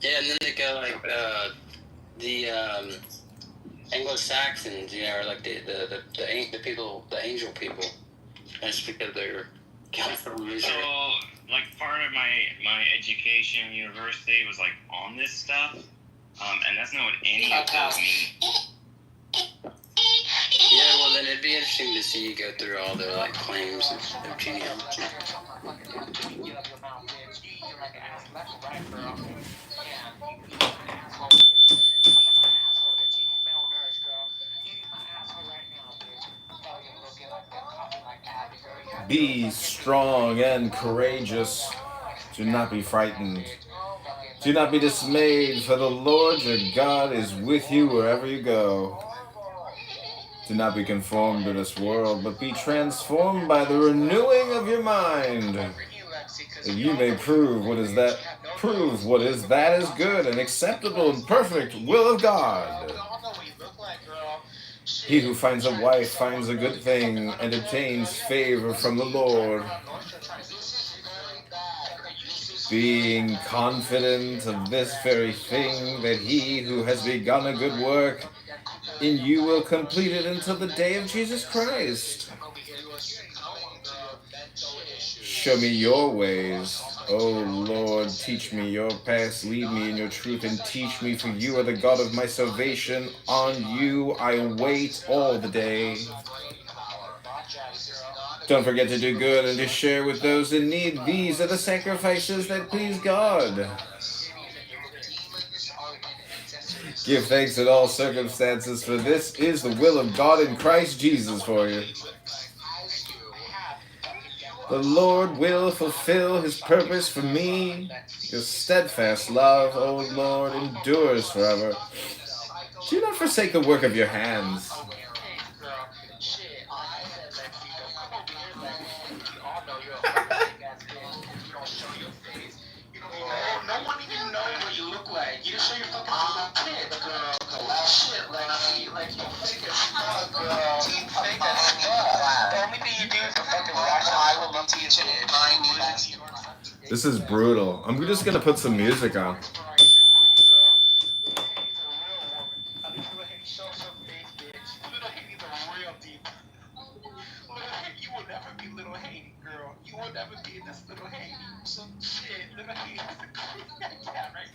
S18: Yeah, and then they go like the Anglo-Saxons, you know, or like the people, the angel people. That's because they're come from Israel.
S22: So, like, part of my education, university was like on this stuff, and that's not what any of those mean.
S18: Yeah, well then it'd be interesting to see you go through all their like claims of genealogy.
S4: Be strong and courageous. Do not be frightened. Do not be dismayed, for the Lord your God is with you wherever you go. Do not be conformed to this world, but be transformed by the renewing of your mind, that you may prove what is that is good and acceptable and perfect will of God. He who finds a wife finds a good thing and obtains favor from the Lord. Being confident of this very thing, that he who has begun a good work in you will complete it until the day of Jesus Christ. Show me your ways, O Lord, teach me your paths, lead me in your truth, and teach me, for you are the God of my salvation. On you I wait all the day. Don't forget to do good and to share with those in need. These are the sacrifices that please God. Give thanks in all circumstances, for this is the will of God in Christ Jesus for you. The Lord will fulfill his purpose for me. Your steadfast love, O Lord, endures forever. Do not forsake the work of your hands.
S3: No one even knows what you look like. You just show your fucking little kid, girl. Shit, like you fake as fuck, girl. You fake as fuck. The only thing you do is the fucking watch. I will love teaching it.
S4: This is brutal. I'm just gonna put some music on.
S3: You will never be little Haiti, girl. You will never be this little Haiti. Some shit, little Haiti. Yeah, right.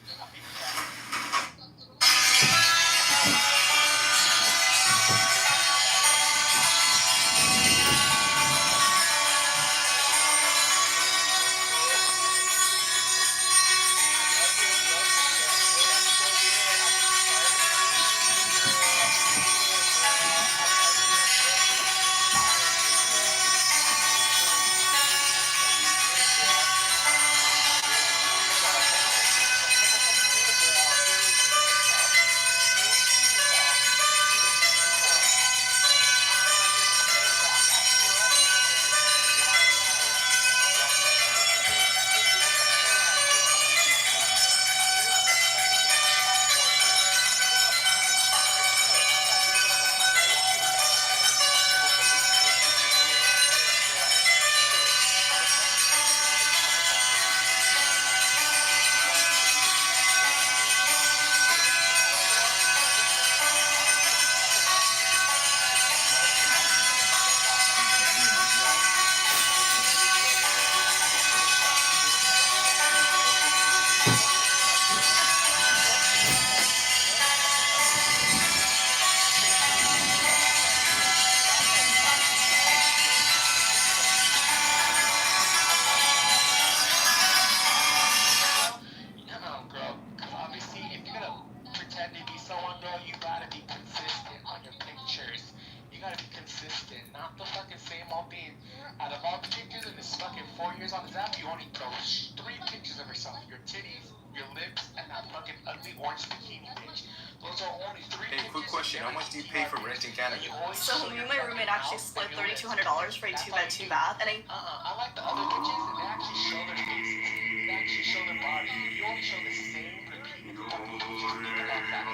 S3: pretend to be someone, bro, you gotta be consistent on your pictures. You gotta be consistent, not the fucking same old thing. Out of all the pictures in this fucking 4 years on this app, you only post 3 pictures of yourself. Your titties, your lips, and that fucking ugly orange bikini bitch. Those are only 3
S1: Hey, quick question. How much do you pay for rent in Canada?
S7: So me and my roommate actually split $3,200 for a 2-bed, 2-bath, and
S3: I like the other bitches, and they actually show their faces. They actually show their body. You only show the same repeated fucking pictures. Think about that.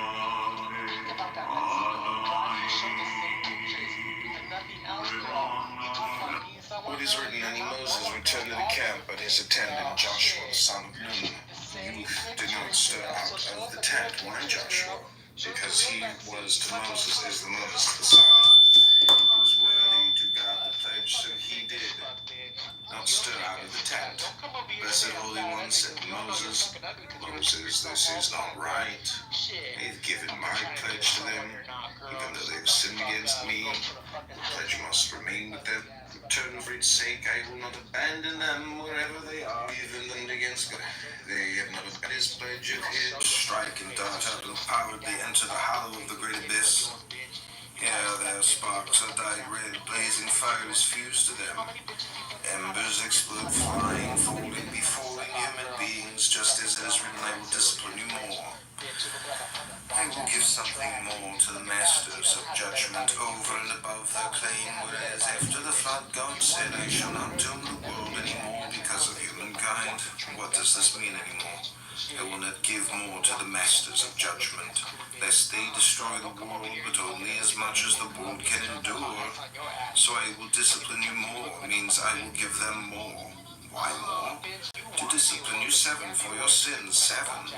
S3: Think about that. Why do you show the same pictures and nothing else, bro? You talk about being someone.
S4: What is written, and Moses returned to the camp, but his attendant Joshua, the son of Nun, did not stir out of the tent. Why Joshua? Because he was to Moses as the Moses to the son. He was worthy to guard the pledge, so he did not stir out of the tent. Blessed Holy One said, Moses, this is not right. They've given my pledge to them, even though they've sinned against me. The pledge must remain with them. Return for its sake, I will not abandon them wherever they are, even them against God. They have not abandoned his pledge of his. Strike and dart out and poweredly enter the hollow of the great abyss. Here their sparks are dyed red, blazing fire is fused to them. Embers explode, flying, falling, befalling human beings, just as it is written, I will discipline you more. I will give something more to the masters of judgment over and above their claim, whereas after the flood God said, I shall not doom the world anymore because of humankind. What does this mean anymore? I will not give more to the masters of judgment, lest they destroy the world, but only as much as the world can endure. So I will discipline you more, means I will give them more. Why more? To discipline you 7 for your sins, 7.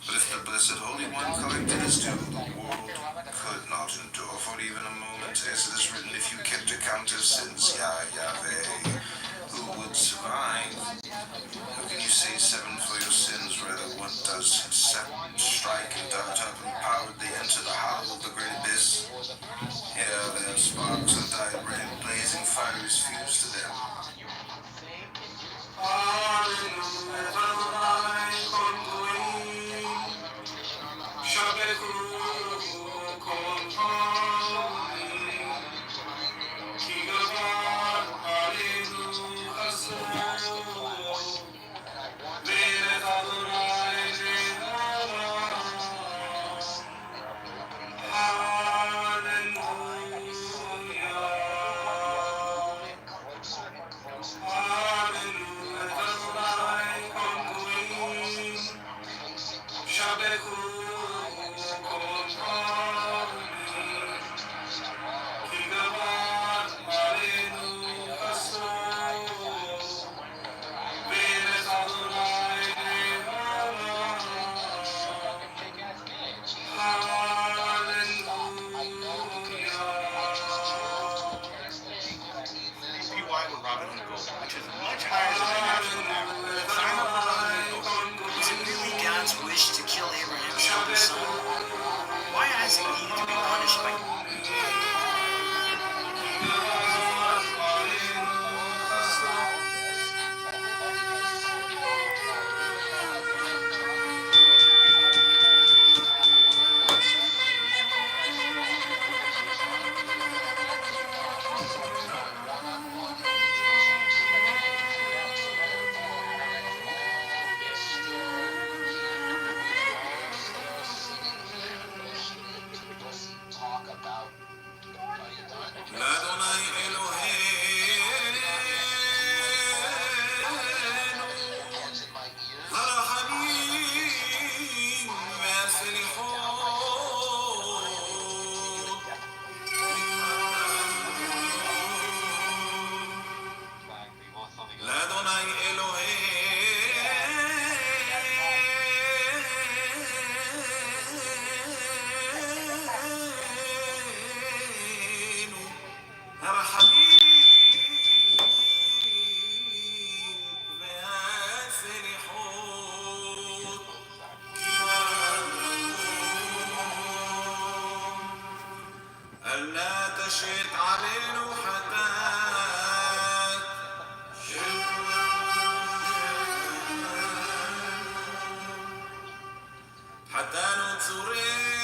S4: But if the Blessed Holy One collected his due, the world could not endure for even a moment, as it is written, if you kept account of sins, Yahweh, who would survive? How can you say 7 for your sins? Rather, what does 7 strike and dart up and poweredly enter the hollow of the great abyss? Here their sparks are dyed red, blazing fire is fused to them.
S10: Which is much higher than the national average. The sign up for Robin Hood was it really God's wish to kill Abraham's eldest son? Why Isaac needed to be punished by
S4: حتى ننصرين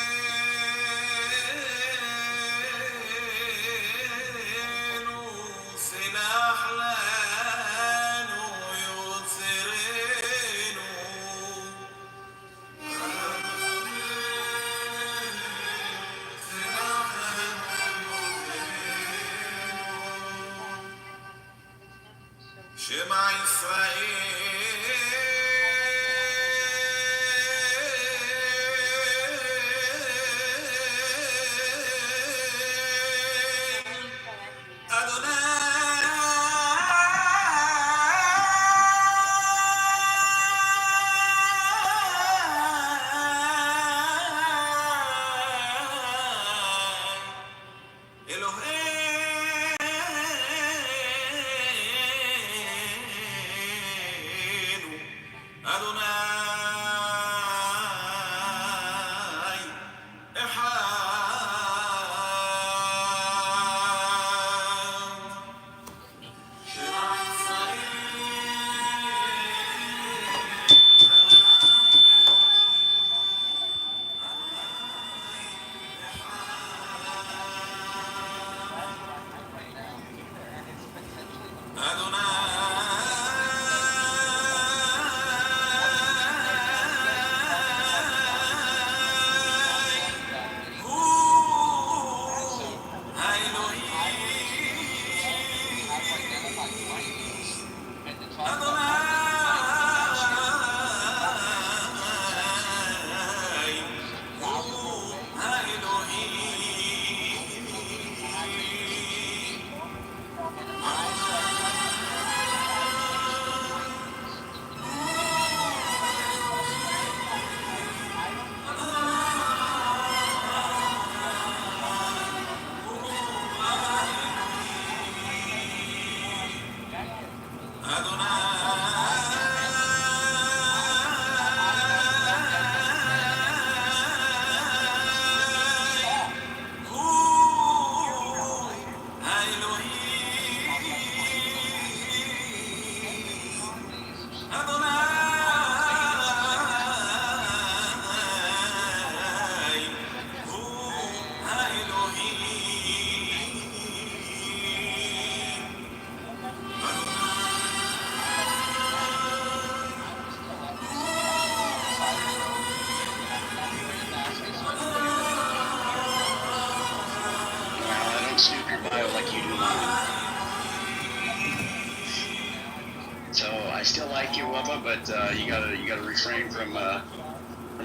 S19: like you, Wubba, but you gotta refrain from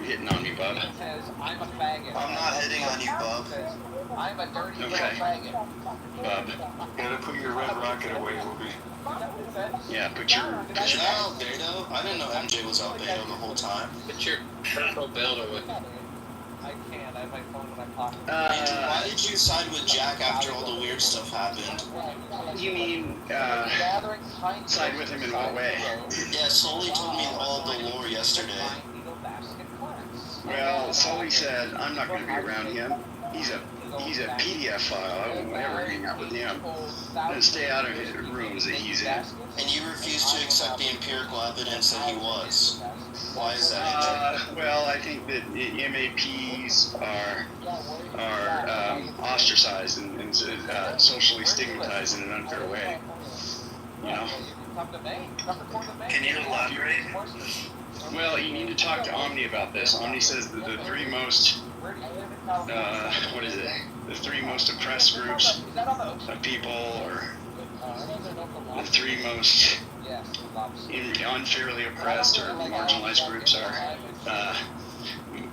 S19: hitting on me, bub.
S3: I'm a faggot. I'm not hitting on you, bub. I'm a dirty little faggot.
S19: Bub.
S1: Gotta put your red rocket away, Whoopi.
S19: Yeah, put your.
S3: Is that Albedo? I didn't know MJ was Albedo the whole time.
S6: Put your purple belt away.
S3: I can't. I have my phone in my pocket. Why did you side with Jack after all the weird stuff happened?
S19: You mean side with him in what way?
S3: Yeah, Sully told me all the lore yesterday.
S19: Well, Sully said I'm not going to be around him. He's a PDF file. I won't ever hang out with him. I'm going to stay out of his rooms that he's in.
S3: And you refuse to accept the empirical evidence that he was. Why is that?
S19: Well, I think that MAPs are ostracized and socially stigmatized in an unfair way. You know.
S16: Can you elaborate?
S19: Well, you need to talk to Omni about this. Omni says that the three most, the three most oppressed groups of people, or the three most unfairly oppressed or marginalized groups are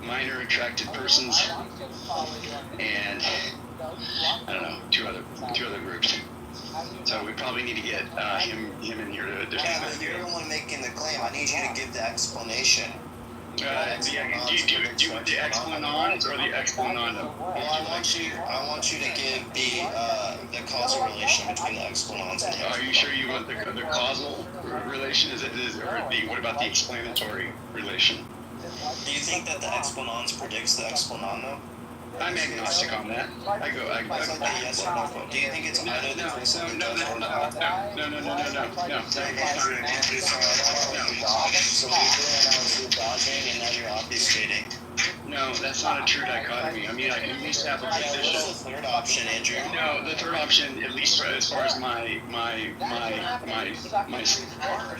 S19: minor attracted persons and I don't know, two other groups. So we probably need to get him in here to defend.
S3: Yeah, but you're the one making the claim. I need you to give the explanation.
S19: Do you the explanons or the explanandum?
S3: Well, I want you to give the causal relation between the explanons and him.
S19: Are you sure you want the causal relation? What about the explanatory relation?
S3: Do you think that the explanons predicts the explanandum?
S19: I'm agnostic on that. I go.
S3: Yes or no. Do you think it's either the case of it does or not?
S19: No.
S3: So you're dodging and now you're obfuscating.
S19: No, that's not a true dichotomy. I mean, I can at least have a position.
S3: What's the third option, Andrew?
S19: No, the third option, at least as far as my.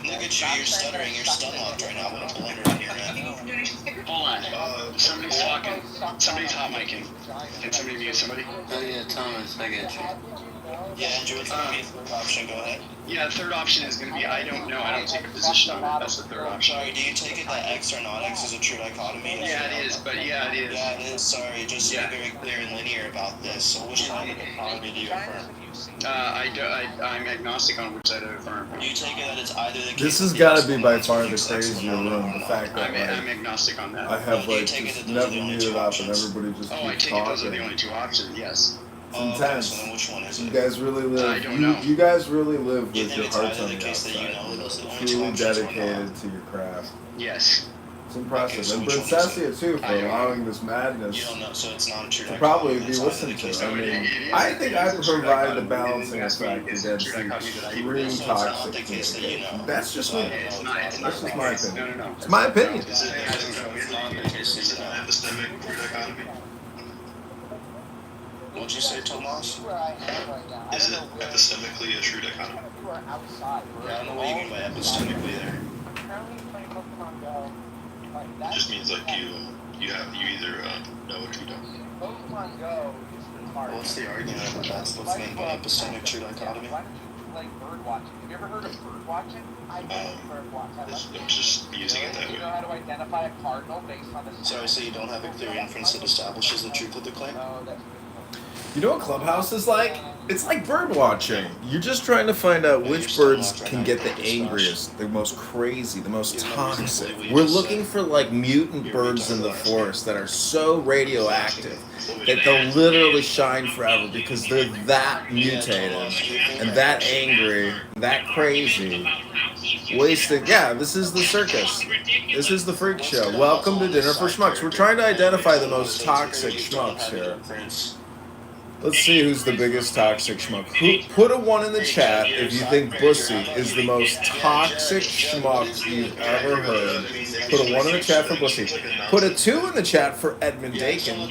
S3: Look at you, you're stuttering, you're stun locked right now. What a blunder on your end.
S19: Hold on. Somebody's talking. Somebody's hot micing. Can somebody mute somebody?
S18: Oh yeah, Thomas, I got you.
S3: Yeah, Andrew, what's going to be the third option? Go ahead.
S19: Yeah, the third option is going to be I don't know. I don't take a position on it. That's the third option.
S3: Sorry, do you take it that X or not X is a true dichotomy?
S19: Yeah, it is. But yeah, it is.
S3: Yeah, it is. Sorry, just to be very clear and linear about this. So which side of the dichotomy do you affirm?
S19: I'm agnostic on which side I affirm.
S3: You take it that it's either the case.
S4: This has got to be by far the crazier room. The fact that
S19: I'm agnostic on that.
S4: I have like just never muted up and everybody just
S19: I
S4: keeps
S19: take it those are the
S4: talking.
S19: only two options. Yes.
S4: It's intense.
S3: So then which one is it?
S4: You guys really live.
S19: I don't know.
S4: You guys really live
S3: You
S4: with
S3: think
S4: your
S3: it's
S4: hearts
S3: either
S4: on
S3: the
S4: the
S3: case that you
S4: outside.
S3: know those are the only two
S4: Truly
S3: options or
S4: dedicated
S3: not?
S4: to your craft.
S19: Yes.
S4: It's impressive.
S3: Okay, so
S4: And
S3: which one is
S4: Princessia
S3: it?
S4: too for allowing this madness
S3: You don't know, so it's not a true
S4: to
S3: dichotomy.
S4: probably be
S3: It's either the
S4: listened
S3: case
S4: to. I
S3: that
S4: mean,
S19: is.
S4: I think I provide the balancing effect against the extreme toxic communication. That's just me.
S19: It's not.
S4: That's just my opinion.
S19: No.
S4: It's my opinion.
S13: Is it epistemic dichotomy?
S3: What'd you say, Tomas?
S13: Is it epistemically a true dichotomy?
S3: Yeah, I don't know what you mean by epistemically there.
S13: It just means like you either know or you don't.
S3: What's the argument about that's what's meant by epistemic true dichotomy?
S13: I'm just using it that way.
S3: Sorry, so you don't have a clear inference that establishes the truth of the claim?
S4: You know what Clubhouse is like? It's like bird watching. You're just trying to find out which birds can get the angriest, the most crazy, the most toxic. We're looking for like mutant birds in the forest that are so radioactive that they'll literally shine forever because they're that mutated and that angry, that crazy. Wasted. Yeah, this is the circus. This is the freak show. Welcome to Dinner for Schmucks. We're trying to identify the most toxic schmucks here. Let's see who's the biggest toxic schmuck. Put a 1 in the chat if you think Bussy is the most toxic schmuck you've ever heard. Put a 1 in the chat for Bussy. Put a 2 in the chat for Edmund Dakin.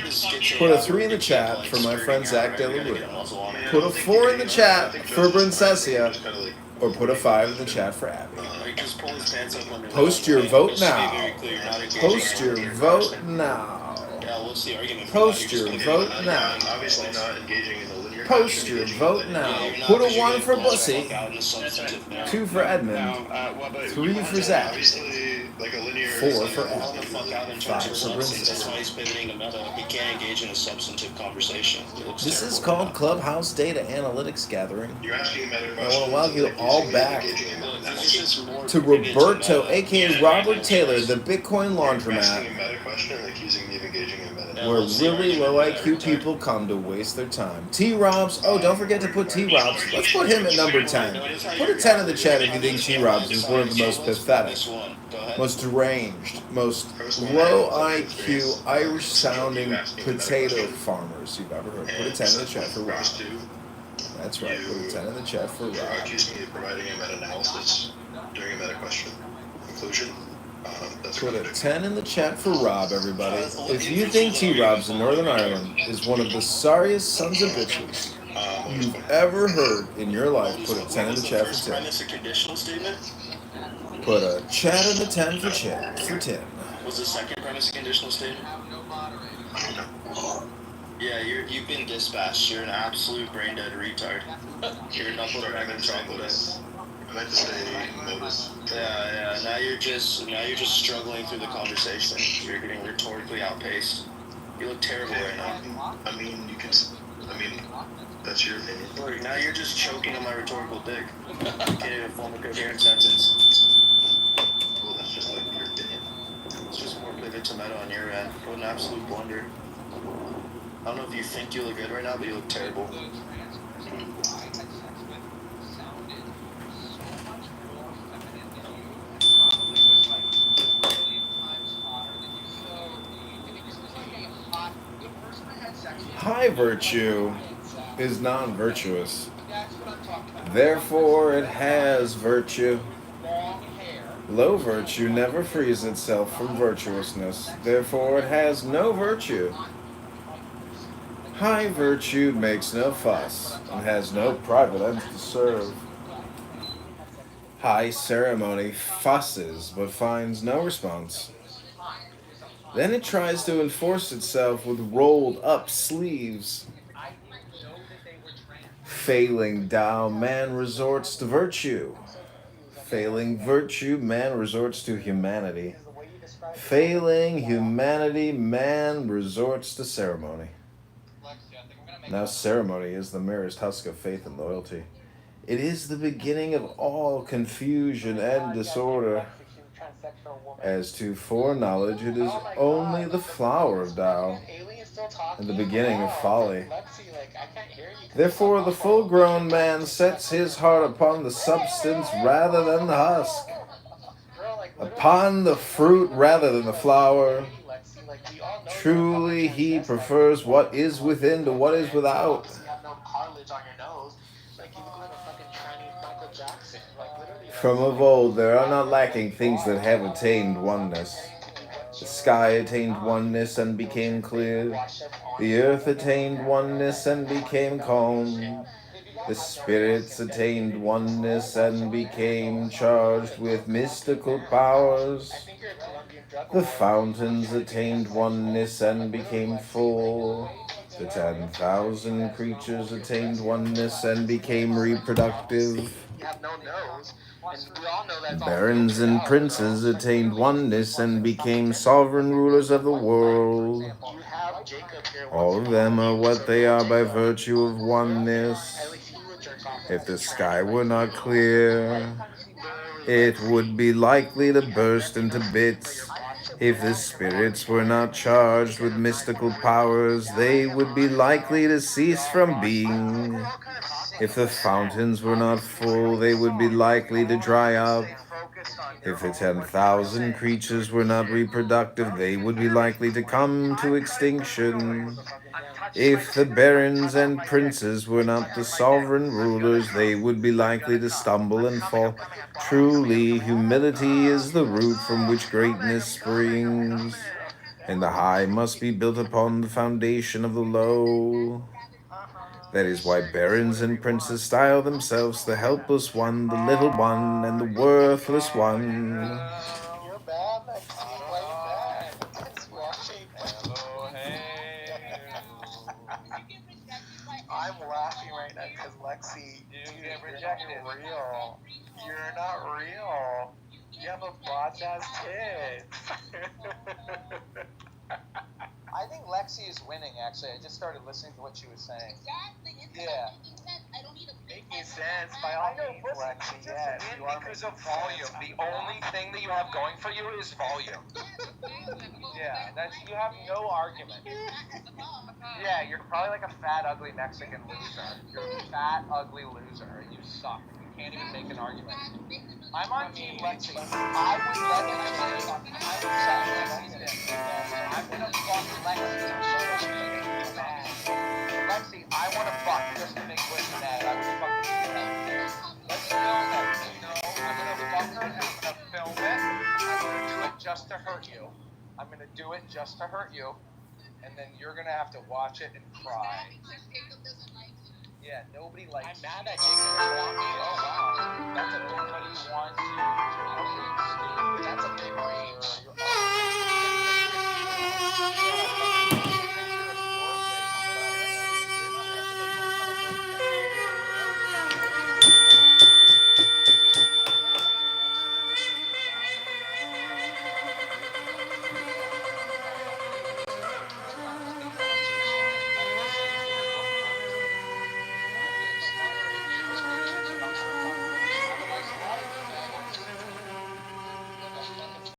S4: Put a 3 in the chat for my friend Zach De La Rue. Put a 4 in the chat for Princessia. Or put a 5 in the chat for Abby. Post your vote now. Post your vote now. Post your vote now.
S13: I'm obviously not engaging in the linear
S4: Poster, vote now. Put a 1 for Bussy, 2 for Edmund, 3 for Zach,
S13: Obviously, like a linear
S4: 4 for Al,
S19: Calling the fuck out in
S4: 5
S19: terms
S4: for
S19: of substance. That's
S4: Princess.
S19: why he's pivoting to meta. He can't engage in a substantive conversation. It looks
S4: This is
S19: terrible
S4: called Clubhouse Data Analytics Gathering.
S13: You're asking a meta
S4: I
S13: question.
S4: want to welcome you all back
S19: This is just more
S4: to Roberto, aka Robert Taylor, the Bitcoin
S13: You're asking
S4: Laundromat,
S13: a meta question and accusing me of engaging in meta.
S4: where really low IQ people come to waste their time. T-Robs, oh, don't forget to put T-Robs. Let's put him at number 10. Put a 10 in the chat if you think T-Robs is one of the most pathetic, most deranged, most low IQ, Irish-sounding potato farmers you've ever heard. Put a 10 in the chat for Rob. That's right, put a 10 in the chat for
S13: You're
S4: Rob.
S13: accusing me of providing a meta-analysis during a meta question. Conclusion? That's
S4: Put a 10 in the chat for Rob, everybody. If you think T-Robs in Northern Ireland is one of the sorriest sons of bitches you've ever heard in your life, put a 10 in the chat for Tim.
S19: premise a conditional statement?
S4: Put a chat in the 10 for Tim.
S19: Was the second premise a conditional statement? Yeah, you've been dispatched. You're an absolute brain dead retard. Your knuckles are having trouble with it.
S13: I meant to say modus.
S19: Yeah. Now you're just struggling through the conversation. You're getting rhetorically outpaced. You look terrible right now.
S13: I mean, that's your opinion.
S19: Look, now you're just choking on my rhetorical dick. You can't even form a coherent sentence.
S13: Well, that's just like your opinion.
S19: It's just more pivot to meta on your end. What an absolute blunder. I don't know if you think you look good right now, but you look terrible.
S4: High virtue is non-virtuous. Therefore, it has virtue. Low virtue never frees itself from virtuousness. Therefore, it has no virtue. High virtue makes no fuss and has no private ends to serve. High ceremony fusses but finds no response. Then it tries to enforce itself with rolled up sleeves. Failing Tao, man resorts to virtue. Failing virtue, man resorts to humanity. Failing humanity, man resorts to ceremony. Now ceremony is the merest husk of faith and loyalty. It is the beginning of all confusion and disorder. As to foreknowledge, it is only the flower of Tao and the beginning of folly. Therefore, the full-grown man sets his heart upon the substance rather than the husk, upon the fruit rather than the flower. Truly, he prefers what is within to what is without. From of old, there are not lacking things that have attained oneness. The sky attained oneness and became clear. The earth attained oneness and became calm. The spirits attained oneness and became charged with mystical powers. The fountains attained oneness and became full. The 10,000 creatures attained oneness and became reproductive. Barons and princes attained oneness and became sovereign rulers of the world. All of them are what they are by virtue of oneness. If the sky were not clear, it would be likely to burst into bits. If the spirits were not charged with mystical powers, they would be likely to cease from being. If the fountains were not full, they would be likely to dry up. If the 10,000 creatures were not reproductive, they would be likely to come to extinction. If the barons and princes were not the sovereign rulers, they would be likely to stumble and fall. Truly, humility is the root from which greatness springs, and the high must be built upon the foundation of the low. That is why barons and princes style themselves the helpless one, the little one, and the worthless one.
S3: I'm laughing Lexi, you get rejected. Real. You're not real. You have a boss ass kid. I think Lexi is winning, actually. I just started listening to what she was saying. Yeah. Making sense by all means, Lexi. Yes, you are because of volume. The only thing that you have going for you is volume. Yeah, you have no argument. Yeah, you're probably like a fat, ugly Mexican loser. You're a fat, ugly loser. You suck. You can't even make an argument. I'm on Team Lexi. I would let Lexi. I would suck Lexi's dick. I'm gonna fuck Lexi so she makes me mad. Lexi, I want to fuck just to make Lexi mad. I would fucking do that. Let's film it. You know, I'm gonna fuck her and I'm gonna film it. I'm gonna do it just to hurt you. I'm gonna do it just to hurt you. And then you're gonna have to watch it and cry. Yeah, nobody likes. I'm mad at Jacob. Oh wow, that's a nobody wants you. That's a big reach.